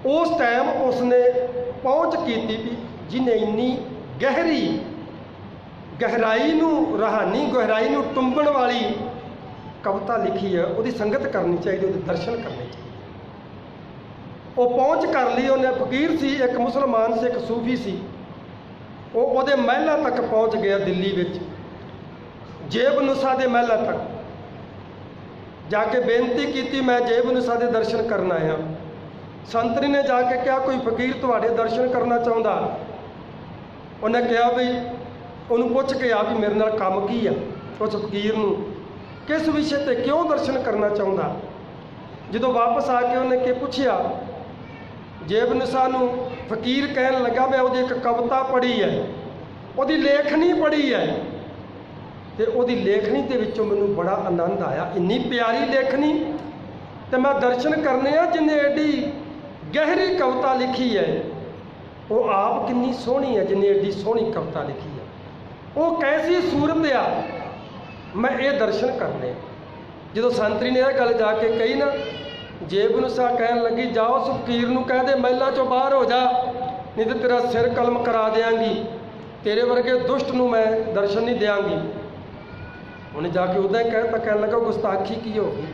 ਉਸ ਟਾਈਮ ਉਸਨੇ ਪਹੁੰਚ ਕੀਤੀ ਵੀ ਜਿਹਨੇ ਇੰਨੀ ਗਹਿਰਾਈ ਨੂੰ, ਰੂਹਾਨੀ ਗਹਿਰਾਈ ਨੂੰ ਟੁੰਬਣ ਵਾਲੀ ਕਵਿਤਾ ਲਿਖੀ ਹੈ, ਉਹਦੀ ਸੰਗਤ ਕਰਨੀ ਚਾਹੀਦੀ, ਉਹਦੇ ਦਰਸ਼ਨ ਕਰਨੇ ਚਾਹੀਦੇ। ਉਹ ਪਹੁੰਚ ਕਰ ਲਈ ਉਹਨੇ। ਫਕੀਰ ਸੀ, ਇੱਕ ਮੁਸਲਮਾਨ ਸੀ, ਇੱਕ ਸੂਫੀ ਸੀ। ਉਹ ਉਹਦੇ ਮਹਿਲਾਂ ਤੱਕ ਪਹੁੰਚ ਗਿਆ ਦਿੱਲੀ ਵਿੱਚ, ਜੇਬ-ਨੁਸਾ ਦੇ ਮਹਿਲਾਂ ਤੱਕ ਜਾ ਕੇ ਬੇਨਤੀ ਕੀਤੀ, ਮੈਂ ਜੇਬ-ਨੁਸਾ ਦੇ ਦਰਸ਼ਨ ਕਰਨ ਆਇਆ। ਸੰਤਰੀ ਨੇ ਜਾ ਕੇ ਕਿਹਾ ਕੋਈ ਫਕੀਰ ਤੁਹਾਡੇ ਦਰਸ਼ਨ ਕਰਨਾ ਚਾਹੁੰਦਾ। ਉਹਨੇ ਕਿਹਾ ਵੀ ਉਹਨੂੰ ਪੁੱਛ ਕੇ ਆ ਵੀ ਮੇਰੇ ਨਾਲ ਕੰਮ ਕੀ ਆ। ਉਸ ਫਕੀਰ ਨੂੰ ਕਿਸ ਵਿਸ਼ੇ ਤੇ ਕਿਉਂ ਦਰਸ਼ਨ ਕਰਨਾ ਚਾਹੁੰਦਾ। ਜਦੋਂ ਵਾਪਸ ਆ ਕੇ ਉਹਨੇ ਪੁੱਛਿਆ ਜੇਬ-ਨੁਸਾ ਨੂੰ, ਫਕੀਰ ਕਹਿਣ ਲੱਗਾ ਮੈਂ ਉਹਦੀ ਇੱਕ ਕਵਿਤਾ ਪੜ੍ਹੀ ਹੈ, ਉਹਦੀ ਲੇਖਣੀ ਪੜ੍ਹੀ ਹੈ ਤੇ ਉਹਦੀ ਲੇਖਣੀ ਦੇ ਵਿੱਚੋਂ ਮੈਨੂੰ ਬੜਾ ਆਨੰਦ ਆਇਆ। ਇੰਨੀ ਪਿਆਰੀ ਲੇਖਣੀ ਤੇ ਮੈਂ ਦਰਸ਼ਨ ਕਰਨੇ ਆ। ਜਿਹਨੇ ਐਡੀ ਗਹਿਰੀ ਕਵਿਤਾ ਲਿਖੀ ਹੈ, ਉਹ ਆਪ ਕਿੰਨੀ ਸੋਹਣੀ ਹੈ ਜਿਹਨੇ ਐਡੀ ਸੋਹਣੀ ਕਵਿਤਾ ਲਿਖੀ ਹੈ। ਉਹ ਕੈਸੀ ਸੂਰਤ ਆ, ਮੈਂ ਇਹ ਦਰਸ਼ਨ ਕਰਨੇ। ਜਦੋਂ ਸੰਤਰੀ ਨੇ ਇਹ ਗੱਲ ਜਾ ਕੇ ਕਹੀ ਨਾ, ਜੇਬ-ਨੁਸਾ ਕਹਿਣ ਲੱਗੀ ਜਾਓ ਉਸ ਫਕੀਰ ਨੂੰ ਕਹਿ ਦੇ ਮਹਿਲਾਂ ਚੋਂ ਬਾਹਰ ਹੋ ਜਾ, ਨਹੀਂ ਤੇ ਤੇਰਾ ਸਿਰ ਕਲਮ ਕਰਾ ਦਿਆਂਗੀ, ਤੇਰੇ ਵਰਗੇ ਦੁਸ਼ਟ ਨੂੰ ਮੈਂ ਦਰਸ਼ਨ ਨਹੀਂ ਦਿਆਂਗੀ। ਉਹਨੇ ਜਾ ਕੇ ਉੱਦਾਂ ਹੀ ਕਹਿਤਾ। ਕਹਿਣ ਲੱਗਾ ਗੁਸਤਾਖੀ ਕੀ ਹੋ ਗਈ?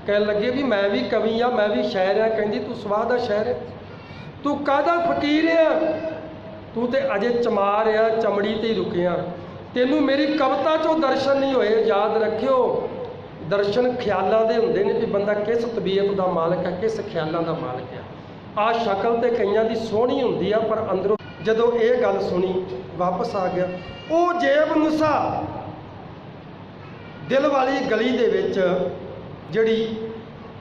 ਕਹਿਣ ਲੱਗੇ ਵੀ ਮੈਂ ਵੀ ਕਵੀ ਆ, ਮੈਂ ਵੀ ਸ਼ਾਇਰ ਆ। ਕਹਿੰਦੀ ਤੂੰ ਸਵਾਹ ਦਾ ਸ਼ਾਇਰ ਹੈ, ਤੂੰ ਕਾਹਦਾ ਫਕੀਰ ਆ? ਤੂੰ ਤੇ ਅਜੇ ਚਮਾਰ ਆ, ਚਮੜੀ ਤੇ ਹੀ ਰੁਕਿਆ। ਤੈਨੂੰ ਮੇਰੀ ਕਵਿਤਾ 'ਚੋਂ ਦਰਸ਼ਨ ਨਹੀਂ ਹੋਏ। ਯਾਦ ਰੱਖਿਓ, ਦਰਸ਼ਨ ਖਿਆਲਾਂ ਦੇ ਹੁੰਦੇ ਨੇ ਵੀ ਬੰਦਾ ਕਿਸ ਤਬੀਅਤ ਦਾ ਮਾਲਕ ਹੈ, ਕਿਸ ਖਿਆਲਾਂ ਦਾ ਮਾਲਕ ਹੈ। ਆਹ ਸ਼ਕਲ ਤੇ ਕਈਆਂ ਦੀ ਸੋਹਣੀ ਹੁੰਦੀ ਆ, ਪਰ ਅੰਦਰੋਂ ਜਦੋਂ ਇਹ ਗੱਲ ਸੁਣੀ ਵਾਪਸ ਆ ਗਿਆ। ਉਹ ਜੇਬ-ਨੁਸਾ ਦਿਲ ਵਾਲੀ ਗਲੀ ਦੇ ਵਿੱਚ ਜਿਹੜੀ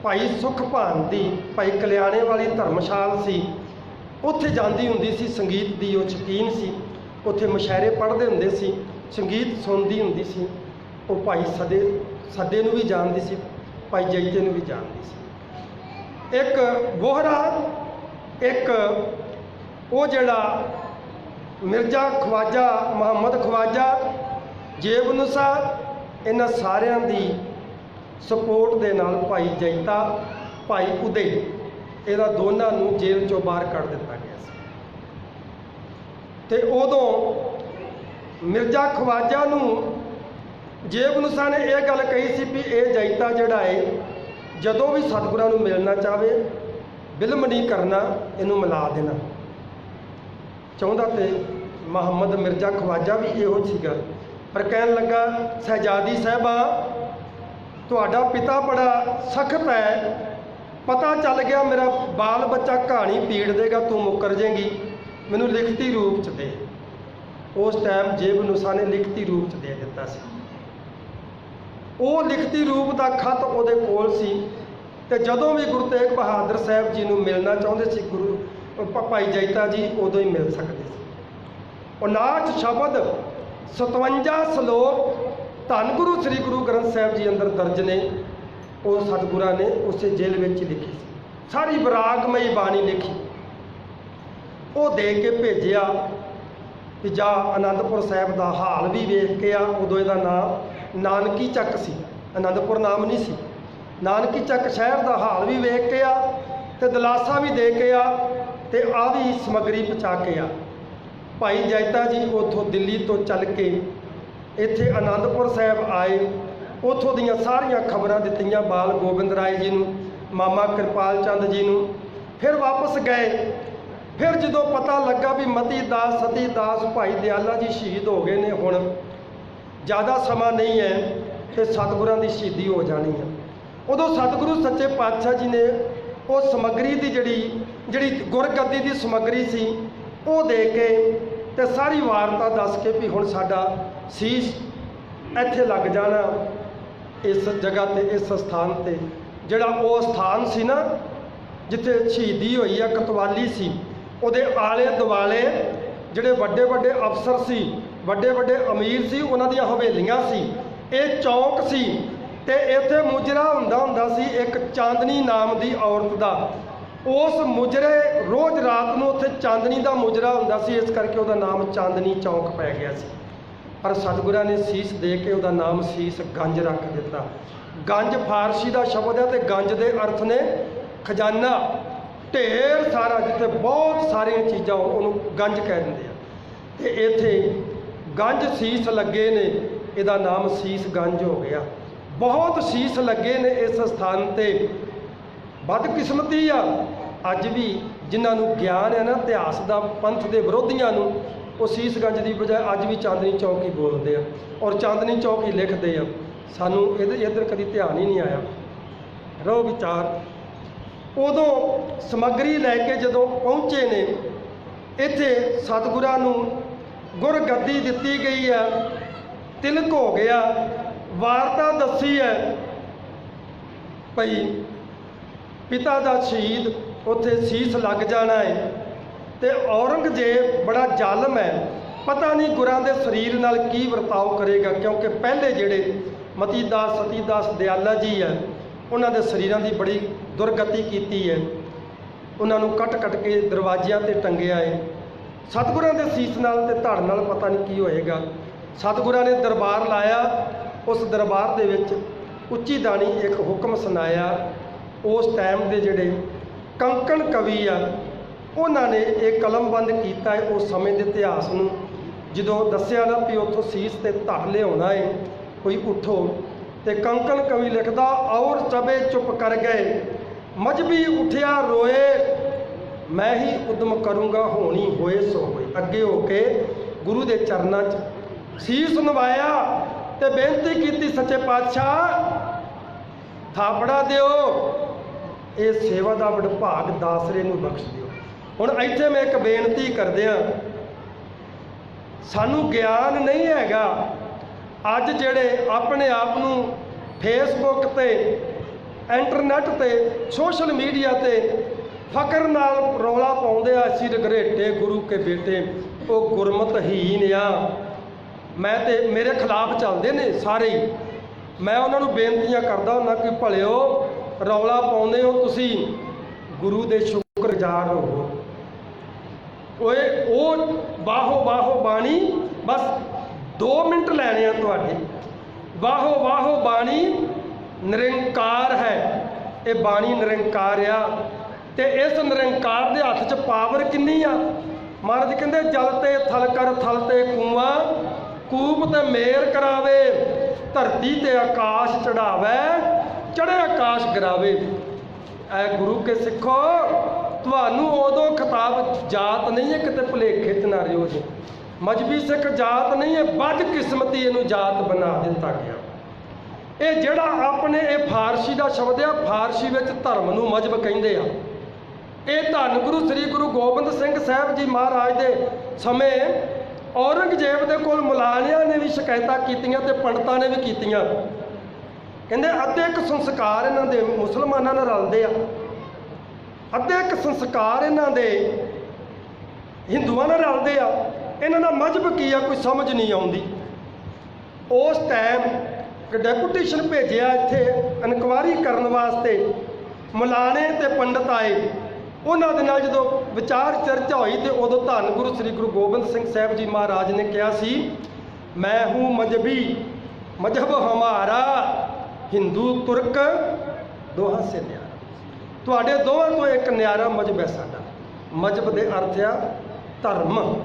ਭਾਈ ਸੁਖਭਾਨ ਦੀ, ਭਾਈ ਕਲਿਆਣੇ ਵਾਲੀ ਧਰਮਸ਼ਾਲ ਸੀ, ਉੱਥੇ ਜਾਂਦੀ ਹੁੰਦੀ ਸੀ। ਸੰਗੀਤ ਦੀ ਉਹ ਸ਼ੌਕੀਨ ਸੀ, ਉੱਥੇ ਮੁਸ਼ਾਇਰੇ ਪੜ੍ਹਦੇ ਹੁੰਦੇ ਸੀ, ਸੰਗੀਤ ਸੁਣਦੀ ਹੁੰਦੀ ਸੀ। ਉਹ ਭਾਈ ਸੱਦੇ ਨੂੰ ਵੀ ਜਾਣਦੀ ਸੀ, ਭਾਈ ਜੈਤੇ ਨੂੰ ਵੀ ਜਾਣਦੀ ਸੀ। ਇੱਕ ਵੋਹਰਾ, ਇੱਕ ਉਹ ਜਿਹੜਾ ਮਿਰਜ਼ਾ ਖਵਾਜਾ, ਮੁਹੰਮਦ ਖਵਾਜਾ, ਜੇਬ-ਨੁਸਾ, ਇਹਨਾਂ ਸਾਰਿਆਂ ਦੀ ਸਪੋਰਟ ਦੇ ਨਾਲ ਭਾਈ ਜੈਤਾ, ਭਾਈ ਉਦੇ, ਇਹਨਾਂ ਦੋਨਾਂ ਨੂੰ ਜੇਲ੍ਹ ਚੋਂ ਬਾਹਰ ਕੱਢ ਦਿੱਤਾ ਗਿਆ ਸੀ। ਤੇ ਉਦੋਂ ਮਿਰਜ਼ਾ ਖਵਾਜਾ ਨੂੰ ਜੇਬ-ਨੁਸਾ ਨੇ ਇਹ ਗੱਲ ਕਹੀ ਸੀ ਵੀ ਇਹ ਜੈਤਾ ਜਿਹੜਾ ਹੈ ਜਦੋਂ ਵੀ ਸਤਿਗੁਰਾਂ ਨੂੰ ਮਿਲਣਾ ਚਾਹਵੇ ਬਿਲਮ ਨਹੀਂ ਕਰਨਾ, ਇਹਨੂੰ ਮਿਲਾ ਦੇਣਾ ਚਾਹੁੰਦਾ। ਤੇ ਮੁਹੰਮਦ ਮਿਰਜ਼ਾ ਖਵਾਜਾ ਵੀ ਇਹੋ ਸੀਗਾ। ਪਰ ਕਹਿਣ ਲੱਗਾ ਸ਼ਹਿਜ਼ਾਦੀ ਸਾਹਿਬਾ, ਤੁਹਾਡਾ ਪਿਤਾ ਬੜਾ ਸਖਤ ਹੈ, पता चल गया मेरा बाल बच्चा कहानी पीड़ देगा, तू मुकर जाएगी, मैनू लिखती रूप च दे। उस टाइम जेब नुसा ने लिखती रूप च दे दिता सी। वो लिखती रूप का खत उहदे कोल सी ते जदों भी गुरु तेग बहादुर साहब जी नूं मिलना चाहुंदे सी गुरु भाई जैता जी उदों ही मिल सकते सी। 59 शब्द 57 सलोक धन गुरु श्री गुरु ग्रंथ साहब जी अंदर दर्ज ने। वो सतगुरां ने उसे जेल में लिखी सी, सारी विरागमई बाणी लिखी। वो दे के भेजिया कि जा आनंदपुर साहब का हाल भी वेख के आ। उदों इहदा नाम नानकी चक सी, आनंदपुर नाम नहीं सी। नानकी चक शहर का हाल भी वेख के आ ते दिलासा भी दे के आ ते आ भी समगरी पहुँचा के आ। भाई जैता जी उतों दिल्ली तो चल के इत्थे आनंदपुर साहब आए, उतों दियां सारियां खबरां दित्तियां बाल गोबिंद राय जी नूं, मामा कृपाल चंद जी नूं। फिर वापस गए। फिर जदों पता लगा भी मती दास सती दास भाई दयाला जी शहीद हो गए ने, हुण ज़्यादा समा नहीं है तो सतगुरां दी शहीदी हो जानी है। उदों सतगुरु सच्चे पातशाह जी ने वो समगरी की जिहड़ी गुरगद्दी की समगरी सी वो दे के ते सारी वारता दस के भी हुण साडा शीश इत्थे लग जाना, इस जगह ते इस स्थान ते जिहड़ा वो स्थान सी ना जिथे शहीदी हुई है कतवाली सी, उहदे आले दुआले जिहड़े वड्डे वड्डे अफसर सी, वड्डे वड्डे अमीर सी, उन्हां दीयां हवेलियां सी। ये चौंक सी ते इत्थे मुजरा हुंदा सी एक चांदनी नाम दी औरत दा। उस मुजरे रोज़ रात नूं उत्थे चांदनी दा मुजरा हुंदा सी, इस करके उहदा नाम चांदनी चौंक पै गया सी। पर सतगुरां ने शीश दे के उहदा नाम शीश गंज रख दिता। गंज फारसी का शब्द है, तो गंज के अर्थ ने खजाना, ढेर सारा, जिथे बहुत सारिया चीज़ां उन्होंने गंज कह देंगे। तो इत्थे गंज शीश लगे ने, इहदा नाम शीश गंज हो गया। बहुत शीश लगे ने इस स्थान ते। बदकिस्मती आ अज भी जिन्होंने ज्ञान है ना इतिहास का, पंथ के विरोधियों को वो शीशगंज की बजाय अज भी चांदनी चौक ही बोलते हैं और चांदनी चौक ही लिखते हैं। सानू इधर कभी ध्यान ही नहीं आया। रहो विचार। उदों समगरी लैके जदों पहुँचे ने इत्थे सतगुरां नूं गुरगद्दी दिती गई है, तिलक हो गया, वारता दसी है भई पिता का शहीद उत्थे शीश लग जाना है। तो औरंगजेब बड़ा जालम है, पता नहीं गुरां दे शरीर नाल की वरताव करेगा, क्योंकि पहले जिहड़े मतीदास सतीदास दयाला जी है उन्हां दे शरीरां दी बड़ी दुर्गति कीती है। उन्हां नूं कट कट के दरवाजियां ते टंगिया है। सतगुरां दे शीश नाल ते धड़ नाल पता नहीं की होएगा। सतगुरां ने दरबार लाया, उस दरबार दे विच उच्ची दानी एक हुक्म सुनाया। उस टाइम के जिहड़े कंकण कवि आ उन्होंने एक कलमबंद किया है उस समय के इतिहास में। जो दसिया ना भी उतों शीश ते धड़ लिया है, कोई उठो तो कंकण कवि लिखता, और चबे चुप कर गए मजबी उठिया रोए, मैं ही उद्यम करूँगा होनी होए सो होए। अगे होके गुरु के चरणों च शीश नवाया तो बेनती की, सच्चे पातशाह थापड़ा दिओ, ये सेवा का विभाग दासरे नूं बख्श दिओ। हुण इत्थे मैं एक बेनती करदिया, सानू ज्ञान नहीं हैगा। अज जिहड़े अपने आप नूं फेसबुक ते इंटरनेट ते सोशल मीडिया ते फकर नाल रौला पाउंदे आ, असीं रघरेटे गुरु के बेटे, वो गुरमतहीन आ। मैं ते मेरे खिलाफ चलते ने सारे ही। मैं उन्होंने बेनतियां करदा हुंदा कि भलिओ रौला पाउंदे हो तुसीं, गुरु दे शुक्रगुजार हो। ओए ओ बाहो बाहो बाणी बस 2 मिनट लैने आ तुहाडे। वाहो वाहो बाणी निरंकार है, ये बाणी निरंकार आ। ते इस निरंकार दे हत्थ च पावर किन्नी आ। महाराज कहंदे जल ते थल कर थल ते कूआ, कूप ते मेर करावे, धरती ते आकाश चढ़ावे, चढ़े आकाश गिरावे। ऐ गुरु के सिखो, ਤੁਹਾਨੂੰ ਉਦੋਂ ਖਿਤਾਬ ਜਾਤ नहीं है किते भुलेखे च ना रिओ जी। मजहबी सिख जात नहीं है, बदकिस्मती इनू जात बना दिता गया। ਇਹ ਜਿਹੜਾ ਆਪਣੇ ਇਹ ਫਾਰਸੀ ਦਾ ਸ਼ਬਦ ਆ, ਫਾਰਸੀ ਵਿੱਚ ਧਰਮ ਨੂੰ ਮਜ਼ਹਬ ਕਹਿੰਦੇ ਆ। ਇਹ ਧੰਨ ਗੁਰੂ ਸ੍ਰੀ ਗੁਰੂ ਗੋਬਿੰਦ ਸਿੰਘ ਸਾਹਿਬ ਜੀ ਮਹਾਰਾਜ ਦੇ ਸਮੇਂ ਔਰੰਗਜ਼ੇਬ ਦੇ ਕੋਲ ਮੁਲਾਣਿਆਂ ਨੇ ਵੀ ਸ਼ਿਕਾਇਤਾਂ ਕੀਤੀਆਂ ਤੇ ਪੰਡਤਾਂ ਨੇ ਵੀ ਕੀਤੀਆਂ। ਕਹਿੰਦੇ ਅੱਧੇ ਇੱਕ ਸੰਸਕਾਰ ਇਹਨਾਂ ਦੇ ਮੁਸਲਮਾਨਾਂ ਨਾਲ ਰਲਦੇ ਆ, ਅੱਧੇ ਇੱਕ ਸੰਸਕਾਰ ਇਹਨਾਂ ਦੇ ਹਿੰਦੂਆਂ ਨਾਲ ਰਲਦੇ ਆ। ਇਹਨਾਂ ਦਾ ਮਜ਼ਹਬ ਕੀ ਆ ਕੋਈ ਸਮਝ ਨਹੀਂ ਆਉਂਦੀ। ਉਸ ਟਾਈਮ ਇੱਕ ਡੈਪੂਟੇਸ਼ਨ ਭੇਜਿਆ ਇੱਥੇ ਇਨਕੁਆਇਰੀ ਕਰਨ ਵਾਸਤੇ। ਮੁਲਾਣੇ ਤੇ ਪੰਡਤ ਆਏ, ਉਹਨਾਂ ਦੇ ਨਾਲ ਜਦੋਂ ਵਿਚਾਰ ਚਰਚਾ ਹੋਈ ਤੇ ਉਦੋਂ ਧੰਨ ਗੁਰੂ ਸ੍ਰੀ ਗੁਰੂ ਗੋਬਿੰਦ ਸਿੰਘ ਸਾਹਿਬ ਜੀ ਮਹਾਰਾਜ ਨੇ ਕਿਹਾ ਸੀ, ਮੈਂ ਹੂੰ ਮਜ਼ਹਬੀ, ਮਜ਼ਹਬ ਹਮਾਰਾ ਹਿੰਦੂ ਤੁਰਕ ਦੋਹਾਂ ਸੇ ਨਿਆਰਾ। ਤੁਹਾਡੇ ਦੋਵਾਂ ਤੋਂ ਇੱਕ ਨਿਆਰਾ ਮਜ਼ਹਬ ਹੈ ਸਾਡਾ। ਮਜ਼ਹਬ ਦੇ ਅਰਥ ਆ ਧਰਮ।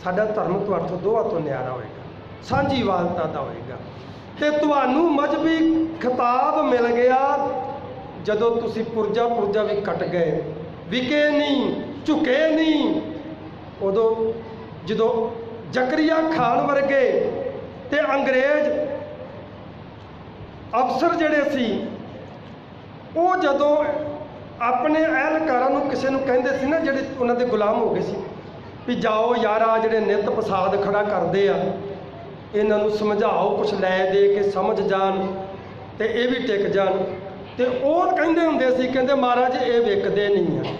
ਸਾਡਾ ਧਰਮ ਤੁਹਾਡੇ ਤੋਂ ਦੋਵਾਂ ਤੋਂ ਨਿਆਰਾ ਹੋਏਗਾ, ਸਾਂਝੀਵਾਲਤਾ ਦਾ ਹੋਏਗਾ। ਤੇ ਤੁਹਾਨੂੰ ਮਜ਼ਹਬੀ ਖਿਤਾਬ ਮਿਲ ਗਿਆ ਜਦੋਂ ਤੁਸੀਂ ਪੁਰਜਾ ਵੀ ਕੱਟ ਗਏ, ਵਿਕੇ ਨਹੀਂ, ਝੁਕੇ ਨਹੀਂ। ਉਦੋਂ ਜਦੋਂ ਜ਼ਕਰੀਆ ਖਾਨ ਵਰਗੇ ਤੇ ਅੰਗਰੇਜ਼ ਅਫਸਰ ਜਿਹੜੇ ਸੀ, ਉਹ ਜਦੋਂ ਆਪਣੇ ਅਹਿਲਕਾਰਾਂ ਨੂੰ ਕਿਸੇ ਨੂੰ ਕਹਿੰਦੇ ਸੀ ਨਾ, ਜਿਹੜੇ ਉਹਨਾਂ ਦੇ ਗੁਲਾਮ ਹੋ ਗਏ ਸੀ, ਵੀ ਜਾਓ ਯਾਰਾ ਜਿਹੜੇ ਨਿੱਤ ਫਸਾਦ ਖੜਾ ਕਰਦੇ ਆ ਇਹਨਾਂ ਨੂੰ ਸਮਝਾਓ, ਕੁਛ ਲੈ ਦੇ ਕੇ ਸਮਝ ਜਾਣ ਤੇ ਇਹ ਵੀ ਟਿਕ ਜਾਣ। ਤੇ ਉਹ ਕਹਿੰਦੇ ਹੁੰਦੇ ਸੀ, ਕਹਿੰਦੇ ਮਹਾਰਾਜ ਇਹ ਵਿਕਦੇ ਨਹੀਂ ਆ।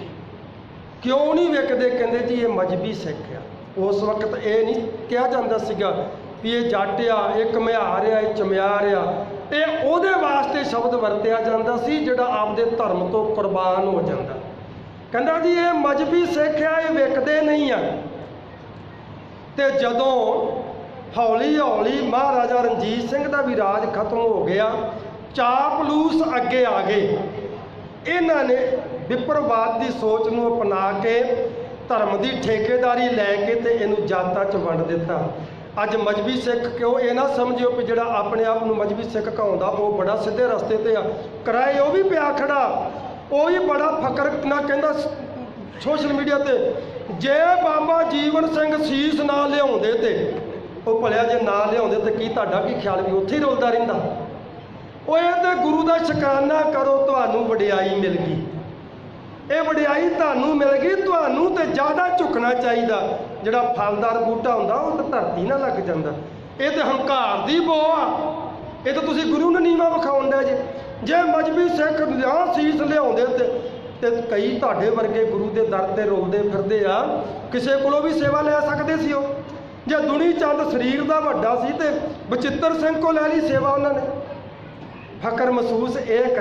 ਕਿਉਂ ਨਹੀਂ ਵਿਕਦੇ? ਕਹਿੰਦੇ ਜੀ ਇਹ ਮਜ਼ਹਬੀ ਸਿੱਖ ਆ। ਉਸ ਵਕਤ ਇਹ ਨਹੀਂ ਕਿਹਾ ਜਾਂਦਾ ਸੀਗਾ ਵੀ ਇਹ ਜੱਟ ਆ, ਇਹ ਘੁਮਿਆਰ ਆ, ਇਹ ਚਮਿਆਰ ਆ। ਇਹ ਉਹਦੇ ਵਾਸਤੇ ਸ਼ਬਦ ਵਰਤਿਆ ਜਾਂਦਾ ਸੀ ਜਿਹੜਾ ਆਪਦੇ ਧਰਮ ਤੋਂ ਕੁਰਬਾਨ ਹੋ ਜਾਂਦਾ। ਕਹਿੰਦਾ ਜੀ ਇਹ ਮਜ਼ਹਬੀ ਸਿੱਖ ਆ, ਇਹ ਵਿਕਦੇ ਨਹੀਂ ਆ। ਤੇ ਜਦੋਂ ਹੌਲੀ ਹੌਲੀ ਮਹਾਰਾਜਾ ਰਣਜੀਤ ਸਿੰਘ ਦਾ ਵੀ ਰਾਜ ਖਤਮ ਹੋ ਗਿਆ, ਚਾਪਲੂਸ ਅੱਗੇ ਆ ਗਏ। ਇਹਨਾਂ ਨੇ ਵਿਪਰਵਾਦ ਦੀ ਸੋਚ ਨੂੰ ਅਪਣਾ ਕੇ ਧਰਮ ਦੀ ਠੇਕੇਦਾਰੀ ਲੈ ਕੇ ਤੇ ਇਹਨੂੰ ਜਾਤਾਂ 'ਚ ਵੰਡ ਦਿੱਤਾ। ਅੱਜ ਮਜ਼ਹਬੀ ਸਿੱਖ ਕਿਉਂ ਇਹ ਨਾ ਸਮਝਿਓ ਵੀ ਜਿਹੜਾ ਆਪਣੇ ਆਪ ਨੂੰ ਮਜ਼ਹਬੀ ਸਿੱਖ ਕਹਾਉਂਦਾ ਉਹ ਬੜਾ ਸਿੱਧੇ ਰਸਤੇ ਤੇ ਆ। ਕਿਰਾਏ ਉਹ ਵੀ ਪਿਆ ਖੜਾ, ਉਹ ਵੀ ਬੜਾ ਫਕਰ ਨਾ ਕਹਿੰਦਾ ਸੋਸ਼ਲ ਮੀਡੀਆ ਤੇ, ਜੇ ਬਾਬਾ ਜੀਵਨ ਸਿੰਘ ਸੀਸ ਨਾ ਲਿਆਉਂਦੇ ਤੇ ਉਹ ਭਲਿਆ ਜੇ ਨਾ ਲਿਆਉਂਦੇ ਤੇ ਕੀ ਤੁਹਾਡਾ ਕੀ ਖਿਆਲ ਵੀ ਉੱਥੇ ਹੀ ਰੁਲਦਾ ਰਹਿੰਦਾ। ਉਹ ਇਹ ਤੇ ਗੁਰੂ ਦਾ ਸ਼ੁਕਰਾਨਾ ਕਰੋ, ਤੁਹਾਨੂੰ ਵਡਿਆਈ ਮਿਲ ਗਈ। ਇਹ ਵਡਿਆਈ ਤੁਹਾਨੂੰ ਮਿਲ ਗਈ, ਤੁਹਾਨੂੰ ਤੇ ਜ਼ਿਆਦਾ ਝੁਕਣਾ ਚਾਹੀਦਾ। ਜਿਹੜਾ ਫਲਦਾਰ ਬੂਟਾ ਹੁੰਦਾ ਉਹ ਤਾਂ ਧਰਤੀ ਨਾਲ ਲੱਗ ਜਾਂਦਾ। ਇਹ ਤੇ ਹੰਕਾਰ ਦੀ ਬੋ ਆ। ਇਹ ਤਾਂ ਤੁਸੀਂ ਗੁਰੂ ਨੂੰ ਨੀਵਾਂ ਵਿਖਾਉਣ ਡਿਆ ਜੇ ਮਜ਼ਹਬੀ ਸਿੱਖ ਜਾਂ ਸੀਸ ਲਿਆਉਂਦੇ ਤੇ ਕਈ ਤੁਹਾਡੇ ਵਰਗੇ ਗੁਰੂ ਦੇ ਦਰ ਤੇ ਰੋਲਦੇ ਫਿਰਦੇ ਆ, ਕਿਸੇ ਕੋਲੋਂ ਵੀ ਸੇਵਾ ਲੈ ਸਕਦੇ ਸੀ। ਉਹ ਜੇ ਦੁਨੀ ਚੰਦ ਸਰੀਰ ਦਾ ਵੱਡਾ ਸੀ ਤੇ ਬਚਿੱਤਰ ਸਿੰਘ ਕੋਲ ਲੈ ਲਈ ਸੇਵਾ ਉਹਨਾਂ ਨੇ। ਫਕਰ ਮਹਿਸੂਸ ਇਹ